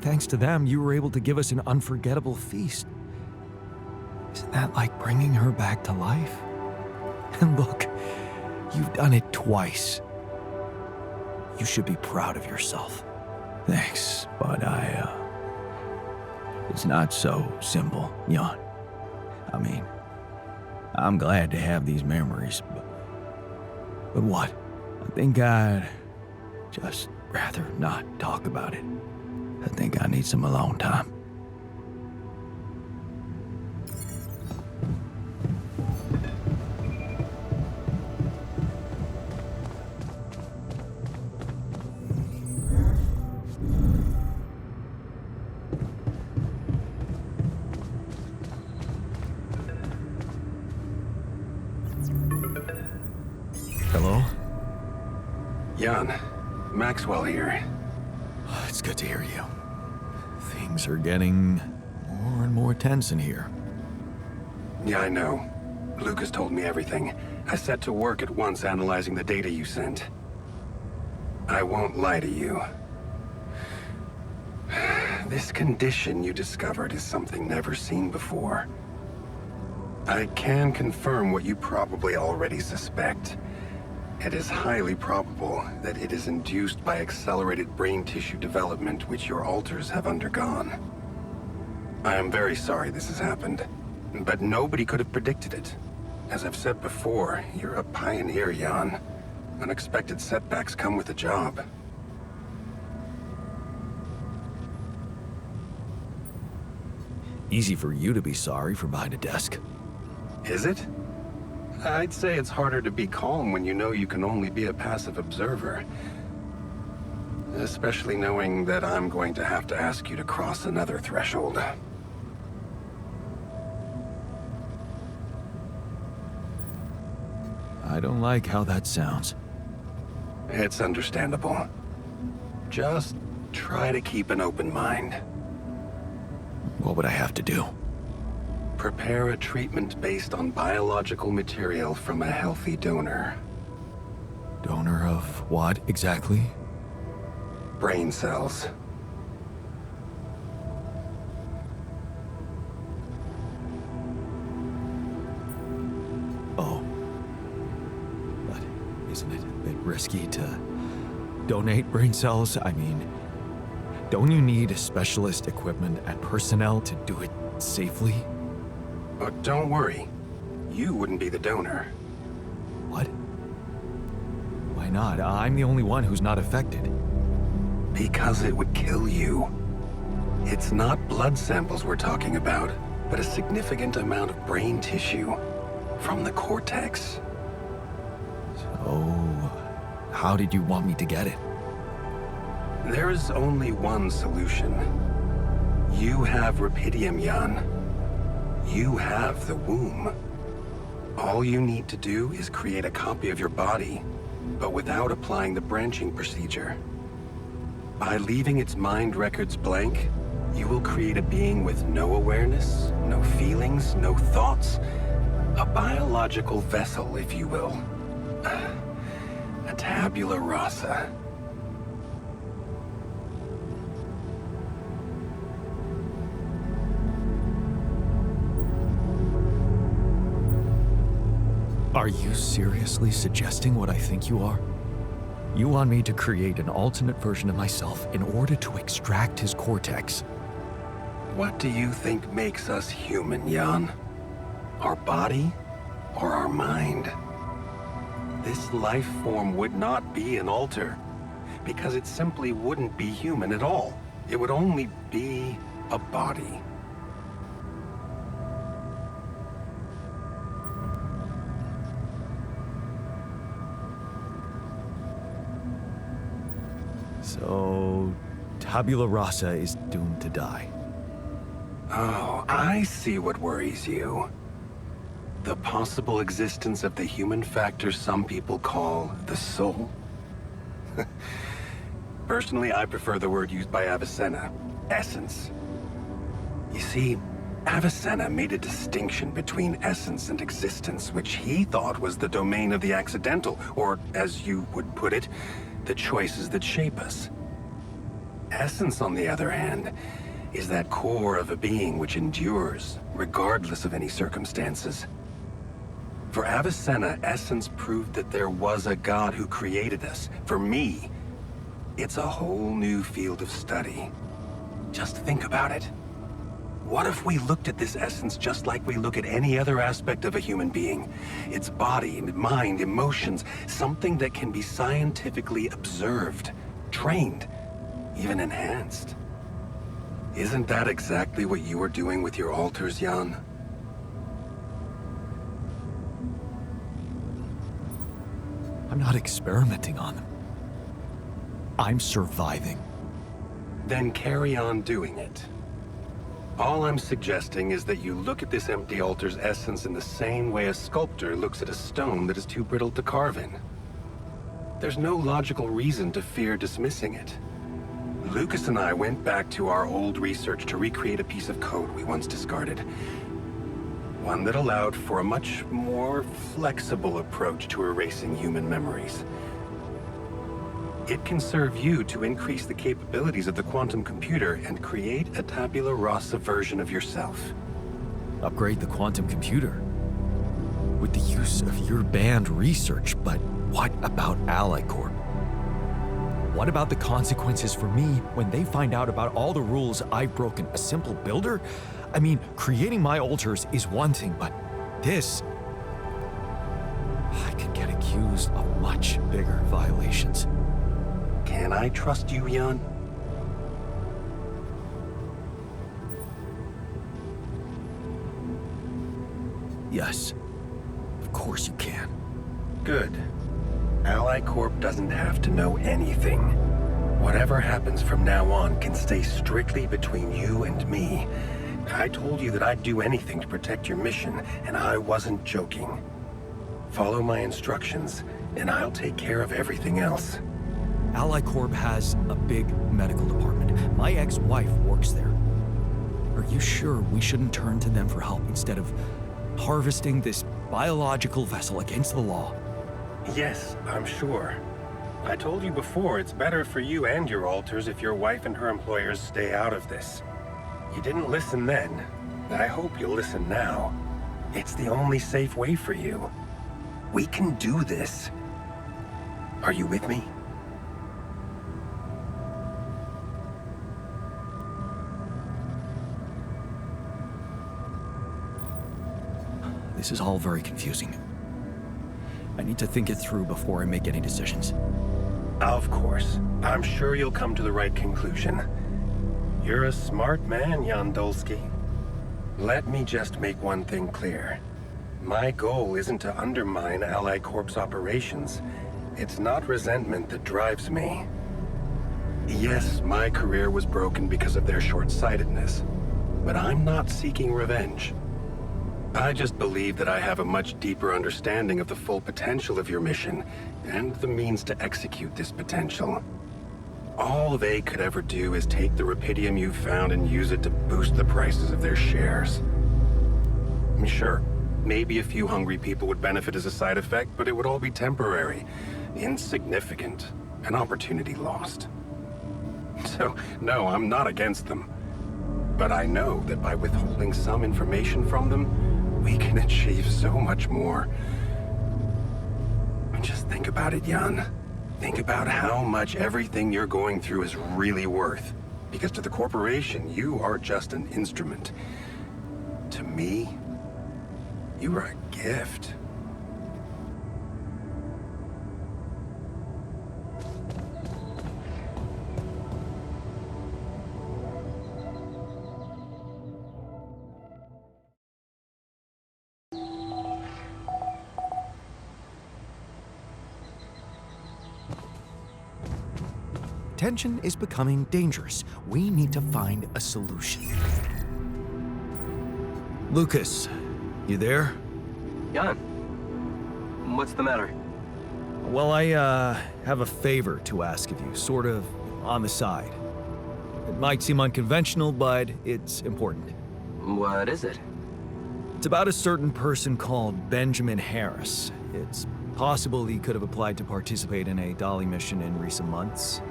Thanks to them, you were able to give us an unforgettable feast. Isn't that like bringing her back to life? And look, you've done it twice. You should be proud of yourself. Thanks, but it's not so simple, Jan. I mean, I'm glad to have these memories, but what? I think I'd just rather not talk about it. I think I need some alone time. Hello? Jan, Maxwell here. It's good to hear you. Things are getting more and more tense in here. Yeah, I know. Lucas told me everything. I set to work at once analyzing the data you sent. I won't lie to you. This condition you discovered is something never seen before. I can confirm what you probably already suspect. It is highly probable that it is induced by accelerated brain tissue development which your alters have undergone. I am very sorry this has happened, but nobody could have predicted it. As I've said before, you're a pioneer, Jan. Unexpected setbacks come with the job. Easy for you to be sorry from behind a desk. Is it? I'd say it's harder to be calm when you know you can only be a passive observer. Especially knowing that I'm going to have to ask you to cross another threshold. I don't like how that sounds. It's understandable. Just try to keep an open mind. What would I have to do? Prepare a treatment based on biological material from a healthy donor. Donor of what, exactly? Brain cells. isn't it? A bit risky to donate brain cells. I mean, don't you need specialist equipment and personnel to do it safely? But don't worry, you wouldn't be the donor. What? Why not? I'm the only one who's not affected. Because it would kill you. It's not blood samples we're talking about, but a significant amount of brain tissue from the cortex. So, how did you want me to get it? There is only one solution. You have Rapidium, Jan. You have the womb. All you need to do is create a copy of your body, but without applying the branching procedure. By leaving its mind records blank, you will create a being with no awareness, no feelings, no thoughts. A biological vessel, if you will. A tabula rasa. Are you seriously suggesting what I think you are? You want me to create an alternate version of myself in order to extract his cortex? What do you think makes us human, Jan? Our body or our mind? This life form would not be an alter, because it simply wouldn't be human at all. It would only be a body. So, Tabula Rasa is doomed to die. Oh, I see what worries you. The possible existence of the human factor some people call the soul. Personally, I prefer the word used by Avicenna, essence. You see, Avicenna made a distinction between essence and existence, which he thought was the domain of the accidental, or, as you would put it, the choices that shape us. Essence, on the other hand, is that core of a being which endures, regardless of any circumstances. For Avicenna, essence proved that there was a God who created us. For me, it's a whole new field of study. Just think about it. What if we looked at this essence just like we look at any other aspect of a human being? Its body, mind, emotions, something that can be scientifically observed, trained, even enhanced. Isn't that exactly what you are doing with your alters, Jan? I'm not experimenting on them. I'm surviving. Then carry on doing it. All I'm suggesting is that you look at this empty altar's essence in the same way a sculptor looks at a stone that is too brittle to carve in. There's no logical reason to fear dismissing it. Lucas and I went back to our old research to recreate a piece of code we once discarded. One that allowed for a much more flexible approach to erasing human memories. It can serve you to increase the capabilities of the quantum computer and create a tabula rasa version of yourself. Upgrade the quantum computer? With the use of your banned research, but what about Ally Corp? What about the consequences for me when they find out about all the rules I've broken? A simple builder? I mean, creating my alters is one thing, but this... I could get accused of much bigger violations. Can I trust you, Jan? Yes. Of course you can. Good. Ally Corp doesn't have to know anything. Whatever happens from now on can stay strictly between you and me. I told you that I'd do anything to protect your mission, and I wasn't joking. Follow my instructions, and I'll take care of everything else. Ally Corp has a big medical department. My ex-wife works there. Are you sure we shouldn't turn to them for help instead of harvesting this biological vessel against the law? Yes, I'm sure. I told you before, it's better for you and your alters if your wife and her employers stay out of this. You didn't listen then. I hope you'll listen now. It's the only safe way for you. We can do this. Are you with me? This is all very confusing. I need to think it through before I make any decisions. Of course. I'm sure you'll come to the right conclusion. You're a smart man, Jan Dolsky. Let me just make one thing clear. My goal isn't to undermine Ally Corp's operations. It's not resentment that drives me. Yes, my career was broken because of their short-sightedness, but I'm not seeking revenge. I just believe that I have a much deeper understanding of the full potential of your mission, and the means to execute this potential. All they could ever do is take the Rapidium you've found and use it to boost the prices of their shares. Sure, maybe a few hungry people would benefit as a side effect, but it would all be temporary, insignificant, an opportunity lost. So, no, I'm not against them. But I know that by withholding some information from them, we can achieve so much more. Just think about it, Jan. Think about how much everything you're going through is really worth. Because to the corporation, you are just an instrument. To me, you are a gift. Tension is becoming dangerous. We need to find a solution. Lucas, you there? Jan, what's the matter? Well, I have a favor to ask of you, sort of on the side. It might seem unconventional, but it's important. What is it? It's about a certain person called Benjamin Harris. It's possible he could have applied to participate in a Dolly mission in recent months.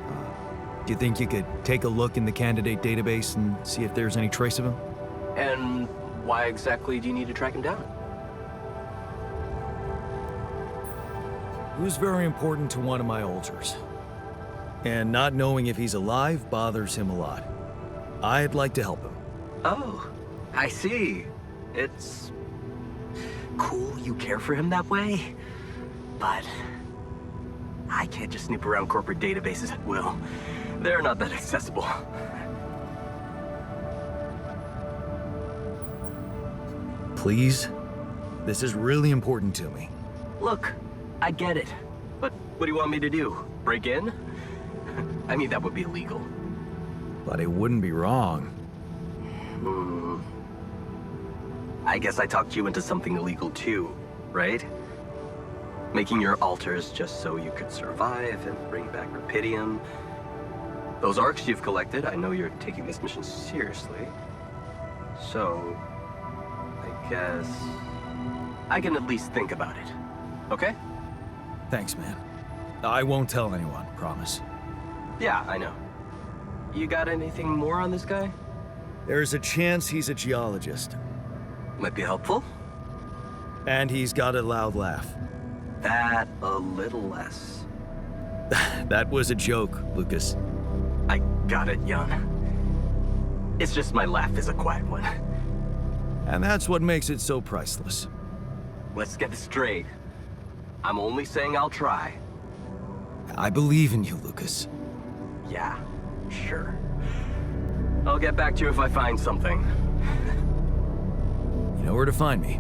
Do you think you could take a look in the candidate database and see if there's any trace of him? And why exactly do you need to track him down? He was very important to one of my alters. And not knowing if he's alive bothers him a lot. I'd like to help him. Oh, I see. It's cool you care for him that way, but I can't just snoop around corporate databases at will. They're not that accessible. Please? This is really important to me. Look, I get it, but what do you want me to do? Break in? I mean, that would be illegal. But it wouldn't be wrong. I guess I talked you into something illegal too, right? Making your alters just so you could survive and bring back Rapidium. Those arcs you've collected, I know you're taking this mission seriously. So, I guess I can at least think about it, okay? Thanks, man. I won't tell anyone, promise. Yeah, I know. You got anything more on this guy? There's a chance he's a geologist. Might be helpful. And he's got a loud laugh. That a little less. That was a joke, Lucas. I got it, Jan. It's just my laugh is a quiet one. And that's what makes it so priceless. Let's get this straight. I'm only saying I'll try. I believe in you, Lucas. Yeah, sure. I'll get back to you if I find something. You know where to find me.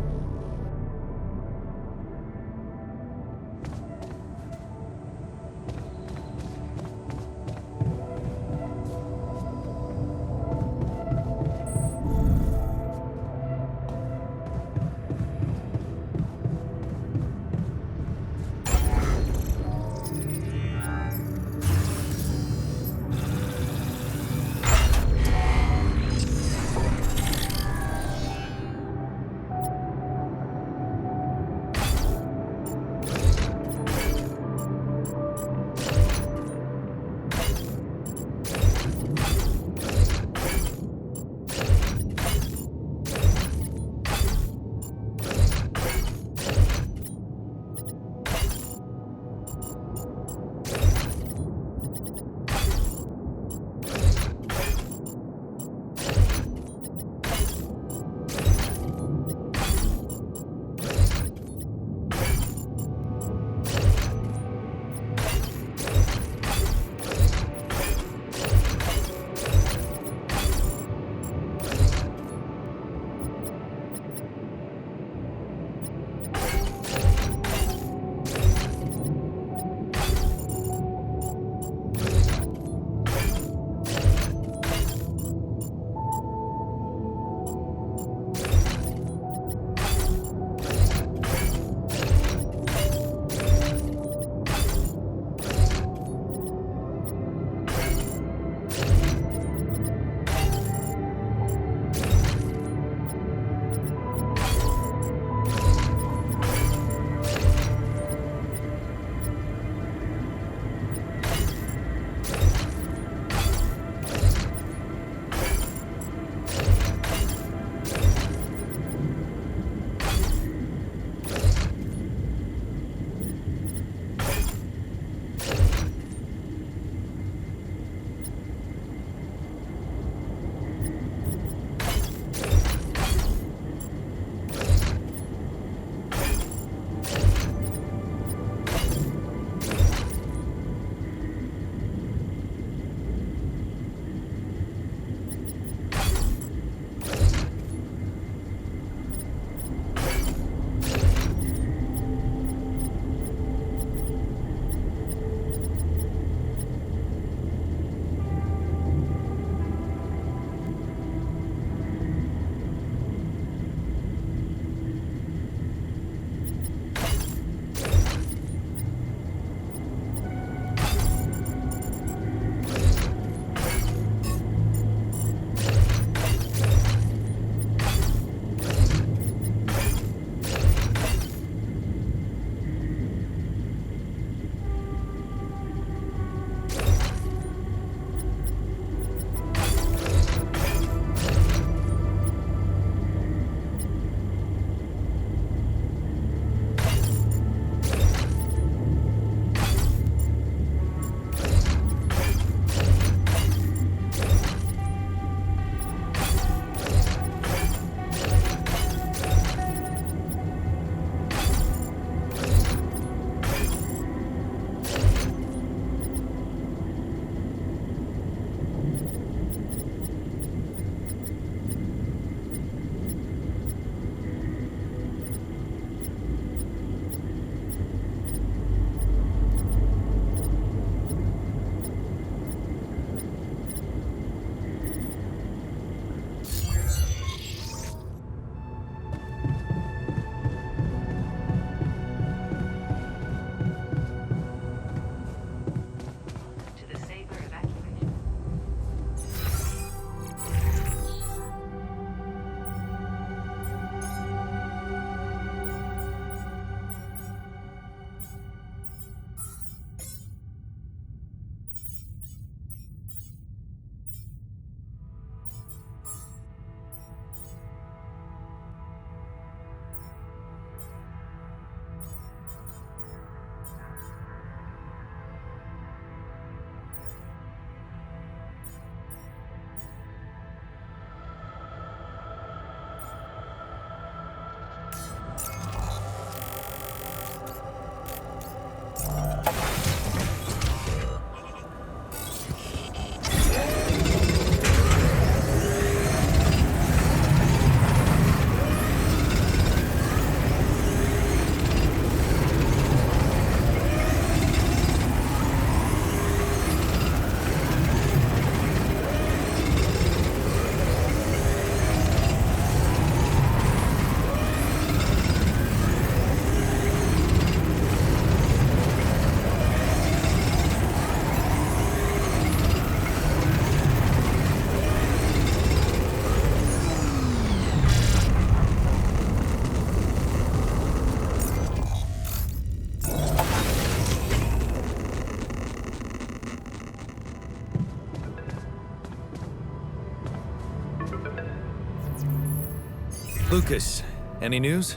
Lucas, any news?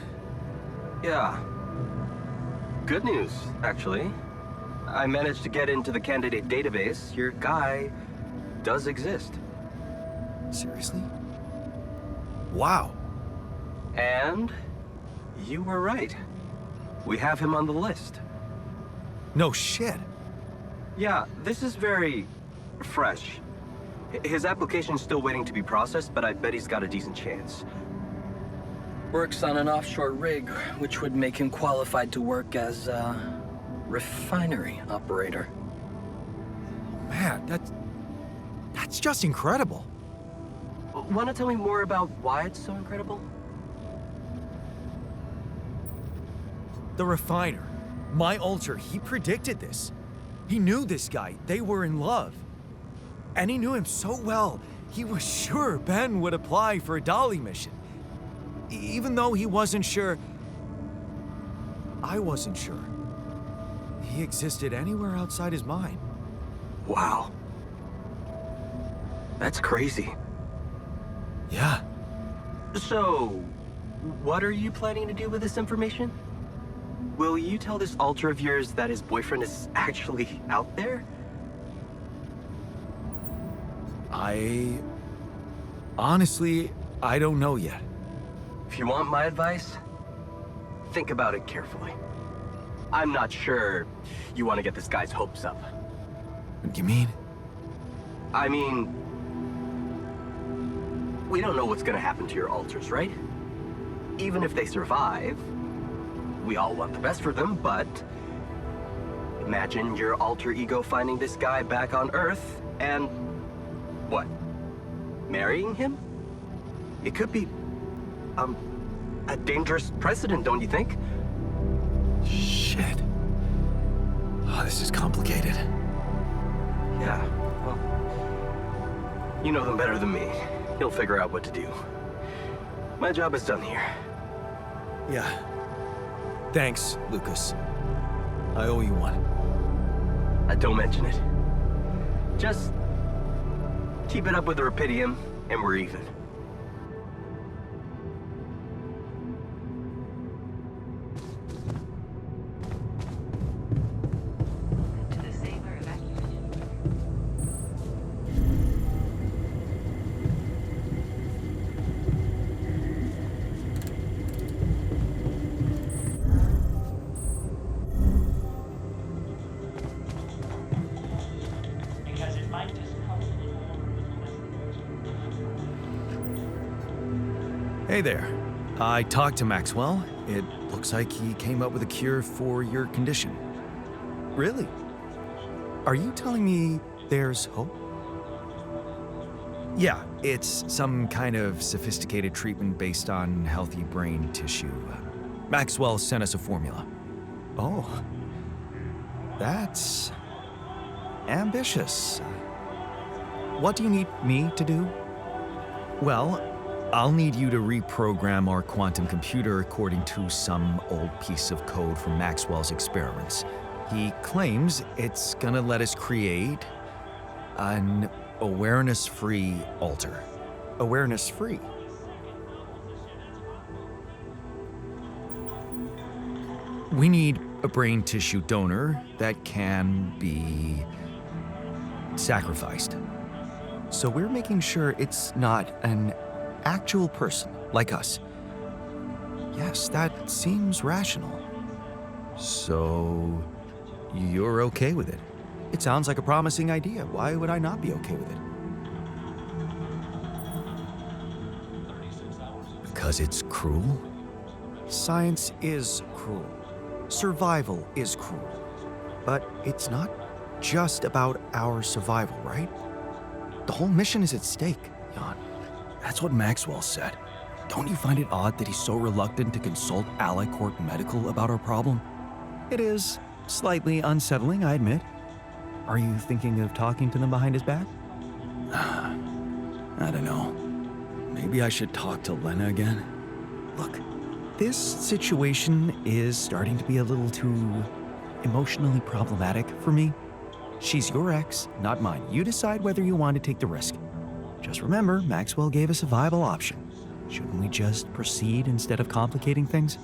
Yeah. Good news, actually. I managed to get into the candidate database. Your guy does exist. Seriously? Wow. And you were right. We have him on the list. No shit. Yeah, this is very fresh. His application's still waiting to be processed, but I bet he's got a decent chance. Works on an offshore rig, which would make him qualified to work as a refinery operator. Man, that's just incredible. Want to tell me more about why it's so incredible? The refiner. My alter, he predicted this. He knew this guy. They were in love. And he knew him so well, he was sure Ben would apply for a Dolly mission. Even though he wasn't sure, I wasn't sure. He existed anywhere outside his mind. Wow. That's crazy. Yeah. So, what are you planning to do with this information? Will you tell this alter of yours that his boyfriend is actually out there? Honestly, I don't know yet. If you want my advice, think about it carefully. I'm not sure you want to get this guy's hopes up. What do you mean? I mean, we don't know what's gonna happen to your alters, right? Even if they survive, we all want the best for them, but imagine your alter ego finding this guy back on Earth and what? Marrying him? It could be, a dangerous precedent, don't you think? Shit. Oh, this is complicated. Yeah, well, you know them better than me. He'll figure out what to do. My job is done here. Yeah. Thanks, Lucas. I owe you one. Don't mention it. Just keep it up with the Rapidium, and we're even. Hey there. I talked to Maxwell. It looks like he came up with a cure for your condition. Really? Are you telling me there's hope? Yeah, it's some kind of sophisticated treatment based on healthy brain tissue. Maxwell sent us a formula. Oh. That's ambitious. What do you need me to do? Well, I'll need you to reprogram our quantum computer according to some old piece of code from Maxwell's experiments. He claims it's gonna let us create an awareness-free alter. Awareness-free? We need a brain tissue donor that can be sacrificed. So we're making sure it's not an actual person like us. Yes, that seems rational. So you're okay with it? It sounds like a promising idea. Why would I not be okay with it? Because it's cruel? Science is cruel. Survival is cruel. But it's not just about our survival, right? The whole mission is at stake, Jan. That's what Maxwell said. Don't you find it odd that he's so reluctant to consult Alicorp Medical about our problem? It is slightly unsettling, I admit. Are you thinking of talking to them behind his back? I don't know. Maybe I should talk to Lena again. Look, this situation is starting to be a little too emotionally problematic for me. She's your ex, not mine. You decide whether you want to take the risk. Just remember, Maxwell gave us a viable option. Shouldn't we just proceed instead of complicating things?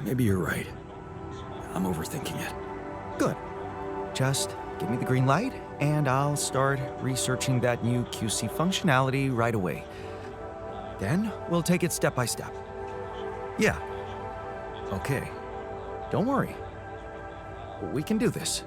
Maybe you're right. I'm overthinking it. Good. Just give me the green light, and I'll start researching that new QC functionality right away. Then we'll take it step by step. Yeah. Okay. Don't worry. We can do this.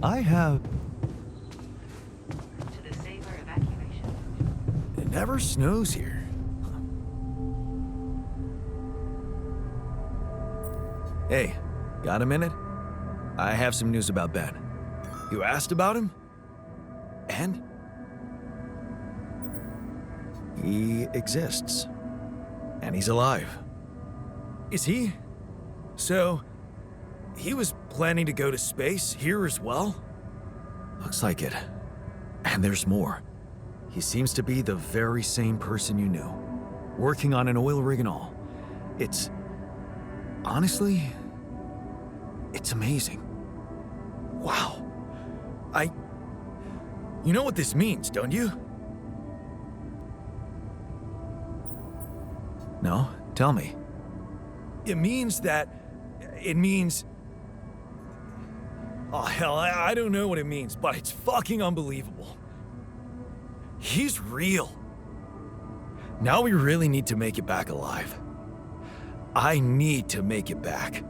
I have... It never snows here. Hey, got a minute? I have some news about Ben. You asked about him? And? He exists. And he's alive. Is he? So, he was planning to go to space here as well? Looks like it. And there's more. He seems to be the very same person you knew, working on an oil rig and all. It's... honestly, it's amazing. Wow. You know what this means, don't you? No? Tell me. It means... Oh, hell, I don't know what it means, but it's fucking unbelievable. He's real. Now we really need to make it back alive. I need to make it back.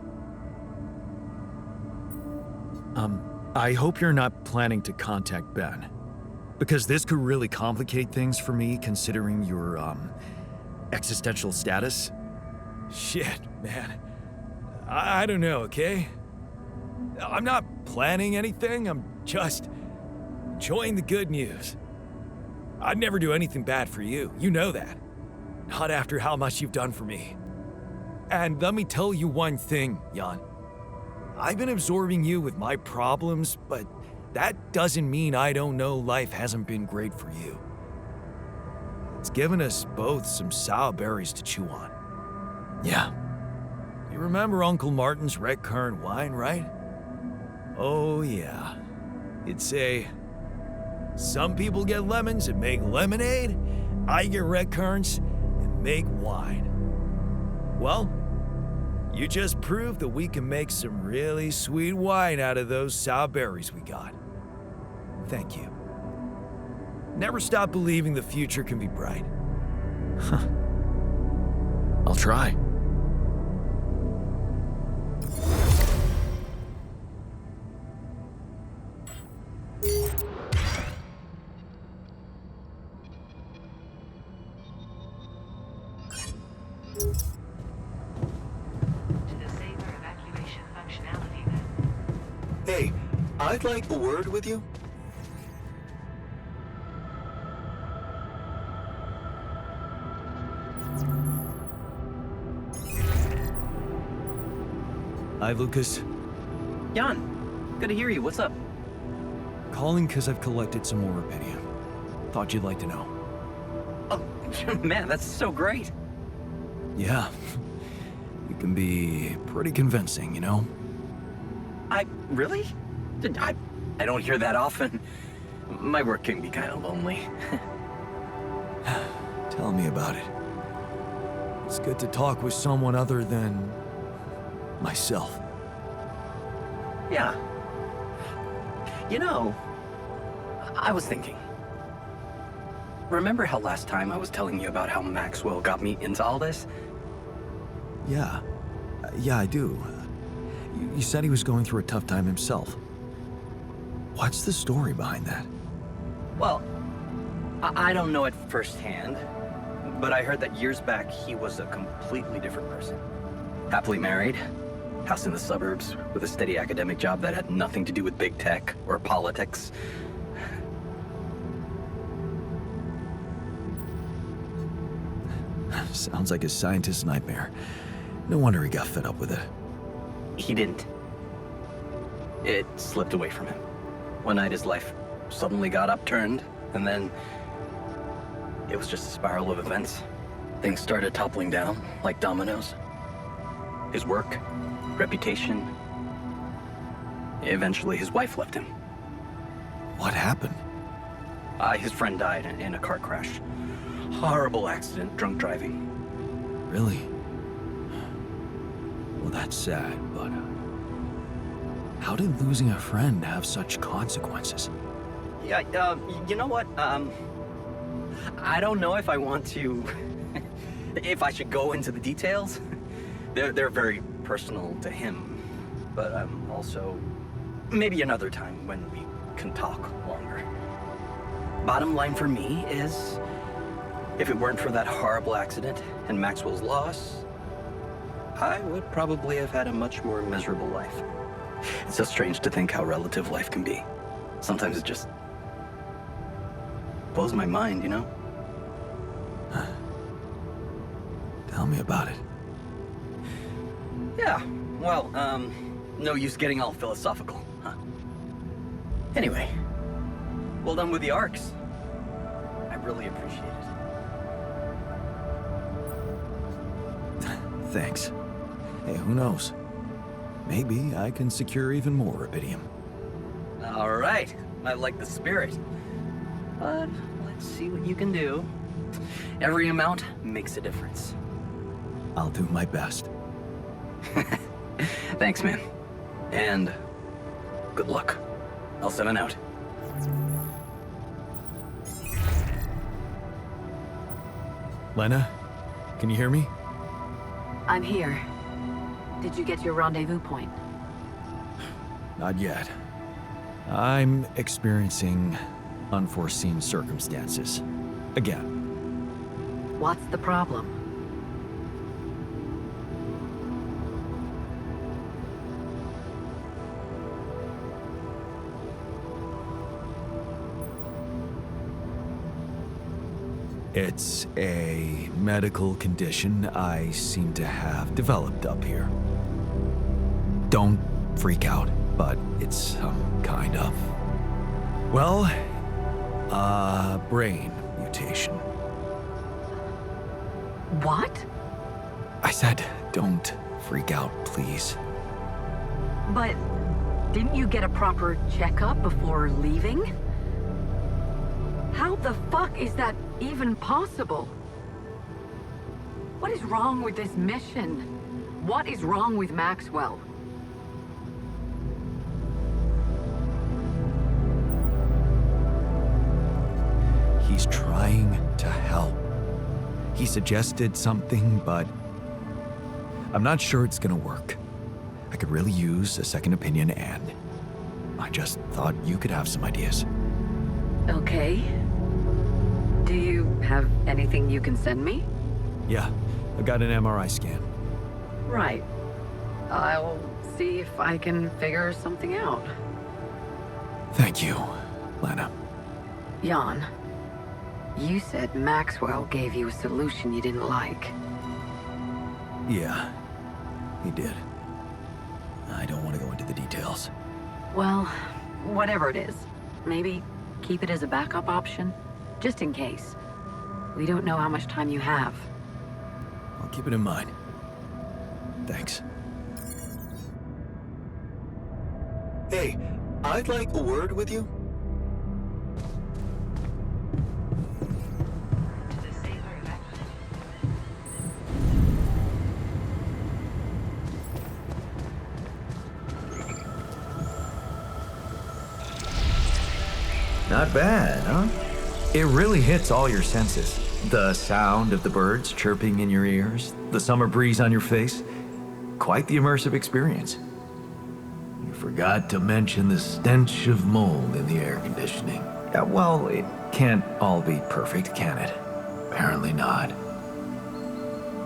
I hope you're not planning to contact Ben, because this could really complicate things for me considering your, existential status. Shit, man. I don't know, okay? I'm not planning anything, I'm just enjoying the good news. I'd never do anything bad for you, you know that. Not after how much you've done for me. And let me tell you one thing, Jan. I've been absorbing you with my problems, but that doesn't mean I don't know life hasn't been great for you. It's given us both some sour berries to chew on. Yeah. You remember Uncle Martin's red currant wine, right? Oh yeah. It'd say, some people get lemons and make lemonade, I get red currants and make wine. Well, You just proved that we can make some really sweet wine out of those sour berries we got. Thank you. Never stop believing the future can be bright. Huh. I'll try. Hey, I'd like a word with you. Hi, Lucas. Jan, good to hear you. What's up? Calling because I've collected some more Rapidium. Thought you'd like to know. Oh, man, that's so great. Yeah. You can be pretty convincing, you know? Really? I don't hear that often. My work can be kind of lonely. Tell me about it. It's good to talk with someone other than myself. Yeah. You know, I was thinking. Remember how last time I was telling you about how Maxwell got me into all this? Yeah. Yeah, I do. You said he was going through a tough time himself. What's the story behind that? Well, I don't know it firsthand, but I heard that years back he was a completely different person. Happily married, house in the suburbs, with a steady academic job that had nothing to do with big tech or politics. Sounds like a scientist's nightmare. No wonder he got fed up with it. He didn't. It slipped away from him. One night his life suddenly got upturned, and then it was just a spiral of events. Things started toppling down like dominoes. His work, reputation. Eventually his wife left him. What happened? His friend died in a car crash. Horrible accident, drunk driving. Really? Well, that's sad, but how did losing a friend have such consequences? Yeah, you know what? I don't know if I want to, if I should go into the details. They're very personal to him, but also maybe another time when we can talk longer. Bottom line for me is, if it weren't for that horrible accident and Maxwell's loss, I would probably have had a much more miserable life. It's so strange to think how relative life can be. Sometimes it just blows my mind, you know? Tell me about it. Yeah, well, no use getting all philosophical, huh? Anyway, well done with the arcs. I really appreciate it. Thanks. Hey, who knows? Maybe I can secure even more Rapidium. All right, I like the spirit. But let's see what you can do. Every amount makes a difference. I'll do my best. Thanks, man. And good luck. 𝑨𝑻𝑬𝑚𝑬𝑹𝑺 out. Lena, can you hear me? I'm here. Did you get your rendezvous point? Not yet. I'm experiencing unforeseen circumstances. Again. What's the problem? It's a medical condition I seem to have developed up here. Don't freak out, but it's some kind of, well, brain mutation. What? I said, don't freak out, please. But didn't you get a proper checkup before leaving? How the fuck is that even possible? What is wrong with this mission? What is wrong with Maxwell? He's trying to help. He suggested something, but I'm not sure it's gonna work. I could really use a second opinion, and I just thought you could have some ideas. Okay. Do you have anything you can send me? Yeah, I got an MRI scan. Right. I'll see if I can figure something out. Thank you, Lena. Jan, you said Maxwell gave you a solution you didn't like. Yeah, he did. I don't want to go into the details. Well, whatever it is, maybe keep it as a backup option, just in case. We don't know how much time you have. I'll keep it in mind. Thanks. Hey, I'd like a word with you. Not bad, huh? It really hits all your senses. The sound of the birds chirping in your ears, the summer breeze on your face. Quite the immersive experience. You forgot to mention the stench of mold in the air conditioning. Yeah, well, it can't all be perfect, can it? Apparently not.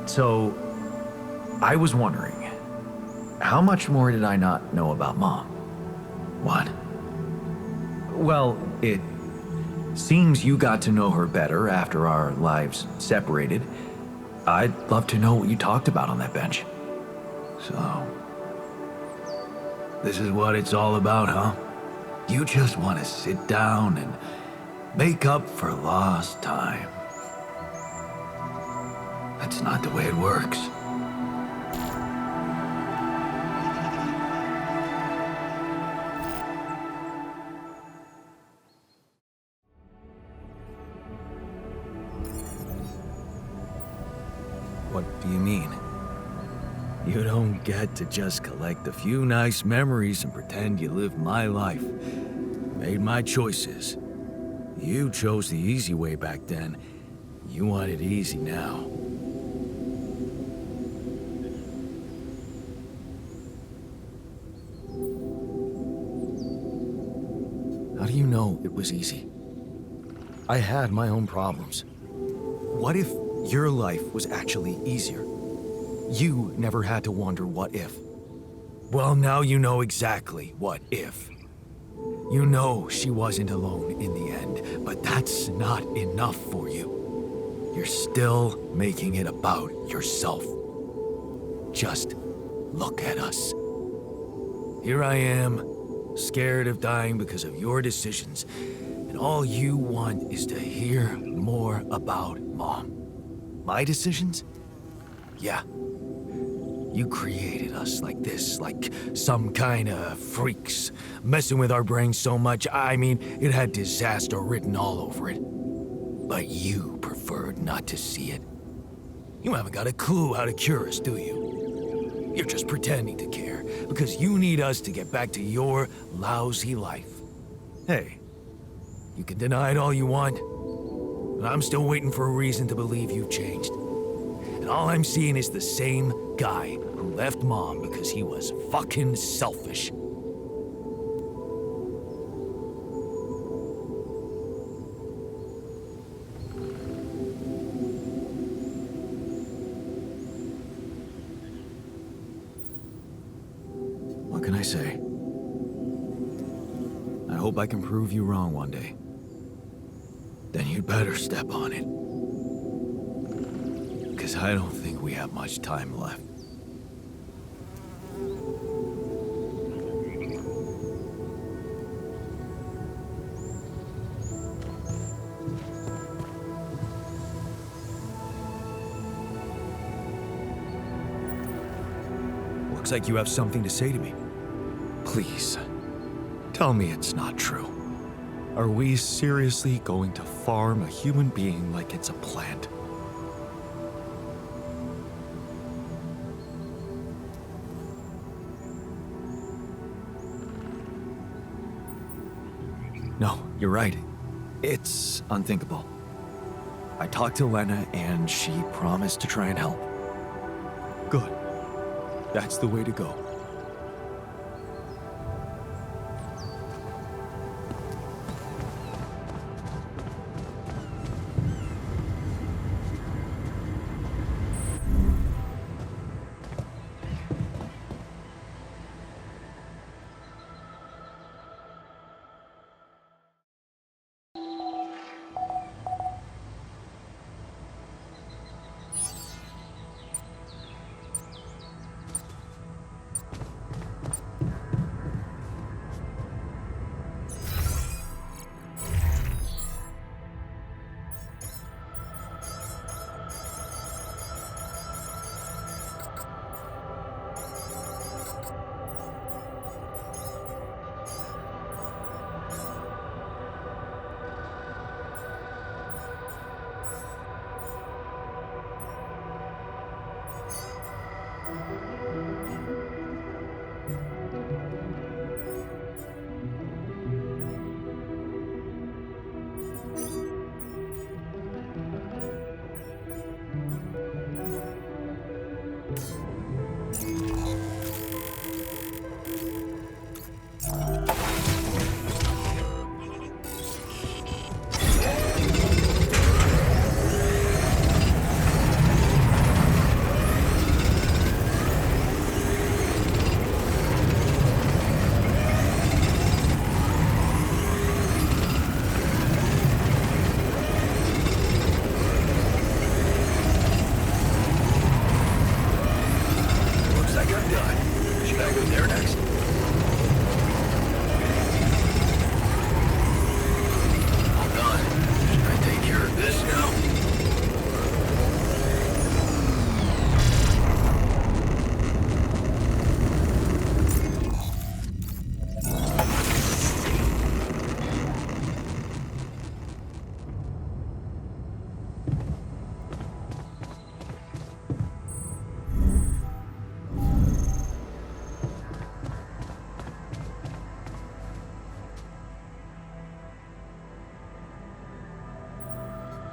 So, I was wondering, how much more did I not know about Mom? What? Well, it seems you got to know her better after our lives separated. I'd love to know what you talked about on that bench. So, this is what it's all about, huh? You just want to sit down and make up for lost time. That's not the way it works. What do you mean? You don't get to just collect a few nice memories and pretend you lived my life. Made my choices. You chose the easy way back then. You want it easy now. How do you know it was easy? I had my own problems. What if your life was actually easier? You never had to wonder what if. Well, now you know exactly what if. You know she wasn't alone in the end, but that's not enough for you. You're still making it about yourself. Just look at us. Here I am, scared of dying because of your decisions, and all you want is to hear more about Mom. My decisions? Yeah. You created us like this, like some kind of freaks, messing with our brains so much, I mean, it had disaster written all over it. But you preferred not to see it. You haven't got a clue how to cure us, do you? You're just pretending to care, because you need us to get back to your lousy life. Hey, you can deny it all you want, but I'm still waiting for a reason to believe you've changed. And all I'm seeing is the same guy who left Mom because he was fucking selfish. What can I say? I hope I can prove you wrong one day. Then you'd better step on it. Because I don't think we have much time left. Looks like you have something to say to me. Please, tell me it's not true. Are we seriously going to farm a human being like it's a plant? No, you're right. It's unthinkable. I talked to Lena and she promised to try and help. Good. That's the way to go.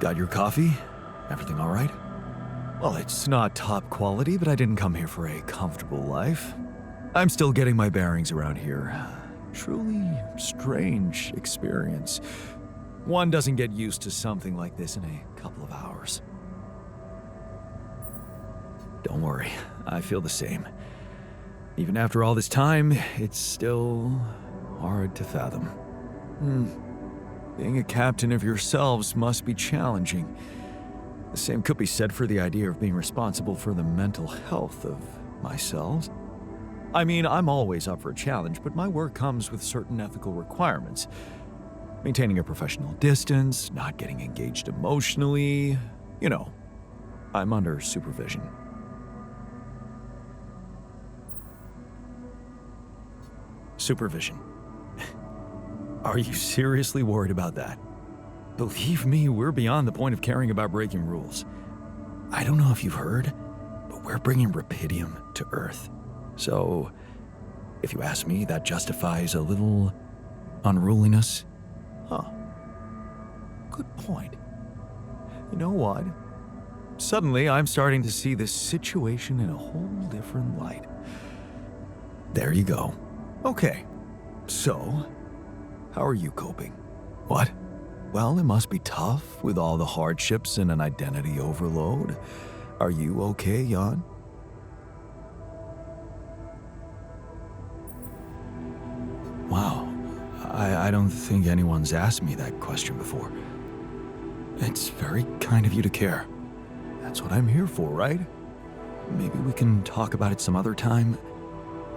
Got your coffee? Everything all right? Well, it's not top quality, but I didn't come here for a comfortable life. I'm still getting my bearings around here. Truly strange experience. One doesn't get used to something like this in a couple of hours. Don't worry, I feel the same. Even after all this time, it's still hard to fathom. Being a captain of yourselves must be challenging. The same could be said for the idea of being responsible for the mental health of myself. I mean, I'm always up for a challenge, but my work comes with certain ethical requirements. Maintaining a professional distance, not getting engaged emotionally. You know, I'm under supervision. Supervision. Are you seriously worried about that? Believe me, we're beyond the point of caring about breaking rules. I don't know if you've heard, but we're bringing Rapidium to Earth. So, if you ask me, that justifies a little unruliness. Huh. Good point. You know what? Suddenly, I'm starting to see this situation in a whole different light. There you go. Okay. So, how are you coping? What? Well, it must be tough with all the hardships and an identity overload. Are you okay, Jan? Wow. I don't think anyone's asked me that question before. It's very kind of you to care. That's what I'm here for, right? Maybe we can talk about it some other time.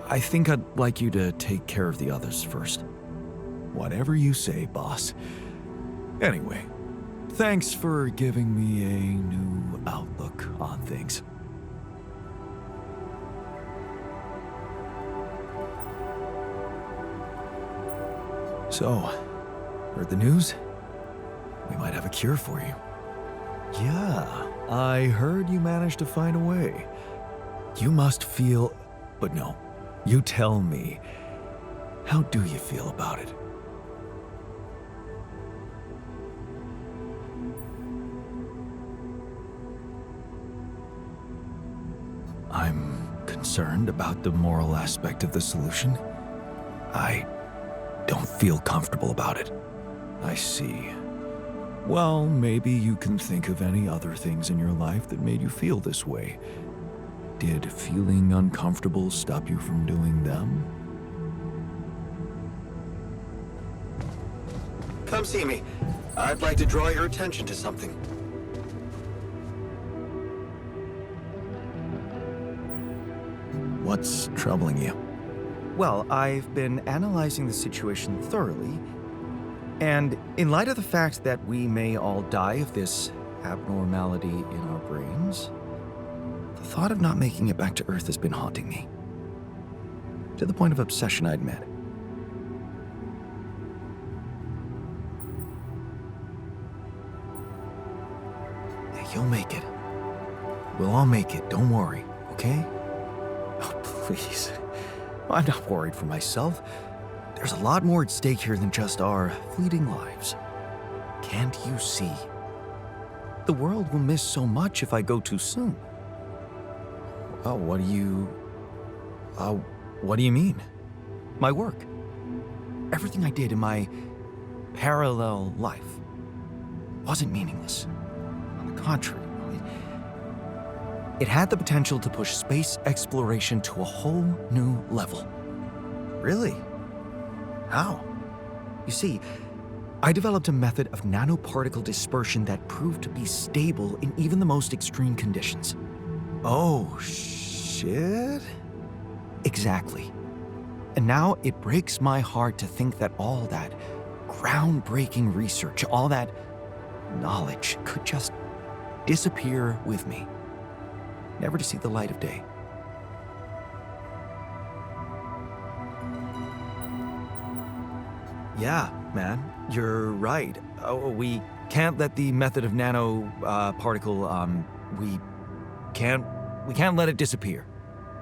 I think I'd like you to take care of the others first. Whatever you say, boss. Anyway, thanks for giving me a new outlook on things. So, heard the news? We might have a cure for you. Yeah, I heard you managed to find a way. You must feel... But no, you tell me. How do you feel about it? concerned about the moral aspect of the solution. I don't feel comfortable about it. I see. Well, maybe you can think of any other things in your life that made you feel this way. Did feeling uncomfortable stop you from doing them? Come see me. I'd like to draw your attention to something. What's troubling you? Well, I've been analyzing the situation thoroughly, and in light of the fact that we may all die of this abnormality in our brains, the thought of not making it back to Earth has been haunting me. To the point of obsession, I'd admit. You'll make it. We'll all make it, don't worry, okay? Oh, please. I'm not worried for myself. There's a lot more at stake here than just our fleeting lives. Can't you see? The world will miss so much if I go too soon. Oh, what do you mean? My work. Everything I did in my parallel life wasn't meaningless. On the contrary, it had the potential to push space exploration to a whole new level. Really? How? You see, I developed a method of nanoparticle dispersion that proved to be stable in even the most extreme conditions. Oh, shit? Exactly. And now it breaks my heart to think that all that groundbreaking research, all that knowledge could just disappear with me, never to see the light of day. Yeah, man, you're right. Oh, we can't let the method of particle, we can't let it disappear.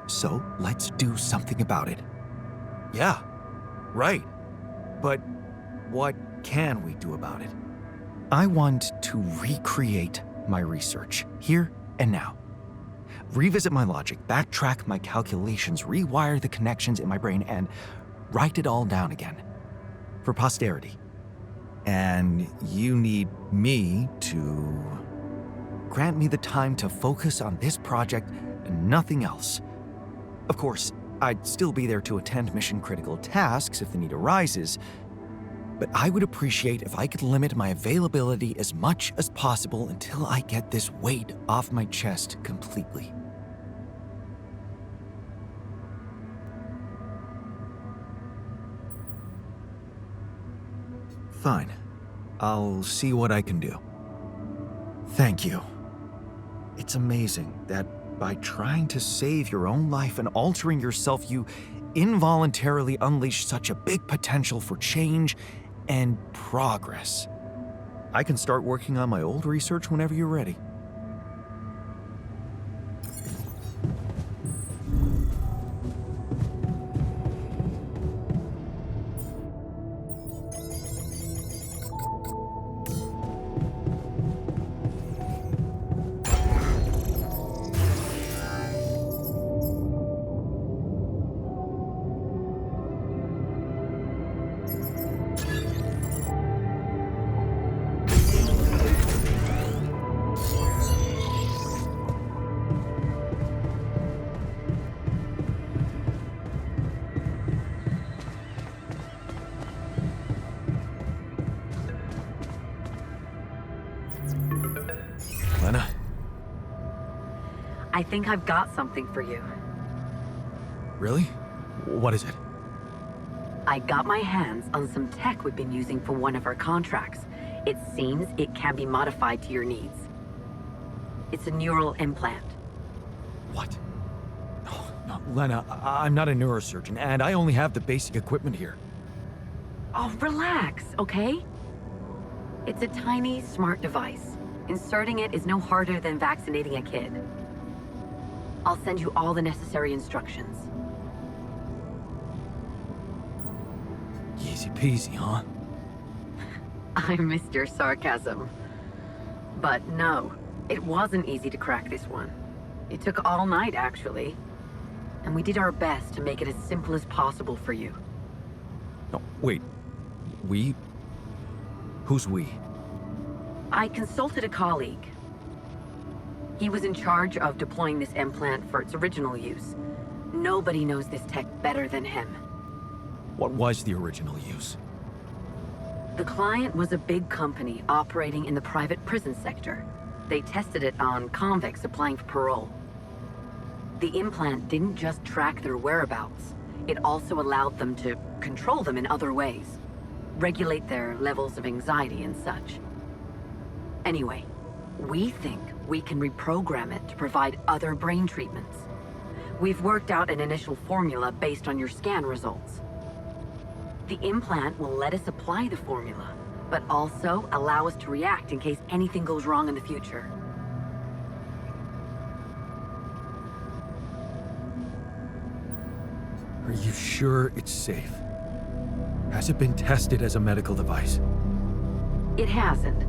So let's do something about it. Yeah, right. But what can we do about it? I want to recreate my research, here and now. Revisit my logic, backtrack my calculations, rewire the connections in my brain, and write it all down again. For posterity. And you need me to grant me the time to focus on this project and nothing else. Of course, I'd still be there to attend mission-critical tasks if the need arises, but I would appreciate if I could limit my availability as much as possible until I get this weight off my chest completely. Fine. I'll see what I can do. Thank you. It's amazing that by trying to save your own life and altering yourself, you involuntarily unleash such a big potential for change and progress. I can start working on my old research whenever you're ready. Lena? I think I've got something for you. Really? What is it? I got my hands on some tech we've been using for one of our contracts. It seems it can be modified to your needs. It's a neural implant. What? Oh, no, Lena, I'm not a neurosurgeon, and I only have the basic equipment here. Oh, relax, okay? It's a tiny, smart device. Inserting it is no harder than vaccinating a kid. I'll send you all the necessary instructions. Easy peasy, huh? I missed your sarcasm. But no, it wasn't easy to crack this one. It took all night, actually. and we did our best to make it as simple as possible for you. No, wait. We? Who's we? I consulted a colleague. He was in charge of deploying this implant for its original use. Nobody knows this tech better than him. What was the original use? The client was a big company operating in the private prison sector. They tested it on convicts applying for parole. The implant didn't just track their whereabouts, it also allowed them to control them in other ways, regulate their levels of anxiety and such. Anyway, we think we can reprogram it to provide other brain treatments. We've worked out an initial formula based on your scan results. The implant will let us apply the formula, but also allow us to react in case anything goes wrong in the future. Are you sure it's safe? Has it been tested as a medical device? It hasn't,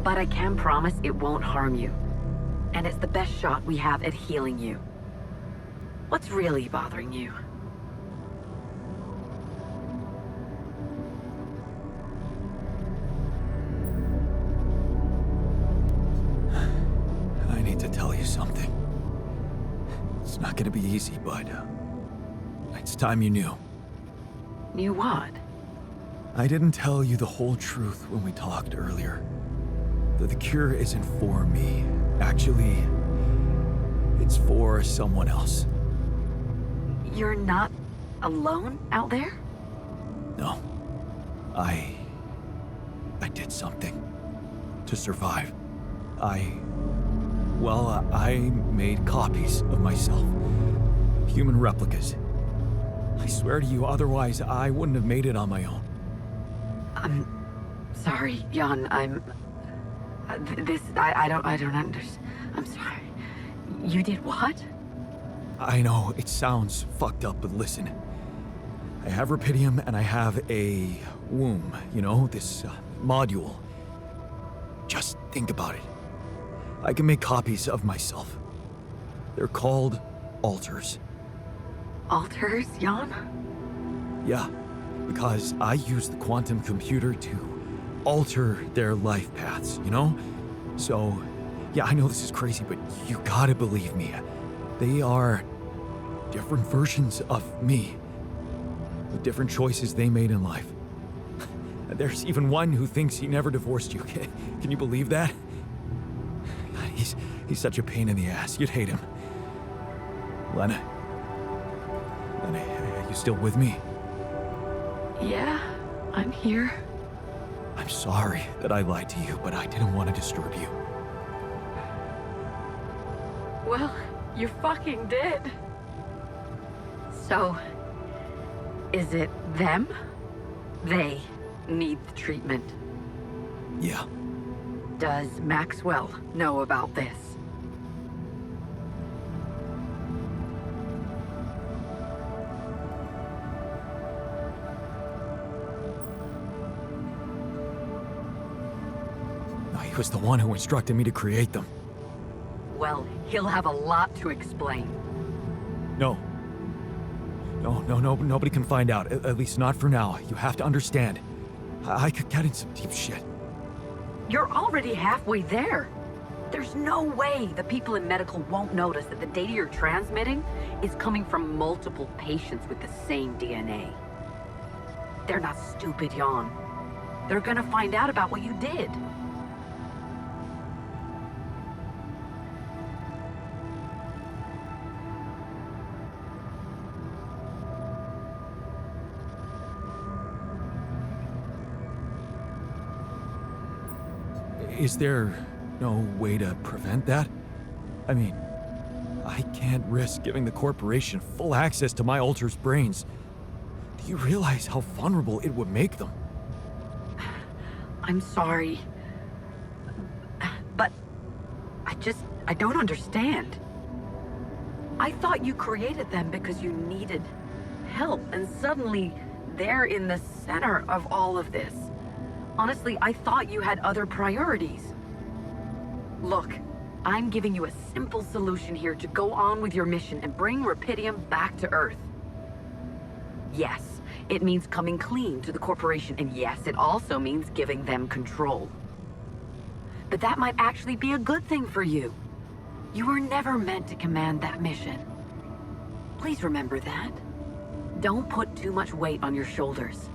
but I can promise it won't harm you. And it's the best shot we have at healing you. What's really bothering you? I need to tell you something. It's not gonna be easy, but it's time you knew. Knew what? I didn't tell you the whole truth when we talked earlier. That the cure isn't for me. Actually, it's for someone else. You're not alone out there? No. I did something to survive. I made copies of myself. Human replicas. I swear to you, otherwise I wouldn't have made it on my own. I'm sorry, Jan. I don't understand. I'm sorry. You did what? I know, it sounds fucked up, but listen. I have Rapidium and I have a womb, you know, this module. Just think about it. I can make copies of myself. They're called alters. Alters, Jan? Yeah, because I use the quantum computer to alter their life paths, you know? So, yeah, I know this is crazy, but you gotta believe me. They are different versions of me, with different choices they made in life. There's even one who thinks he never divorced you. Can you believe that? God, he's such a pain in the ass. You'd hate him. Lena, are you still with me? Yeah, I'm here. I'm sorry that I lied to you, but I didn't want to disturb you. Well, you fucking did. So, is it them? They need the treatment. Yeah. Does Maxwell know about this? He was the one who instructed me to create them. Well, he'll have a lot to explain. No, nobody can find out. At least not for now. You have to understand. I could get in some deep shit. You're already halfway there. There's no way the people in medical won't notice that the data you're transmitting is coming from multiple patients with the same DNA. They're not stupid, Jan. They're gonna find out about what you did. Is there no way to prevent that? I mean, I can't risk giving the corporation full access to my Alter's brains. Do you realize how vulnerable it would make them? I'm sorry. But I don't understand. I thought you created them because you needed help, and suddenly they're in the center of all of this. Honestly, I thought you had other priorities. Look, I'm giving you a simple solution here to go on with your mission and bring Rapidium back to Earth. Yes, it means coming clean to the corporation, and yes, it also means giving them control. But that might actually be a good thing for you. You were never meant to command that mission. Please remember that. Don't put too much weight on your shoulders.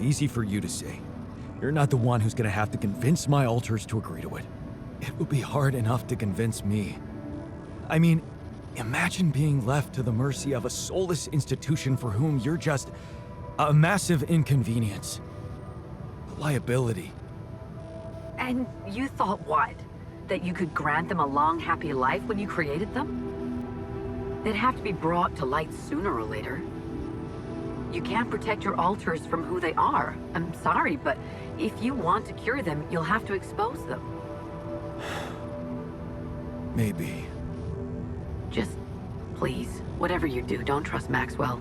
Easy for you to say. You're not the one who's gonna have to convince my alters to agree to it. It will be hard enough to convince me. I mean, imagine being left to the mercy of a soulless institution for whom you're just a massive inconvenience. A liability. And you thought what? That you could grant them a long, happy life when you created them? They'd have to be brought to light sooner or later. You can't protect your alters from who they are. I'm sorry, but if you want to cure them, you'll have to expose them. Maybe. Just, please, whatever you do, don't trust Maxwell.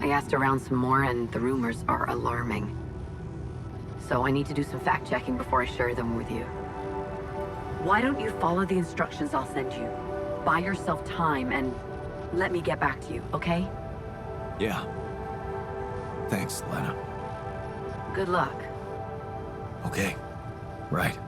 I asked around some more, and the rumors are alarming. So I need to do some fact-checking before I share them with you. Why don't you follow the instructions I'll send you? Buy yourself time, and let me get back to you, okay? Yeah. Thanks, Lena. Good luck. Okay. Right.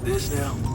this now?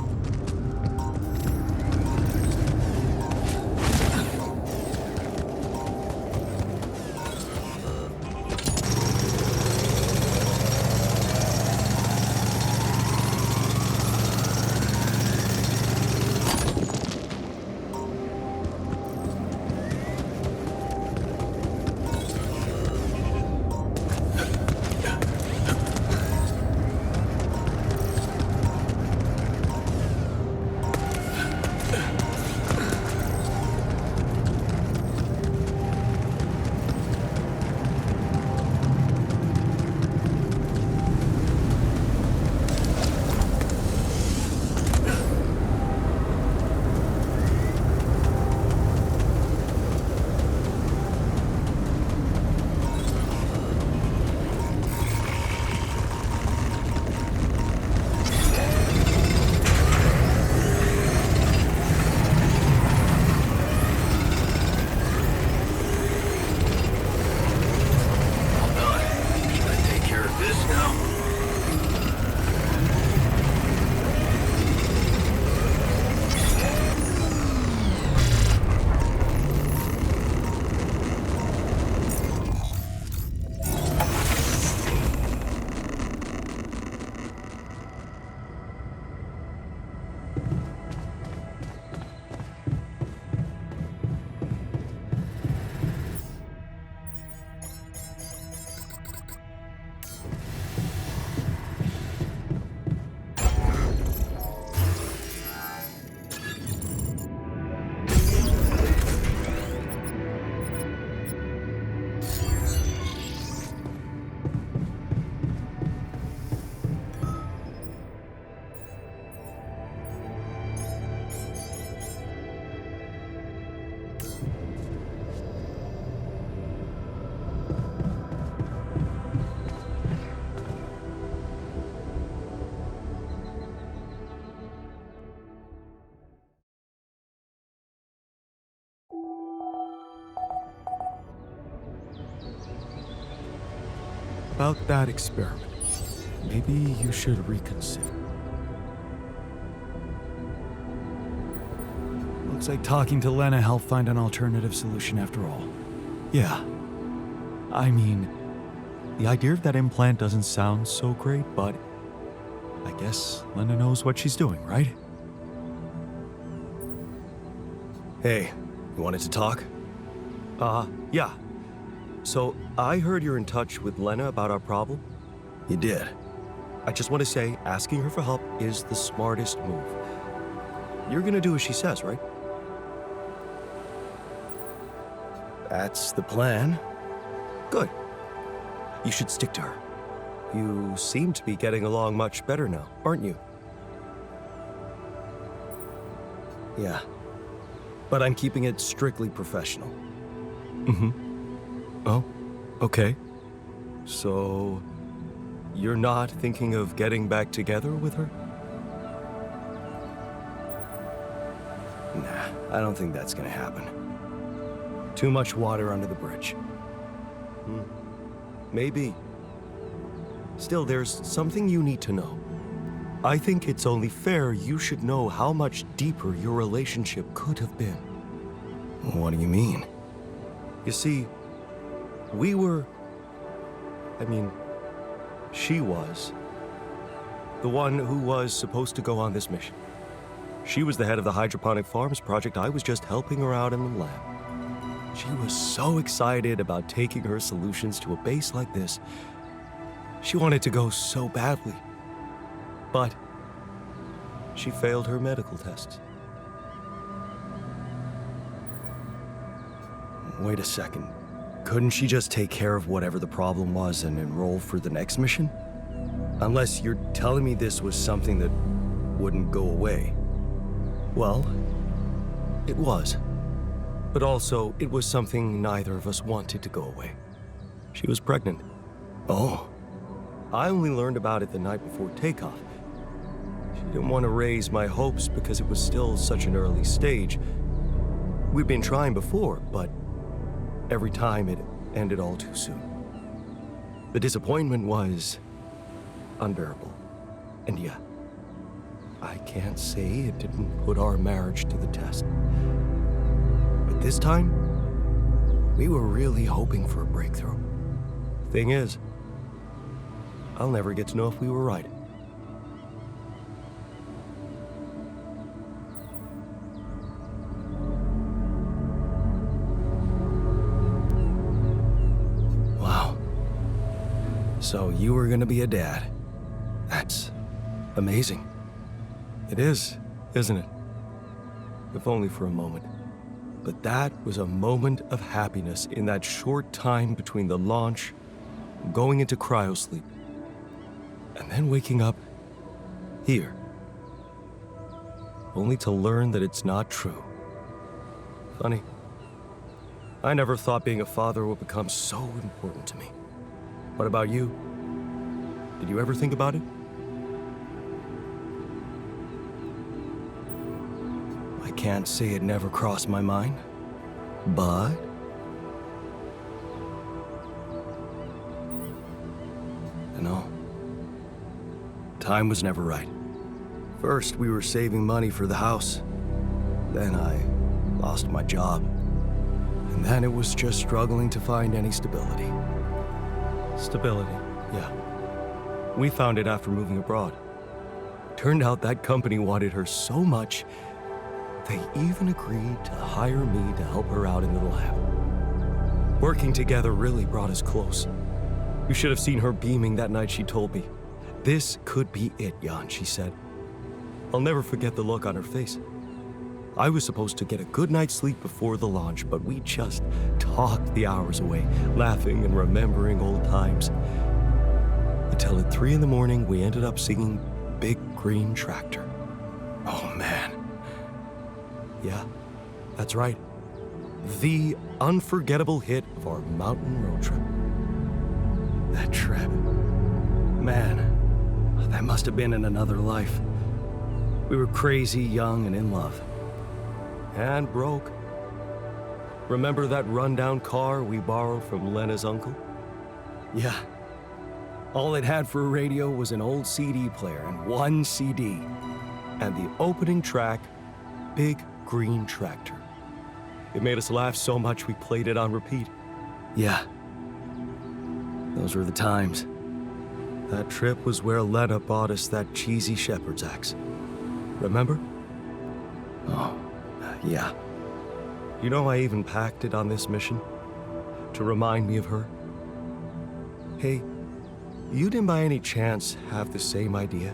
About that experiment, maybe you should reconsider. Looks like talking to Lena helped find an alternative solution after all. Yeah. I mean, the idea of that implant doesn't sound so great, but I guess Lena knows what she's doing, right? Hey, you wanted to talk? Yeah. So, I heard you're in touch with Lena about our problem? You did. I just want to say, asking her for help is the smartest move. You're gonna do as she says, right? That's the plan. Good. You should stick to her. You seem to be getting along much better now, aren't you? Yeah. But I'm keeping it strictly professional. Oh, okay. So, you're not thinking of getting back together with her? Nah, I don't think that's gonna happen. Too much water under the bridge. Maybe. Still, there's something you need to know. I think it's only fair you should know how much deeper your relationship could have been. What do you mean? You see, she was the one who was supposed to go on this mission. She was the head of the hydroponic farms project. I was just helping her out in the lab. She was so excited about taking her solutions to a base like this. She wanted to go so badly. But she failed her medical tests. Wait a second. Couldn't she just take care of whatever the problem was and enroll for the next mission? Unless you're telling me this was something that wouldn't go away. Well, it was. But also, it was something neither of us wanted to go away. She was pregnant. Oh. I only learned about it the night before takeoff. She didn't want to raise my hopes because it was still such an early stage. We'd been trying before, but every time it ended all too soon. The disappointment was unbearable. And yeah, I can't say it didn't put our marriage to the test. But this time, we were really hoping for a breakthrough. Thing is, I'll never get to know if we were right. Wow. So you were gonna be a dad. That's amazing. It is, isn't it? If only for a moment. But that was a moment of happiness in that short time between the launch, going into cryosleep, and then waking up here, only to learn that it's not true. Funny. I never thought being a father would become so important to me. What about you? Did you ever think about it? I can't say it never crossed my mind, but no. Time was never right. First, we were saving money for the house. Then I lost my job. And then it was just struggling to find any stability. Stability, yeah. We found it after moving abroad. Turned out that company wanted her so much, they even agreed to hire me to help her out in the lab. Working together really brought us close. You should have seen her beaming that night she told me. This could be it, Jan, she said. I'll never forget the look on her face. I was supposed to get a good night's sleep before the launch, but we just talked the hours away, laughing and remembering old times. Until at 3 in the morning, we ended up singing Big Green Tractor. Oh, man. Yeah, that's right. The unforgettable hit of our mountain road trip. That trip. Man, that must have been in another life. We were crazy, young, and in love. And broke. Remember that rundown car we borrowed from Lena's uncle? Yeah, All it had for a radio was an old CD player and one CD. And the opening track, Big Green Tractor. It made us laugh so much we played it on repeat. Yeah. Those were the times. That trip was where Lena bought us that cheesy shepherd's axe. Remember? Oh, yeah. You know, I even packed it on this mission to remind me of her. Hey, you didn't by any chance have the same idea?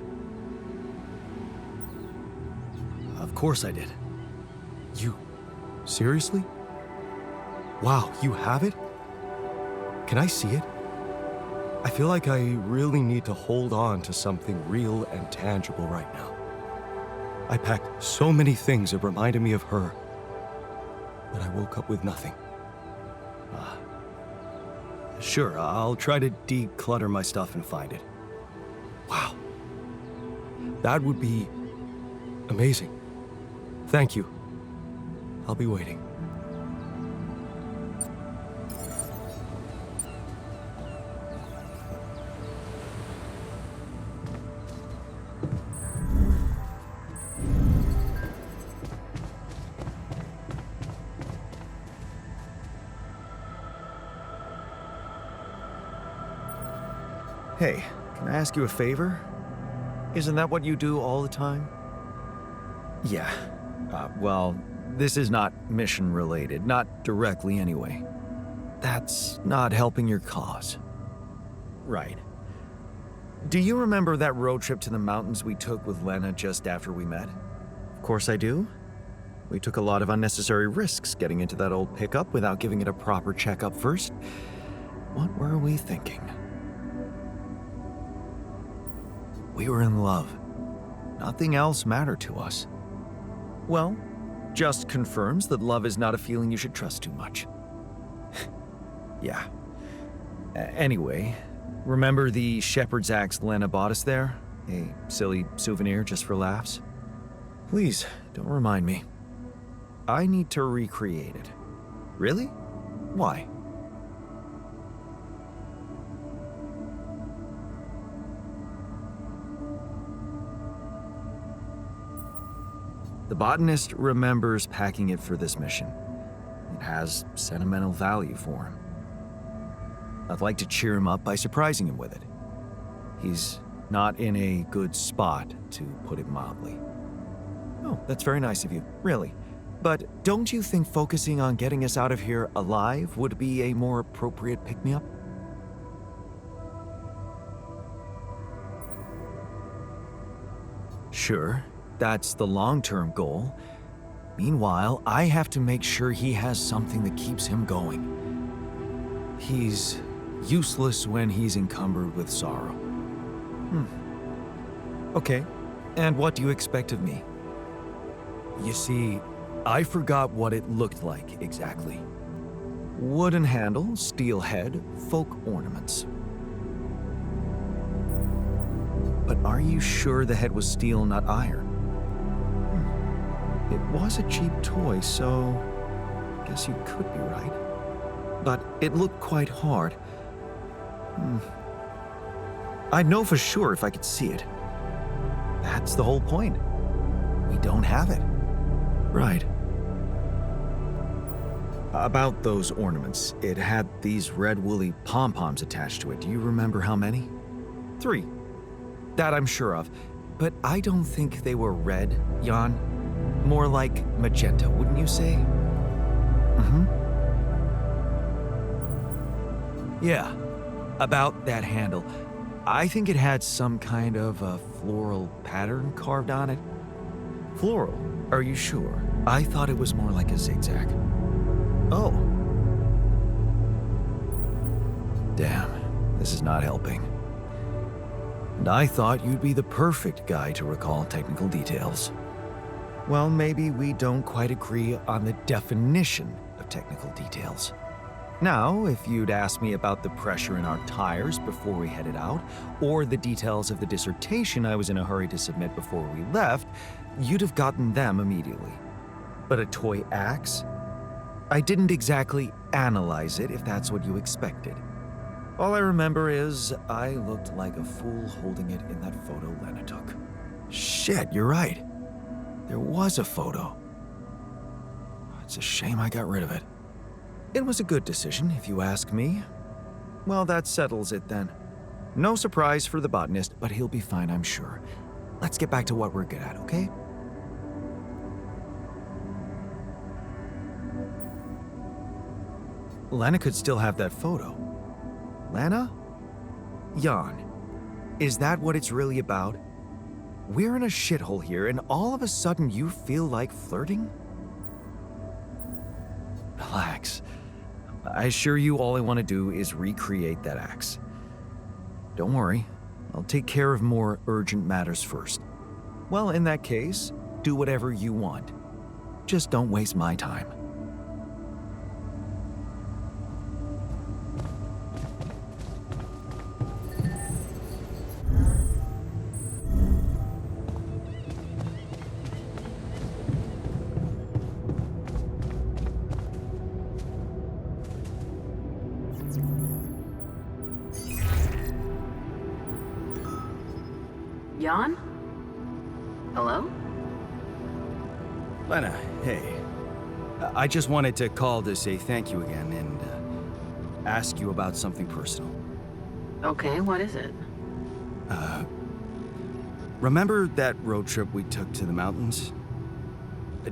Of course I did. You... seriously? Wow, you have it? Can I see it? I feel like I really need to hold on to something real and tangible right now. I packed so many things that reminded me of her, but I woke up with nothing. Sure, I'll try to declutter my stuff and find it. Wow. That would be amazing. Thank you. I'll be waiting. Hey, can I ask you a favor? Isn't that what you do all the time? Yeah. Well, this is not mission-related, not directly anyway. That's not helping your cause. Right. Do you remember that road trip to the mountains we took with Lena just after we met? Of course I do. We took a lot of unnecessary risks getting into that old pickup without giving it a proper checkup first. What were we thinking? We were in love. Nothing else mattered to us. Well, just confirms that love is not a feeling you should trust too much. Yeah. Anyway, remember the shepherd's axe Lena bought us there? A silly souvenir just for laughs? Please, don't remind me. I need to recreate it. Really? Why? The botanist remembers packing it for this mission. It has sentimental value for him. I'd like to cheer him up by surprising him with it. He's not in a good spot, to put it mildly. Oh, that's very nice of you, really. But don't you think focusing on getting us out of here alive would be a more appropriate pick-me-up? Sure. That's the long-term goal. Meanwhile, I have to make sure he has something that keeps him going. He's useless when he's encumbered with sorrow. Okay, and what do you expect of me? You see, I forgot what it looked like exactly. Wooden handle, steel head, folk ornaments. But are you sure the head was steel, not iron? It was a cheap toy, so I guess you could be right. But it looked quite hard. I'd know for sure if I could see it. That's the whole point. We don't have it. Right. About those ornaments, it had these red woolly pom-poms attached to it. Do you remember how many? 3. That I'm sure of. But I don't think they were red, Jan. More like magenta, wouldn't you say? Yeah, about that handle. I think it had some kind of a floral pattern carved on it. Floral? Are you sure? I thought it was more like a zigzag. Oh. Damn, this is not helping. And I thought you'd be the perfect guy to recall technical details. Well, maybe we don't quite agree on the definition of technical details. Now, if you'd asked me about the pressure in our tires before we headed out, or the details of the dissertation I was in a hurry to submit before we left, you'd have gotten them immediately. But a toy axe? I didn't exactly analyze it, if that's what you expected. All I remember is I looked like a fool holding it in that photo Lena took. Shit, you're right. There was a photo. It's a shame I got rid of it. It was a good decision, if you ask me. Well, that settles it then. No surprise for the botanist, but he'll be fine, I'm sure. Let's get back to what we're good at, okay? Lena could still have that photo. Lena? Jan, is that what it's really about? We're in a shithole here, and all of a sudden you feel like flirting? Relax. I assure you all I want to do is recreate that axe. Don't worry, I'll take care of more urgent matters first. Well, in that case, do whatever you want. Just don't waste my time. Jan? Hello? Lena, hey. I just wanted to call to say thank you again and ask you about something personal. Okay, what is it? Remember that road trip we took to the mountains?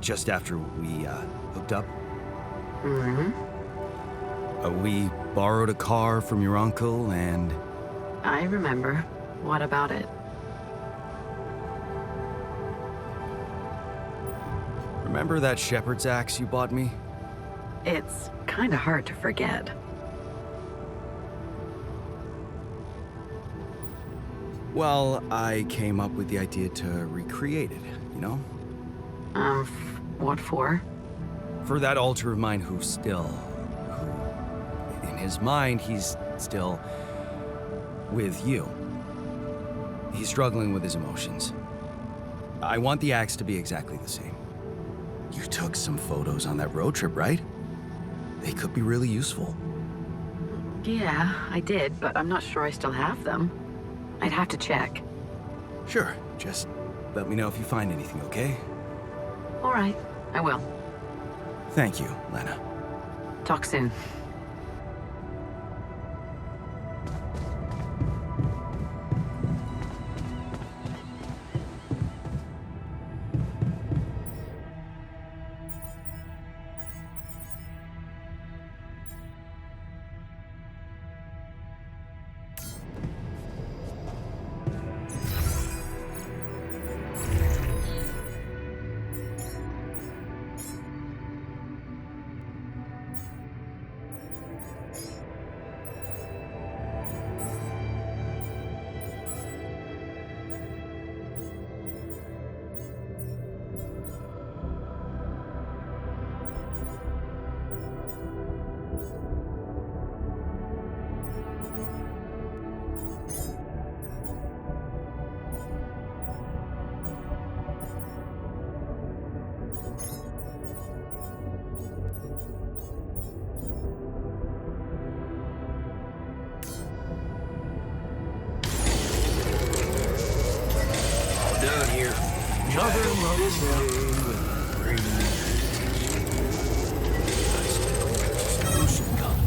Just after we hooked up? Mm-hmm. We borrowed a car from your uncle and... I remember. What about it? Remember that shepherd's axe you bought me? It's kinda hard to forget. Well, I came up with the idea to recreate it, you know? What for? For that alter of mine who, in his mind, he's still with you. He's struggling with his emotions. I want the axe to be exactly the same. You took some photos on that road trip, right? They could be really useful. Yeah, I did, but I'm not sure I still have them. I'd have to check. Sure, just let me know if you find anything, okay? All right, I will. Thank you, Lena. Talk soon. Down here. Another lovely day with rainy solution coming.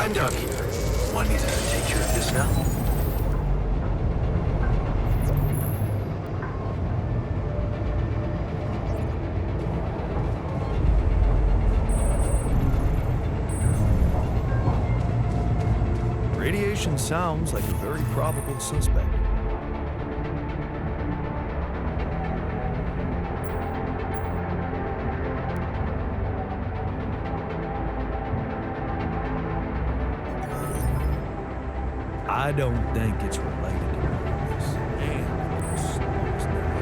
I'm done here. Want me to take care of this now? Radiation sounds like a very probable suspect. I don't think it's related to this, and as slow as they're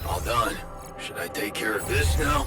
All done. Should I take care of this now?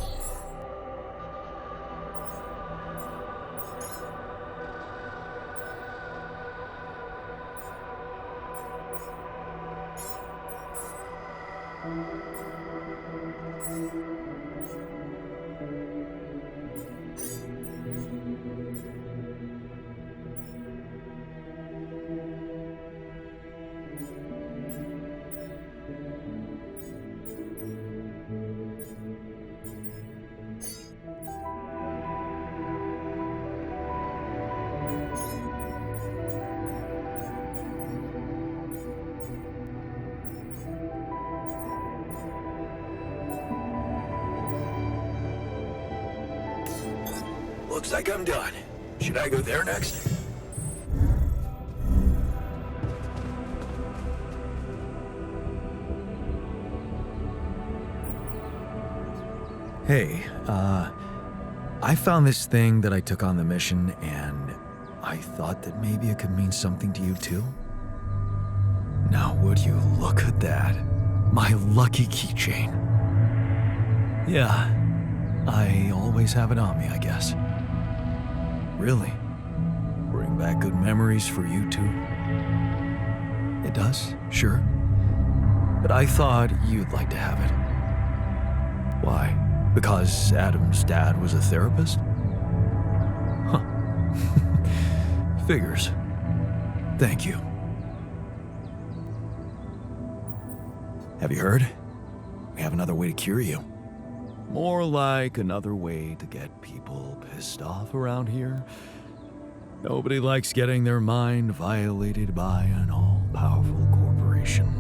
Looks like I'm done. Should I go there next? Hey, I found this thing that I took on the mission, and I thought that maybe it could mean something to you too. Now would you look at that? My lucky keychain. Yeah, I always have it on me, I guess. Really? Bring back good memories for you too? It does, sure. But I thought you'd like to have it. Why? Because Adam's dad was a therapist? Huh. Figures. Thank you. Have you heard? We have another way to cure you. More like another way to get people pissed off around here. Nobody likes getting their mind violated by an all-powerful corporation.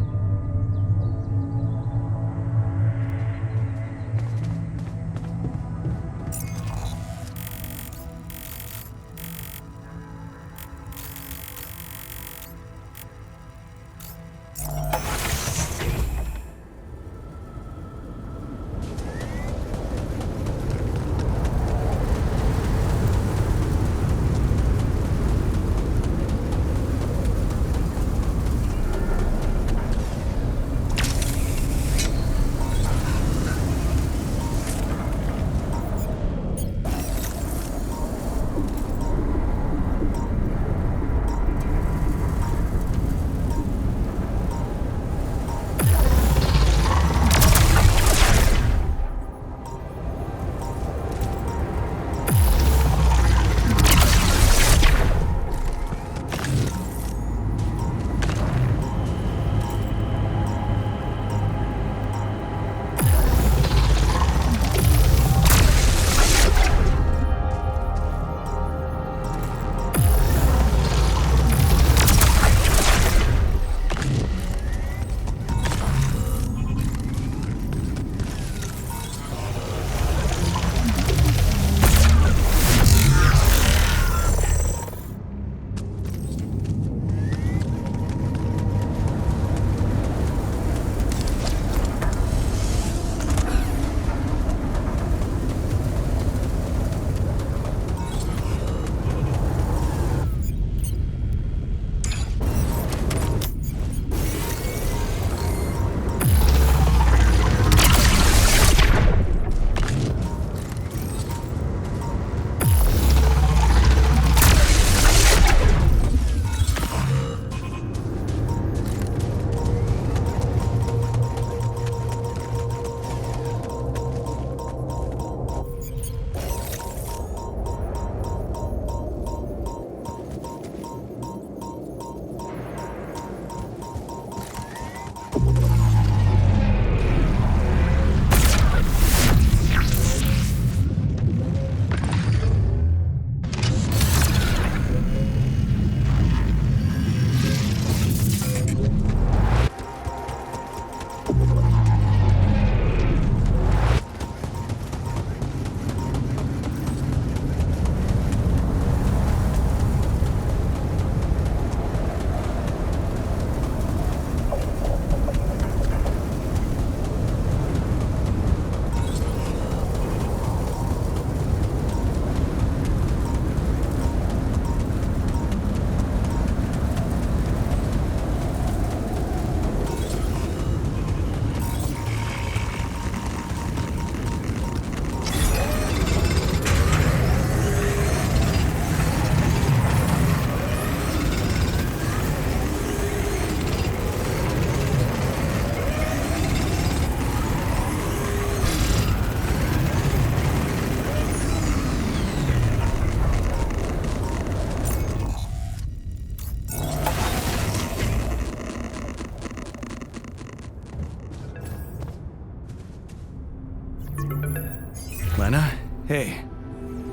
Hey.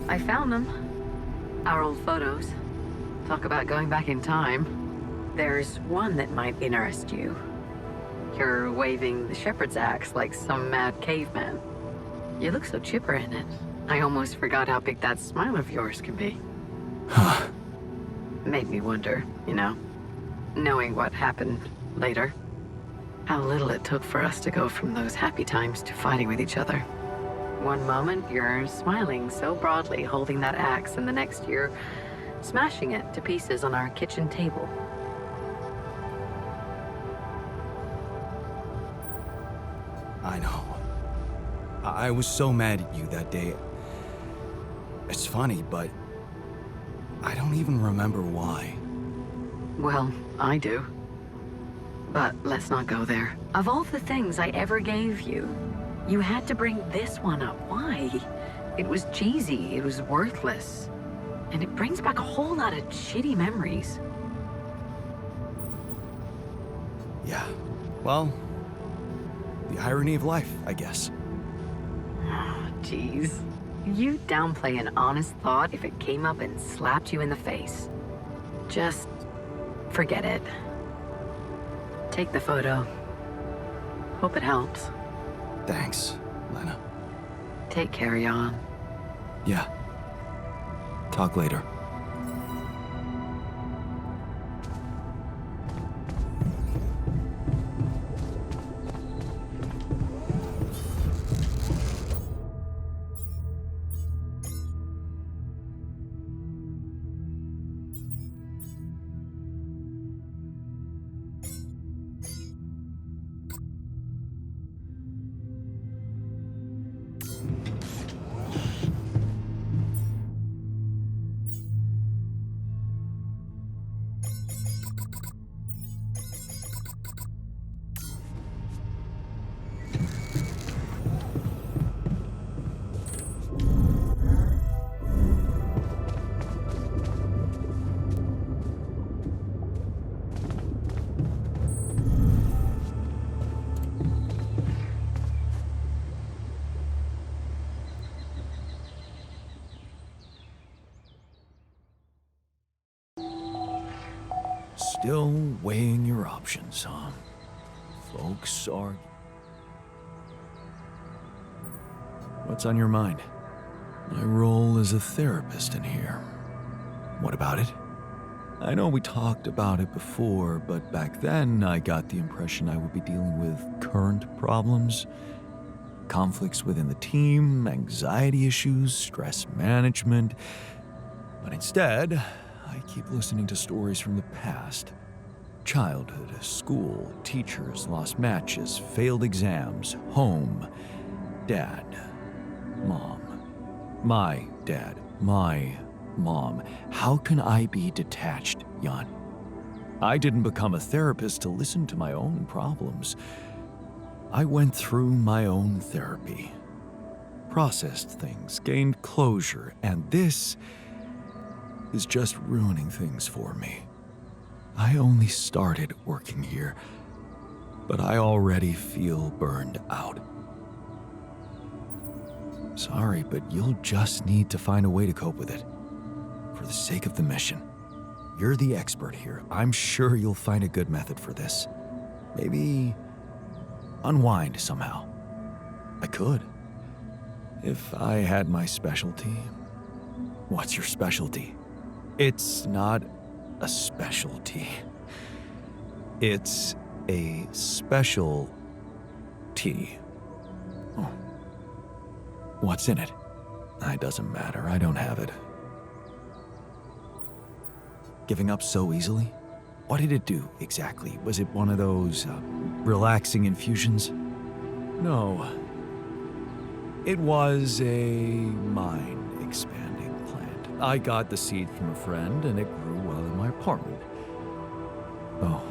I found them. Our old photos. Talk about going back in time. There's one that might interest you. You're waving the shepherd's axe like some mad caveman. You look so chipper in it. I almost forgot how big that smile of yours can be. Huh. Made me wonder, you know, knowing what happened later. How little it took for us to go from those happy times to fighting with each other. One moment, you're smiling so broadly, holding that axe, and the next you're smashing it to pieces on our kitchen table. I know. I was so mad at you that day. It's funny, but I don't even remember why. Well, I do. But let's not go there. Of all the things I ever gave you, you had to bring this one up. Why? It was cheesy, it was worthless. And it brings back a whole lot of shitty memories. Yeah, well, the irony of life, I guess. Oh, jeez. You'd downplay an honest thought if it came up and slapped you in the face. Just forget it. Take the photo. Hope it helps. Thanks, Lena. Take care, Jan. Yeah. Talk later. Still weighing your options, huh? Folks are... What's on your mind? My role as a therapist in here. What about it? I know we talked about it before, but back then I got the impression I would be dealing with current problems. Conflicts within the team, anxiety issues, stress management. But instead, I keep listening to stories from the past. Childhood, school, teachers, lost matches, failed exams, home, dad, mom. My dad, my mom. How can I be detached, Jan? I didn't become a therapist to listen to my own problems. I went through my own therapy, processed things, gained closure, and this is just ruining things for me. I only started working here, but I already feel burned out. Sorry, but you'll just need to find a way to cope with it. For the sake of the mission. You're the expert here. I'm sure you'll find a good method for this. Maybe unwind somehow. I could. If I had my specialty. What's your specialty? It's not a specialty. It's a special tea. Oh. What's in it? It doesn't matter. I don't have it. Giving up so easily? What did it do exactly? Was it one of those relaxing infusions? No. It was a mind-expanding plant. I got the seed from a friend, and it grew well in my apartment. Oh,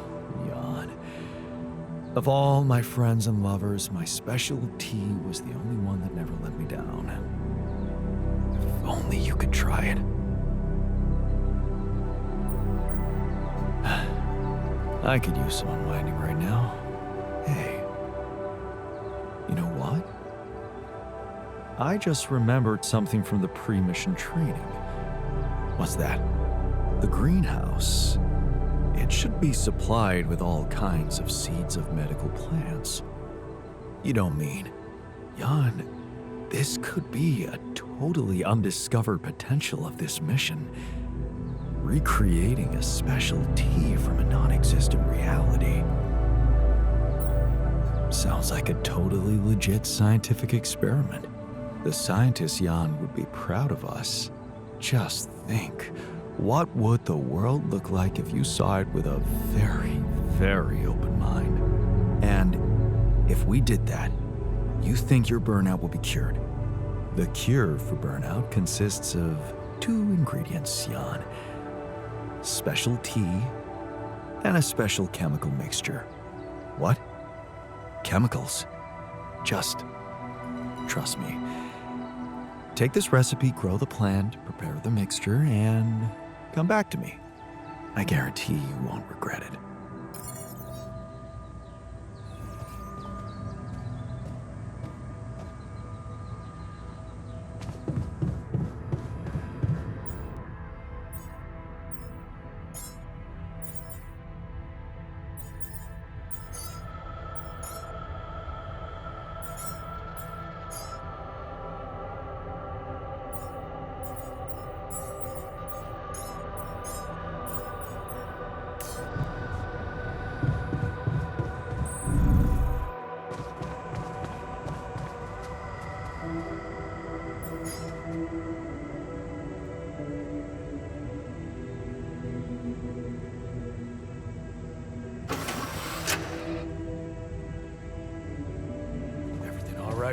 Jan. Of all my friends and lovers, my special tea was the only one that never let me down. If only you could try it. I could use some unwinding right now. Hey, you know what? I just remembered something from the pre-mission training. What's that? The greenhouse. It should be supplied with all kinds of seeds of medical plants. You don't mean, Jan, this could be a totally undiscovered potential of this mission. Recreating a special tea from a non-existent reality. Sounds like a totally legit scientific experiment. The scientist Jan would be proud of us. Just think, what would the world look like if you saw it with a very, very open mind? And if we did that, you think your burnout will be cured? The cure for burnout consists of 2 ingredients, Jan. Special tea and a special chemical mixture. What? Chemicals? Just trust me. Take this recipe, grow the plant, prepare the mixture, and come back to me. I guarantee you won't regret it.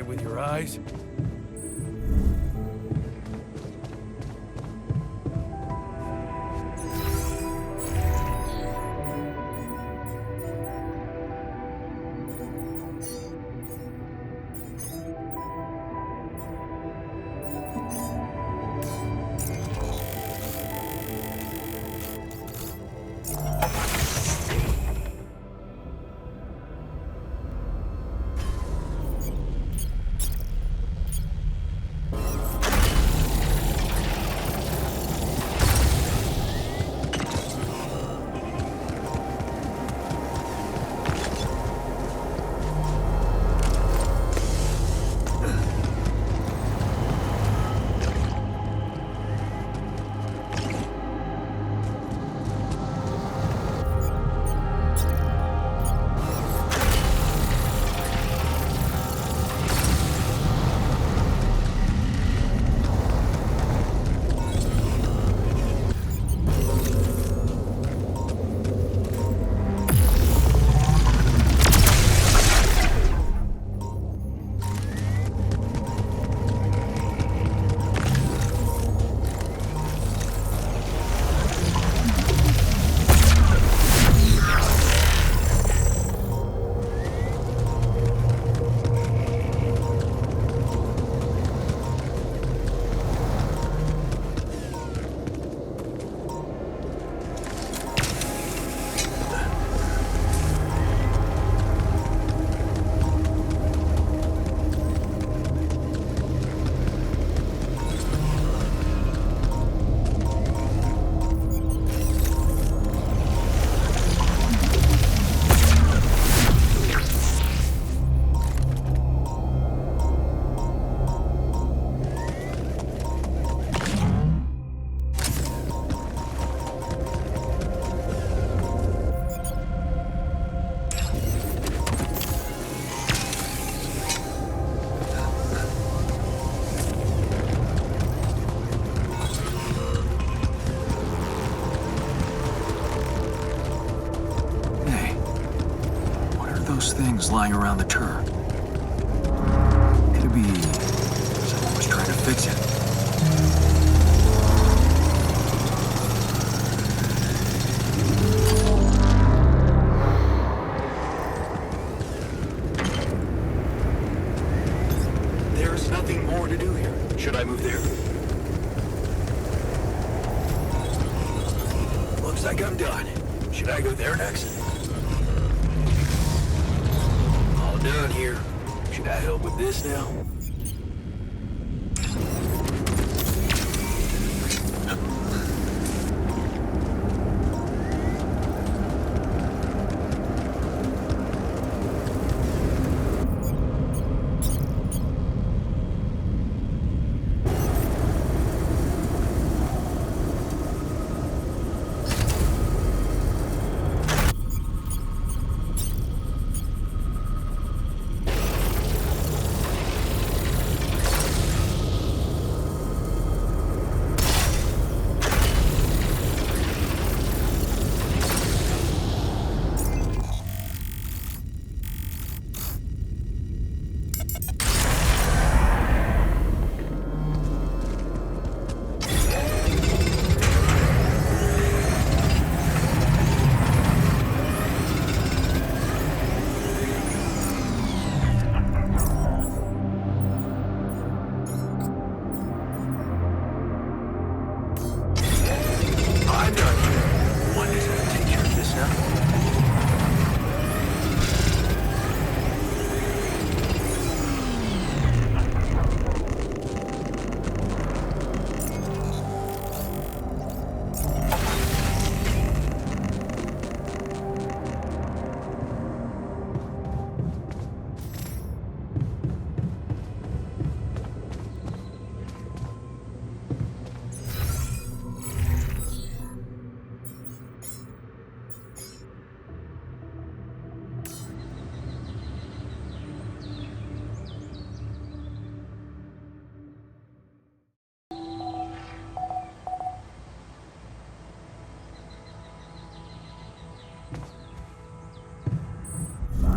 With your eyes? Things lying around the turret. Could it be someone was trying to fix it? There's nothing more to do here. Should I move there? Looks like I'm done. Should I go there next? Done here. Should I help with this now?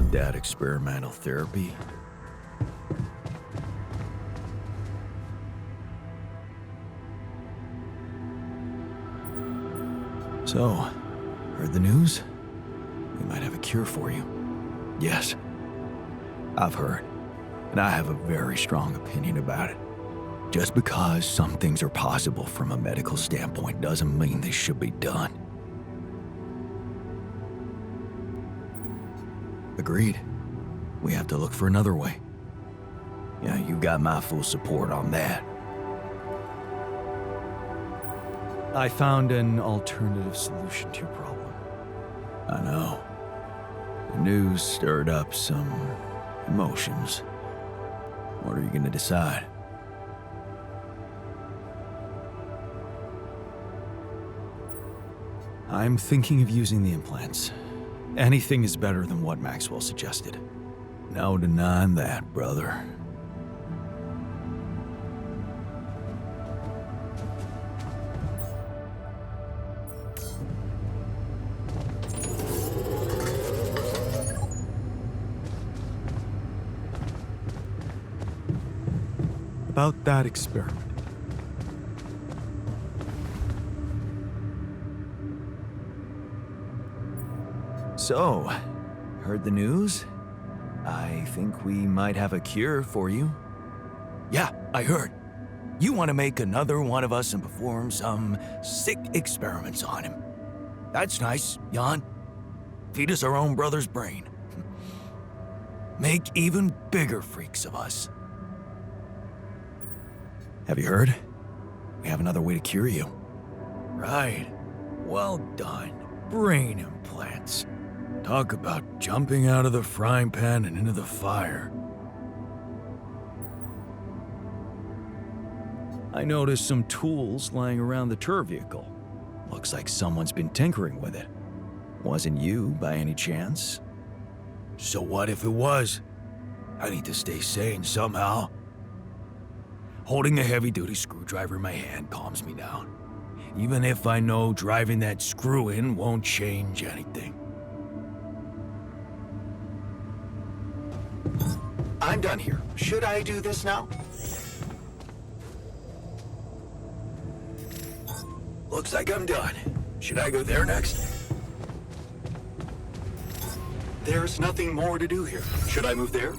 Want that experimental therapy? So, heard the news? We might have a cure for you. Yes, I've heard, and I have a very strong opinion about it. Just because some things are possible from a medical standpoint doesn't mean they should be done. Agreed. We have to look for another way. Yeah, you got my full support on that. I found an alternative solution to your problem. I know. The news stirred up some emotions. What are you gonna decide? I'm thinking of using the implants. Anything is better than what Maxwell suggested. No denying that, brother. About that experiment. So, heard the news? I think we might have a cure for you. Yeah, I heard. You want to make another one of us and perform some sick experiments on him. That's nice, Jan. Feed us our own brother's brain. Make even bigger freaks of us. Have you heard? We have another way to cure you. Right. Well done. Brain implants. Talk about jumping out of the frying pan and into the fire. I noticed some tools lying around the tour vehicle. Looks like someone's been tinkering with it. Wasn't you, by any chance? So what if it was? I need to stay sane somehow. Holding a heavy-duty screwdriver in my hand calms me down, even if I know driving that screw-in won't change anything. I'm done here. Should I do this now? Looks like I'm done. Should I go there next? There's nothing more to do here. Should I move there?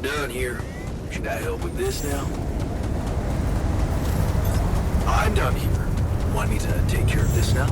Done here. Should I help with this now? I'm done here. Want me to take care of this now?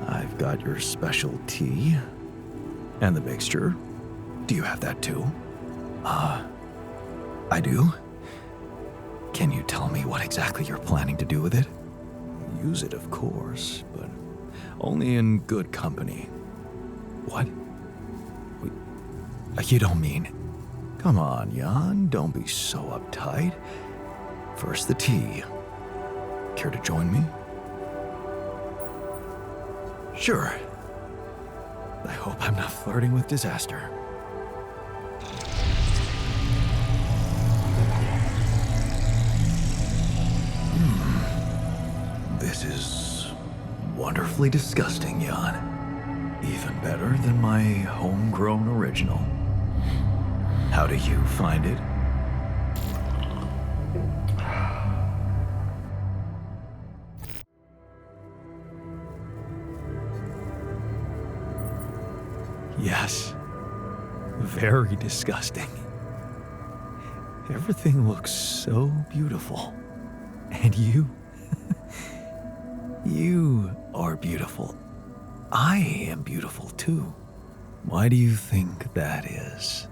I've got your special tea. And the mixture. Do you have that too? I do? Can you tell me what exactly you're planning to do with it? Use it, of course, but only in good company. What? You don't mean... Come on, Jan, don't be so uptight. First the tea. Care to join me? Sure. I hope I'm not flirting with disaster. This is wonderfully disgusting, Jan. Even better than my homegrown original. How do you find it? Yes. Very disgusting. Everything looks so beautiful. And you... you are beautiful. I am beautiful too. Why do you think that is?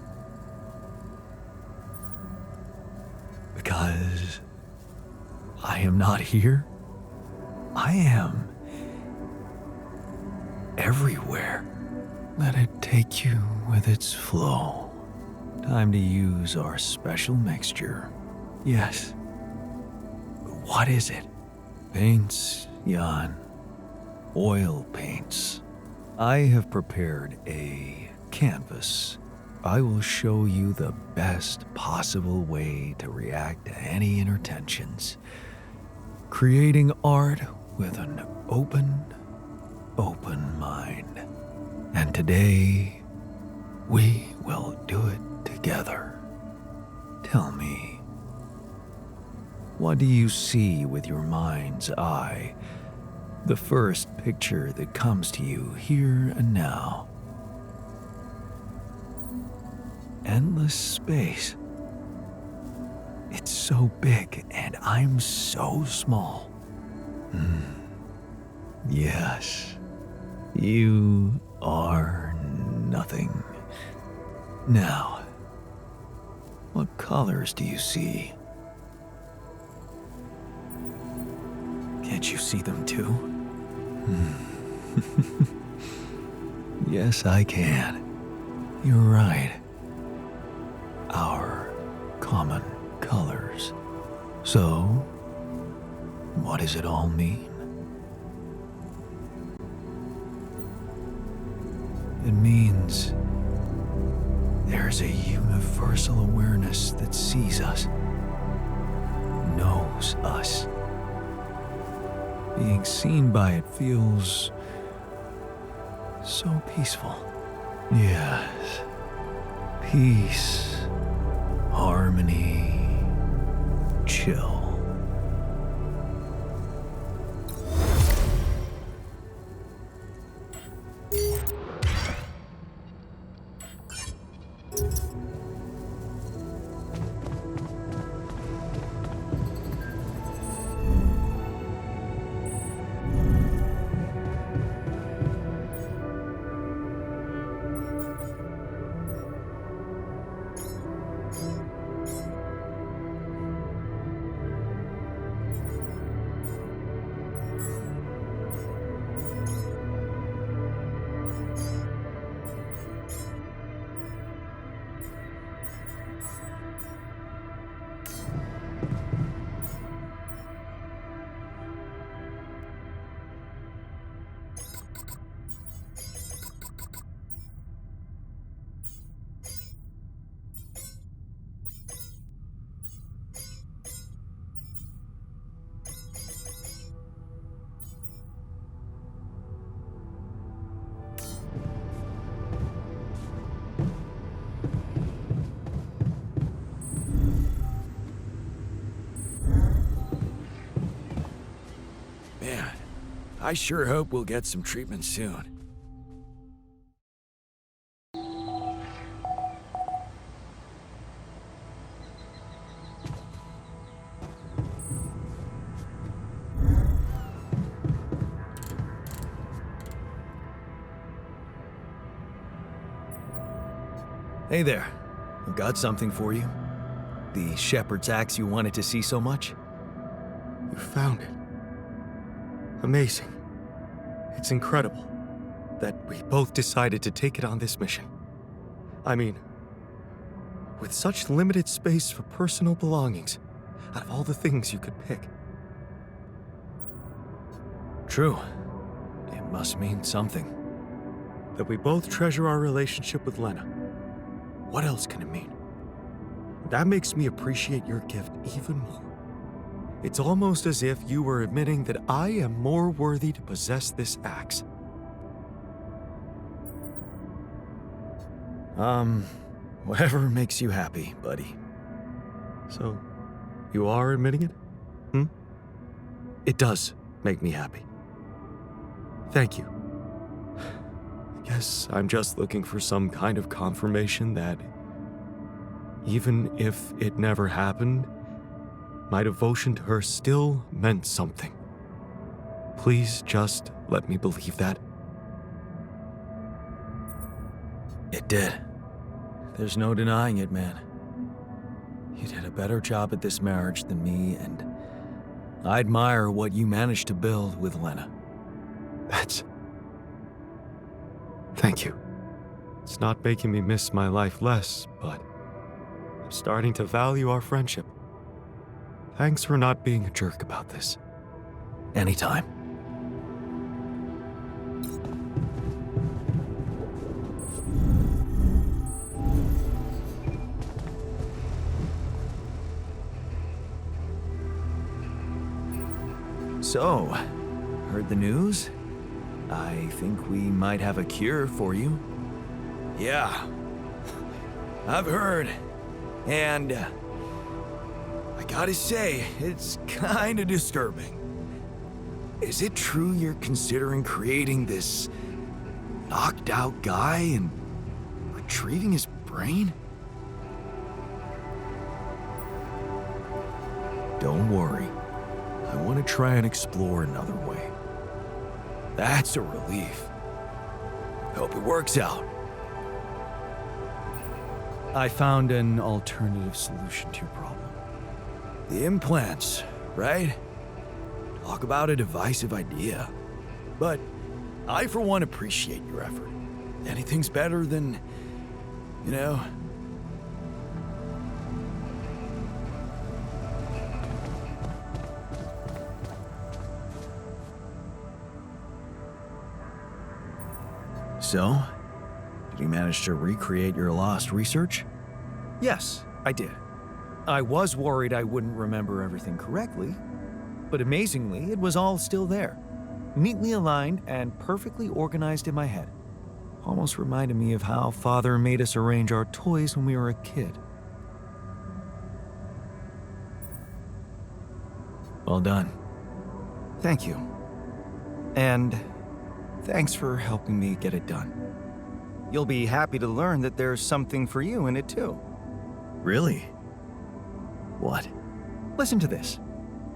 Because I am not here. I am everywhere. Let it take you with its flow. Time to use our special mixture. Yes. What is it? Paints, Jan. Oil paints. I have prepared a canvas. I will show you the best possible way to react to any inner tensions. Creating art with an open mind. And today, we will do it together. Tell me, what do you see with your mind's eye? The first picture that comes to you here and now. Endless space. It's so big and I'm so small. Yes, you are nothing. Now, what colors do you see? Can't you see them too? Yes, I can. You're right. Our common colors. So, what does it all mean? It means there's a universal awareness that sees us, knows us. Being seen by it feels so peaceful. Yes. Peace, harmony, chill. Man, I sure hope we'll get some treatment soon. Hey there. I've got something for you. The shepherd's axe you wanted to see so much. You found it. Amazing. It's incredible that we both decided to take it on this mission. I mean, with such limited space for personal belongings, out of all the things you could pick. True. It must mean something. That we both treasure our relationship with Lena. What else can it mean? That makes me appreciate your gift even more. It's almost as if you were admitting that I am more worthy to possess this axe. Whatever makes you happy, buddy. So, you are admitting it? It does make me happy. Thank you. Guess I'm just looking for some kind of confirmation that, even if it never happened, my devotion to her still meant something. Please just let me believe that. It did. There's no denying it, man. You did a better job at this marriage than me, and I admire what you managed to build with Lena. Thank you. It's not making me miss my life less, but I'm starting to value our friendship. Thanks for not being a jerk about this. Anytime. So, heard the news? I think we might have a cure for you. Yeah, I've heard. And I gotta say, it's kinda disturbing. Is it true you're considering creating this knocked out guy and retrieving his brain? Don't worry. I want to try and explore another way. That's a relief. Hope it works out. I found an alternative solution to your problem. The implants, right? Talk about a divisive idea. But I, for one, appreciate your effort. Anything's better than, you know... So, did you manage to recreate your lost research? Yes, I did. I was worried I wouldn't remember everything correctly, but amazingly, it was all still there, neatly aligned and perfectly organized in my head. Almost reminded me of how Father made us arrange our toys when we were a kid. Well done. Thank you. And thanks for helping me get it done. You'll be happy to learn that there's something for you in it too. Really? What? Listen to this.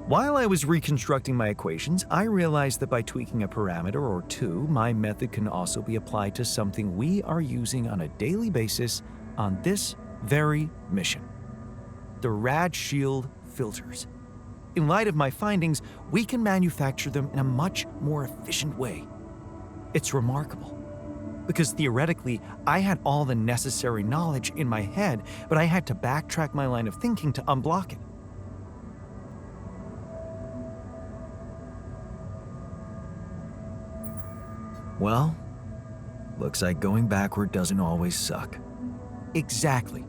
While I was reconstructing my equations, I realized that by tweaking a parameter or two, my method can also be applied to something we are using on a daily basis on this very mission. The Rad Shield filters. In light of my findings, we can manufacture them in a much more efficient way. It's remarkable. Because theoretically, I had all the necessary knowledge in my head, but I had to backtrack my line of thinking to unblock it. Well, looks like going backward doesn't always suck. Exactly.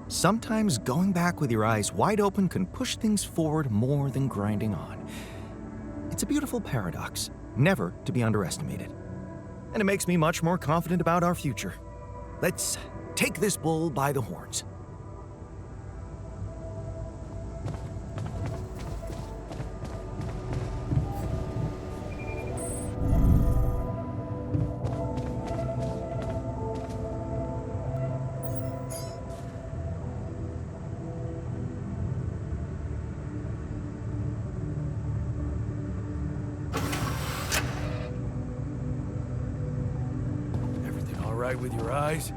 Sometimes going back with your eyes wide open can push things forward more than grinding on. It's a beautiful paradox, never to be underestimated. And it makes me much more confident about our future. Let's take this bull by the horns. With your eyes?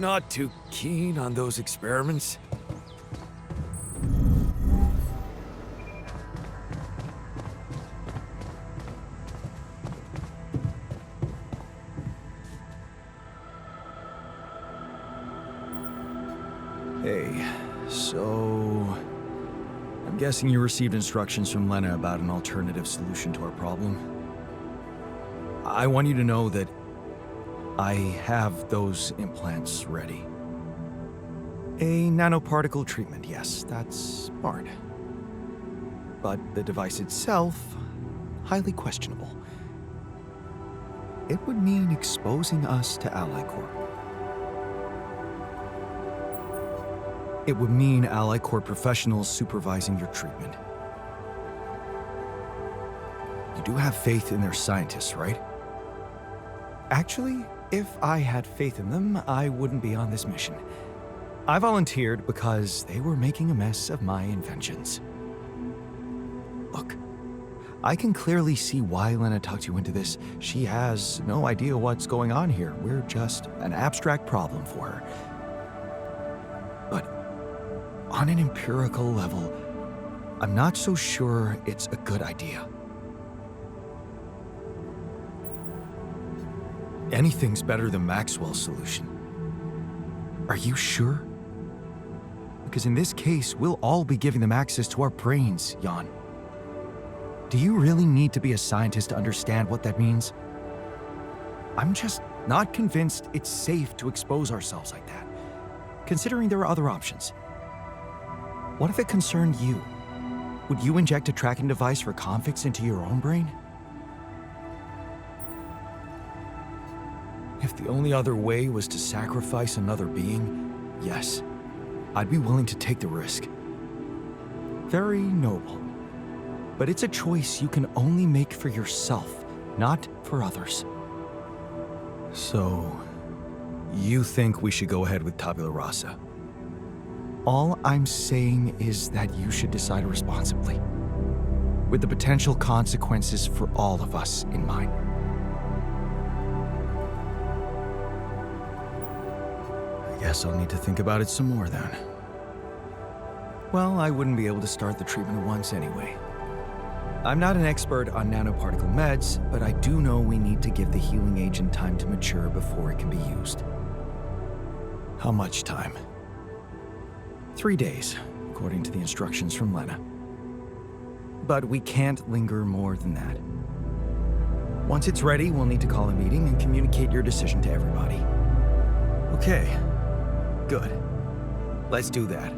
not too keen on those experiments. Hey, so... I'm guessing you received instructions from Lena about an alternative solution to our problem. I want you to know that I have those implants ready. A nanoparticle treatment, yes, that's smart. But the device itself, highly questionable. It would mean exposing us to Ally Corp. It would mean Ally Corp professionals supervising your treatment. You do have faith in their scientists, right? Actually, if I had faith in them, I wouldn't be on this mission. I volunteered because they were making a mess of my inventions. Look, I can clearly see why Lena talked you into this. She has no idea what's going on here. We're just an abstract problem for her. But on an empirical level, I'm not so sure it's a good idea. Anything's better than Maxwell's solution. Are you sure? Because in this case, we'll all be giving them access to our brains, Jan. Do you really need to be a scientist to understand what that means? I'm just not convinced it's safe to expose ourselves like that, considering there are other options. What if it concerned you? Would you inject a tracking device for convicts into your own brain? If the only other way was to sacrifice another being, yes, I'd be willing to take the risk. Very noble. But it's a choice you can only make for yourself, not for others. So, you think we should go ahead with Tabula Rasa? All I'm saying is that you should decide responsibly, with the potential consequences for all of us in mind. I guess I'll need to think about it some more then. Well, I wouldn't be able to start the treatment at once anyway. I'm not an expert on nanoparticle meds, but I do know we need to give the healing agent time to mature before it can be used. How much time? 3 days, according to the instructions from Lena. But we can't linger more than that. Once it's ready, we'll need to call a meeting and communicate your decision to everybody. Okay, good. Let's do that.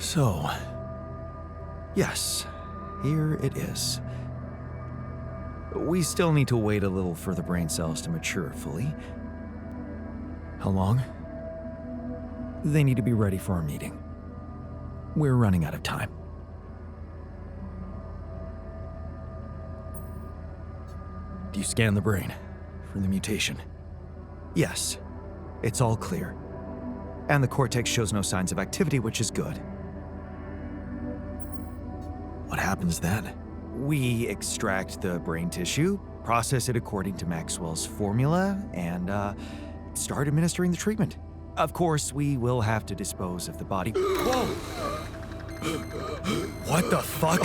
So, yes, here it is. We still need to wait a little for the brain cells to mature fully. How long? They need to be ready for our meeting. We're running out of time. Do you scan the brain for the mutation? Yes, it's all clear. And the cortex shows no signs of activity, which is good. What happens then? We extract the brain tissue, process it according to Maxwell's formula, and start administering the treatment. Of course, we will have to dispose of the body. Whoa! What the fuck?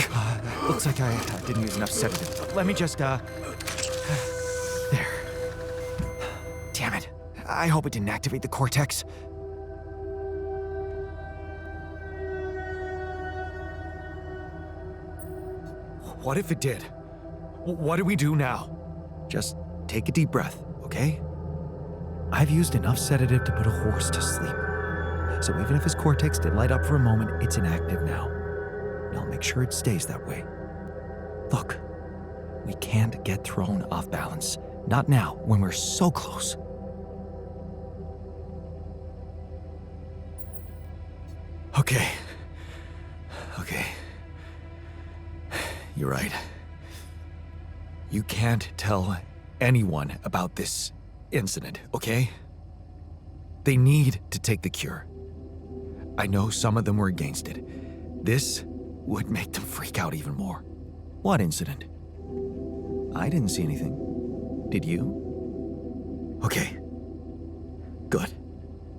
Looks like I didn't use enough sedative. Let me just, There. Damn it. I hope it didn't activate the cortex. What if it did? What do we do now? Just take a deep breath, okay? I've used enough sedative to put a horse to sleep. So even if his cortex did light up for a moment, it's inactive now. And I'll make sure it stays that way. Look, we can't get thrown off balance. Not now, when we're so close. Okay. You're right. You can't tell anyone about this incident, okay? They need to take the cure. I know some of them were against it. This would make them freak out even more. What incident? I didn't see anything. Did you? Okay. Good.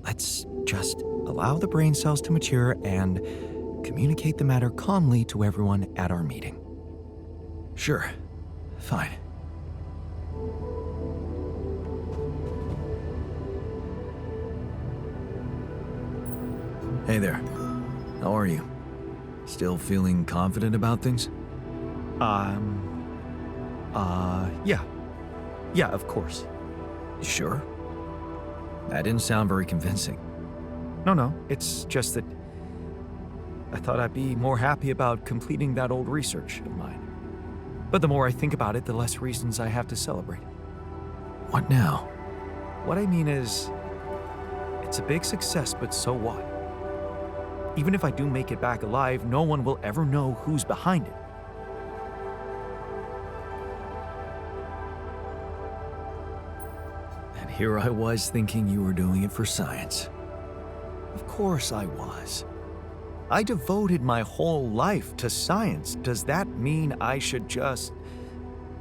Let's just allow the brain cells to mature and communicate the matter calmly to everyone at our meeting. Sure. Fine. Hey there. How are you? Still feeling confident about things? Yeah. Yeah, of course. You sure? That didn't sound very convincing. No, it's just that I thought I'd be more happy about completing that old research of mine. But the more I think about it, the less reasons I have to celebrate. What now? What I mean is, it's a big success, but so what? Even if I do make it back alive, no one will ever know who's behind it. And here I was thinking you were doing it for science. Of course I was. I devoted my whole life to science. Does that mean I should just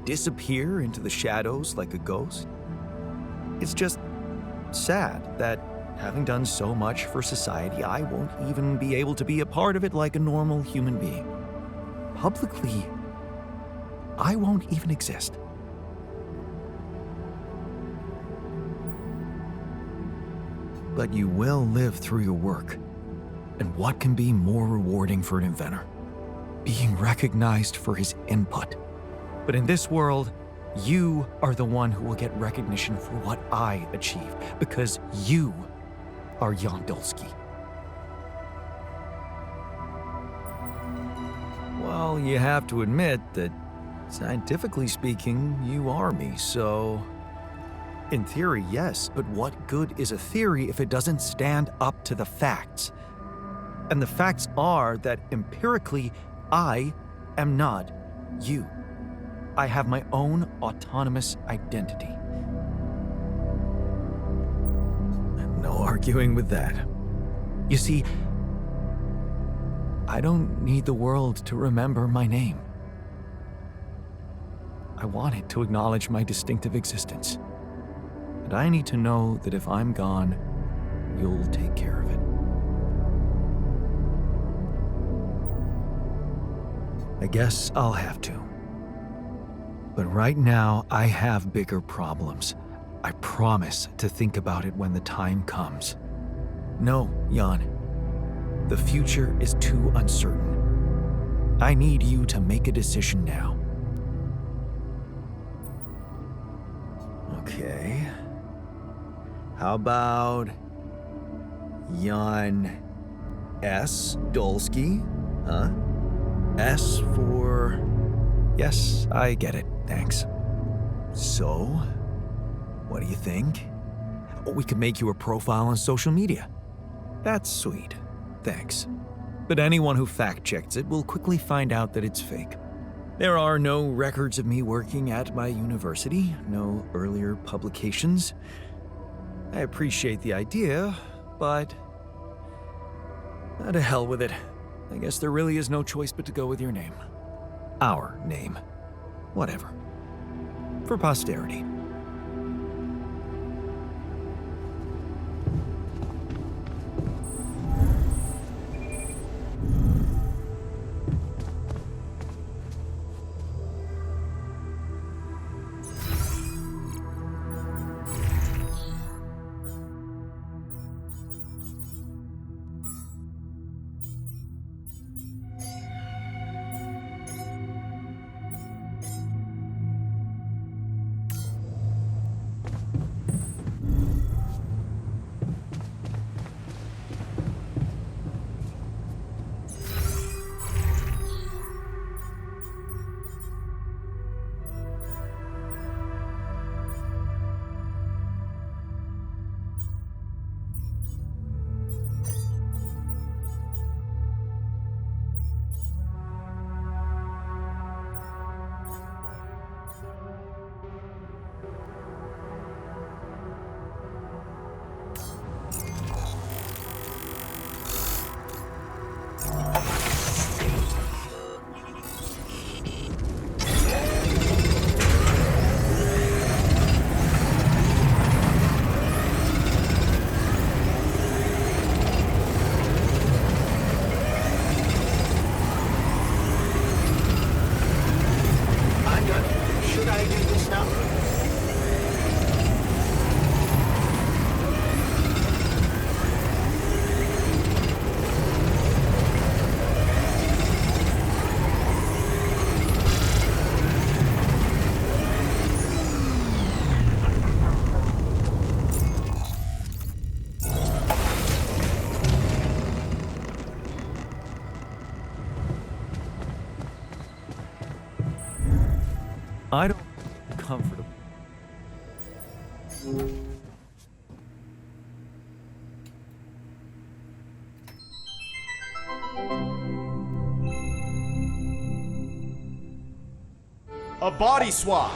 disappear into the shadows like a ghost? It's just sad that having done so much for society, I won't even be able to be a part of it like a normal human being. Publicly, I won't even exist. But you will live through your work. And what can be more rewarding for an inventor? Being recognized for his input. But in this world, you are the one who will get recognition for what I achieved, because you are 𝑨𝑻𝑬𝑵𝑏𝒰. Well, you have to admit that, scientifically speaking, you are me, so... In theory, yes, but what good is a theory if it doesn't stand up to the facts? And the facts are that empirically, I am not you. I have my own autonomous identity. No arguing with that. You see, I don't need the world to remember my name. I want it to acknowledge my distinctive existence. And I need to know that if I'm gone, you'll take care of it. I guess I'll have to. But right now, I have bigger problems. I promise to think about it when the time comes. No, Jan. The future is too uncertain. I need you to make a decision now. Okay. How about... 𝑨𝑻𝑬𝑵𝑏𝒰? 𝑨𝑧𝒂𝒂𝒕𝒉, huh? S for... Yes, I get it. Thanks. So, what do you think? We could make you a profile on social media. That's sweet. Thanks. But anyone who fact-checks it will quickly find out that it's fake. There are no records of me working at my university, no earlier publications. I appreciate the idea, but... to hell with it. I guess there really is no choice but to go with your name. Our name. Whatever. For posterity. I don't feel comfortable. A body swap.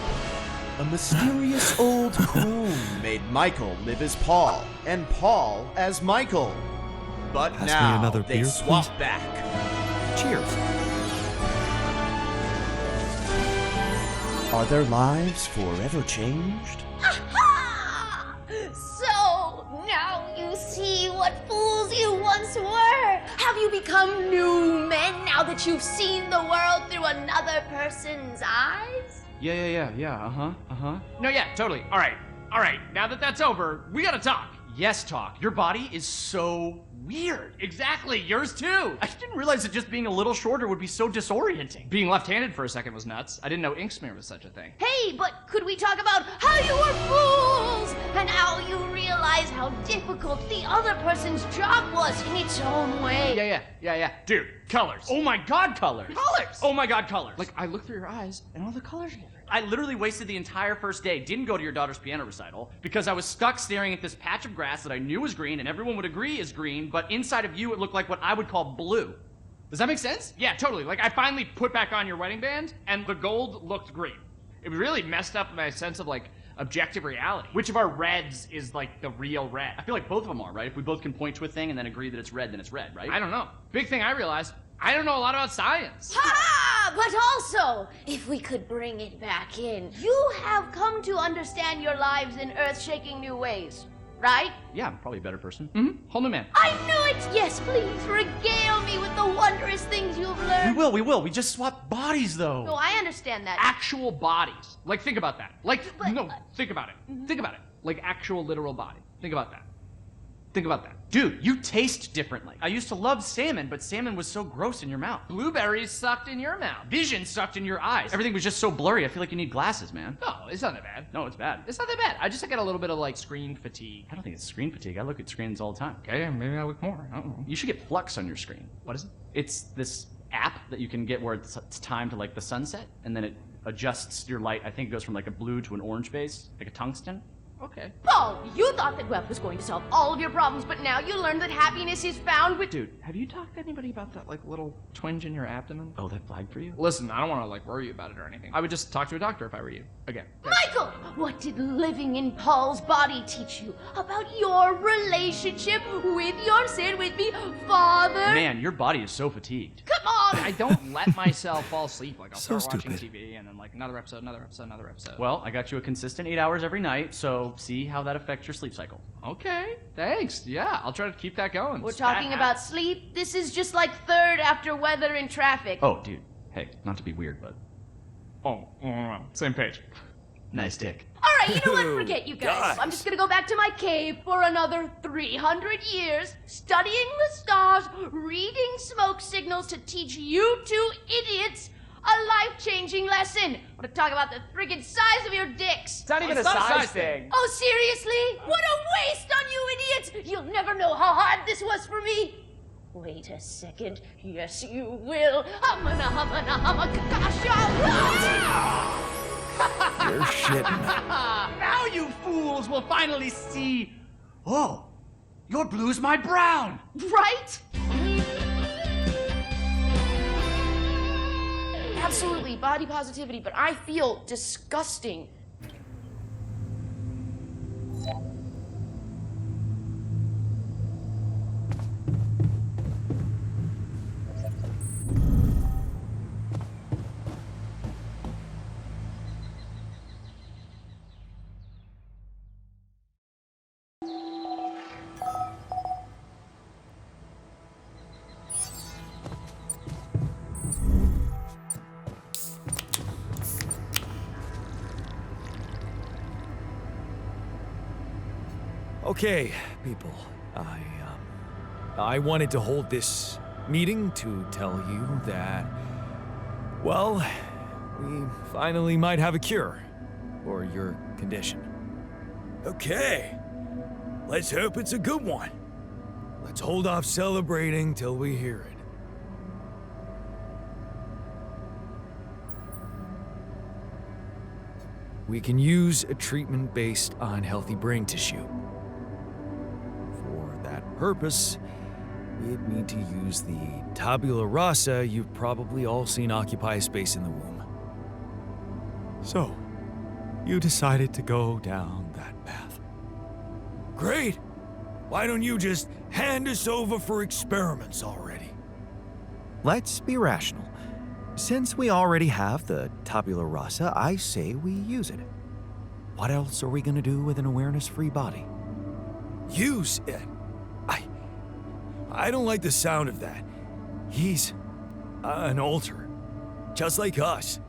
A mysterious old crone made Michael live as Paul, and Paul as Michael. But Pass me now another they beer, swap please. back. Cheers. Are their lives forever changed? So, now you see what fools you once were. Have you become new men now that you've seen the world through another person's eyes? Yeah, No, yeah, totally. All right. Now that that's over, we gotta talk. Yes, talk. Your body is so weird. Exactly, yours too. I didn't realize that just being a little shorter would be so disorienting. Being left-handed for a second was nuts. I didn't know ink smear was such a thing. Hey, but could we talk about how you were fools and how you realized how difficult the other person's job was in its own way? Yeah. Dude, colors. Oh my god, colors. Colors! Oh my god, colors. Like, I look through your eyes, and all the colors are different. I literally wasted the entire first day, didn't go to your daughter's piano recital, because I was stuck staring at this patch of grass that I knew was green and everyone would agree is green, but inside of you it looked like what I would call blue. Does that make sense? Yeah, totally. Like, I finally put back on your wedding band, and the gold looked green. It really messed up my sense of, like, objective reality. Which of our reds is, like, the real red? I feel like both of them are, right? If we both can point to a thing and then agree that it's red, then it's red, right? I don't know. Big thing I realized, I don't know a lot about science. Ha! But also, if we could bring it back in, you have come to understand your lives in earth-shaking new ways, right? Yeah, I'm probably a better person. Whole new man. I knew it! Yes, please, regale me with the wondrous things you've learned. We will. We just swap bodies, though. No, I understand that. Actual bodies. Like, think about that. Like, think about it. Think about it. Like, actual literal body. Think about that. Think about that. Dude, you taste differently. I used to love salmon, but salmon was so gross in your mouth. Blueberries sucked in your mouth. Vision sucked in your eyes. Everything was just so blurry. I feel like you need glasses, man. No, it's not that bad. No, it's bad. It's not that bad. I just got a little bit of like screen fatigue. I don't think it's screen fatigue. I look at screens all the time. Okay, maybe I look more. I don't know. You should get Flux on your screen. What is it? It's this app that you can get where it's timed to like the sunset, and then it adjusts your light. I think it goes from like a blue to an orange base, like a tungsten. Okay. Paul, you thought that 𝑨𝑉 was going to solve all of your problems, but now you learned that happiness is found with— Dude, have you talked to anybody about that like little twinge in your abdomen? Oh, that flagged for you? Listen, I don't want to like worry you about it or anything. I would just talk to a doctor if I were you. Again. Michael, what did living in Paul's body teach you about your relationship with your sin-with-me father? Man, your body is so fatigued. Come on! I don't let myself fall asleep. Like I'll So start watching stupid. TV and then like another episode. Well, I got you a consistent 8 hours every night, so see how that affects your sleep cycle. Okay, thanks. Yeah, I'll try to keep that going. We're talking about sleep. This is just like third after weather and traffic. Oh, dude. Hey, not to be weird, but Same page. nice dick. All right, you know what? Forget you guys. I'm just gonna go back to my cave for another 300 years, studying the stars, reading smoke signals to teach you two idiots a life-changing lesson. I want to talk about the friggin' size of your dicks. It's not even a size thing. Oh, seriously? What a waste on you idiots! You'll never know how hard this was for me. Wait a second. Yes, you will. Humana, humana, humakakasha. You're shitting. Now you fools will finally see. Oh, your blue's my brown. Right? Absolutely, body positivity, but I feel disgusting. Okay, people. I wanted to hold this meeting to tell you that, well, we finally might have a cure for your condition. Okay, let's hope it's a good one. Let's hold off celebrating till we hear it. We can use a treatment based on healthy brain tissue. For that purpose, we'd need to use the Tabula Rasa you've probably all seen occupy a space in the womb. So, you decided to go down that path. Great! Why don't you just hand us over for experiments already? Let's be rational. Since we already have the Tabula Rasa, I say we use it. What else are we gonna do with an awareness-free body? Use it? I don't like the sound of that. He's an alter, just like us.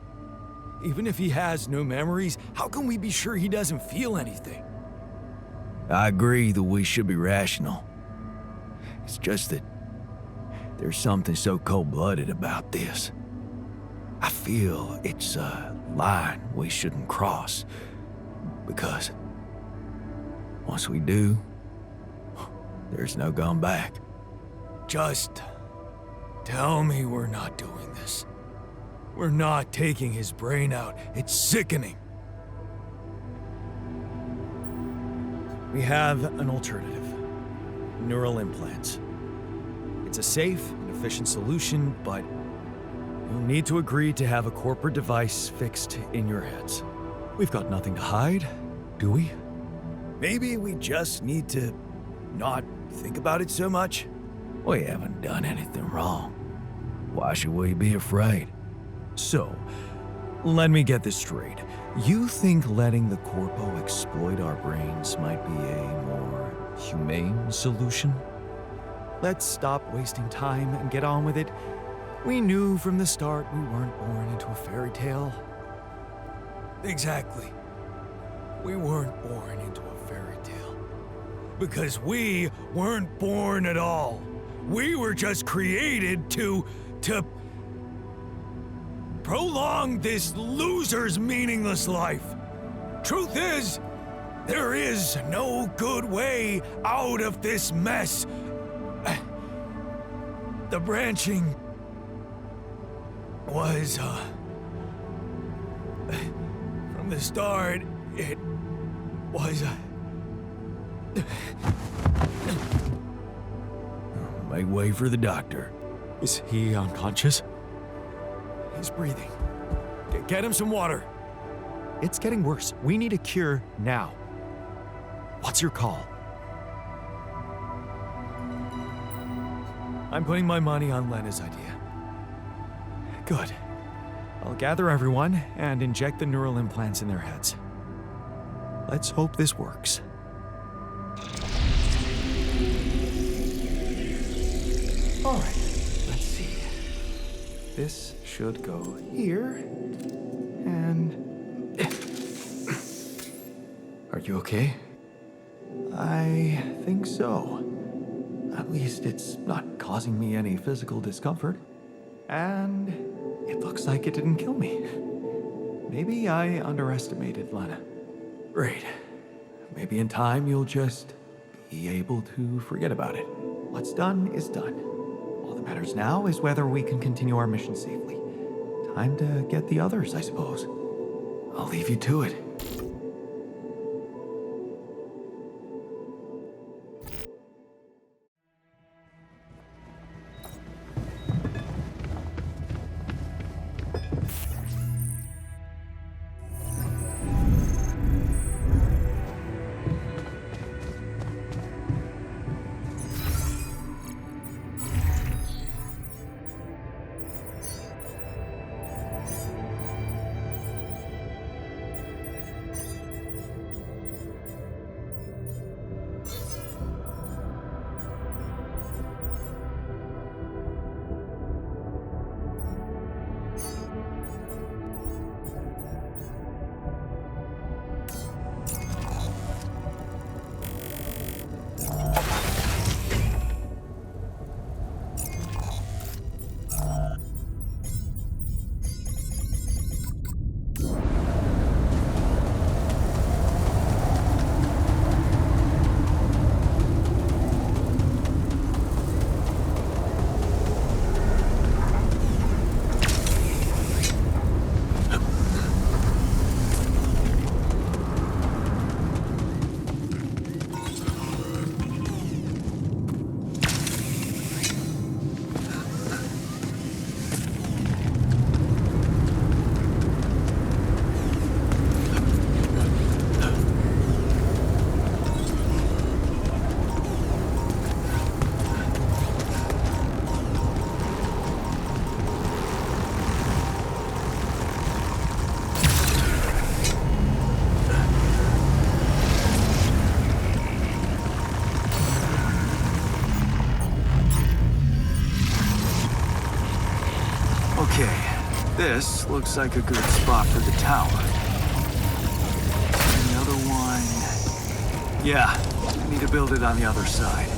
Even if he has no memories, how can we be sure he doesn't feel anything? I agree that we should be rational. It's just that there's something so cold-blooded about this. I feel it's a line we shouldn't cross, because once we do, there's no going back. Just tell me we're not doing this. We're not taking his brain out. It's sickening. We have an alternative. Neural implants. It's a safe and efficient solution, but you'll need to agree to have a corporate device fixed in your heads. We've got nothing to hide, do we? Maybe we just need to not think about it so much. We haven't done anything wrong. Why should we be afraid? So, let me get this straight. You think letting the Corpo exploit our brains might be a more humane solution? Let's stop wasting time and get on with it. We knew from the start we weren't born into a fairy tale. Exactly. We weren't born into a fairy tale. Because we weren't born at all. We were just created to prolong this loser's meaningless life. Truth is, there is no good way out of this mess. The branching was, from the start, it was, Make way for the doctor. Is he unconscious? He's breathing. Get him some water. It's getting worse. We need a cure now. What's your call? I'm putting my money on Lena's idea. Good. I'll gather everyone and inject the neural implants in their heads. Let's hope this works. All right, let's see. This should go here, and... Are you okay? I think so. At least it's not causing me any physical discomfort. And it looks like it didn't kill me. Maybe I underestimated Lena. Great. Maybe in time you'll just be able to forget about it. What's done is done. All that matters now is whether we can continue our mission safely. Time to get the others, I suppose. I'll leave you to it. This looks like a good spot for the tower. And the other one... Yeah, I need to build it on the other side.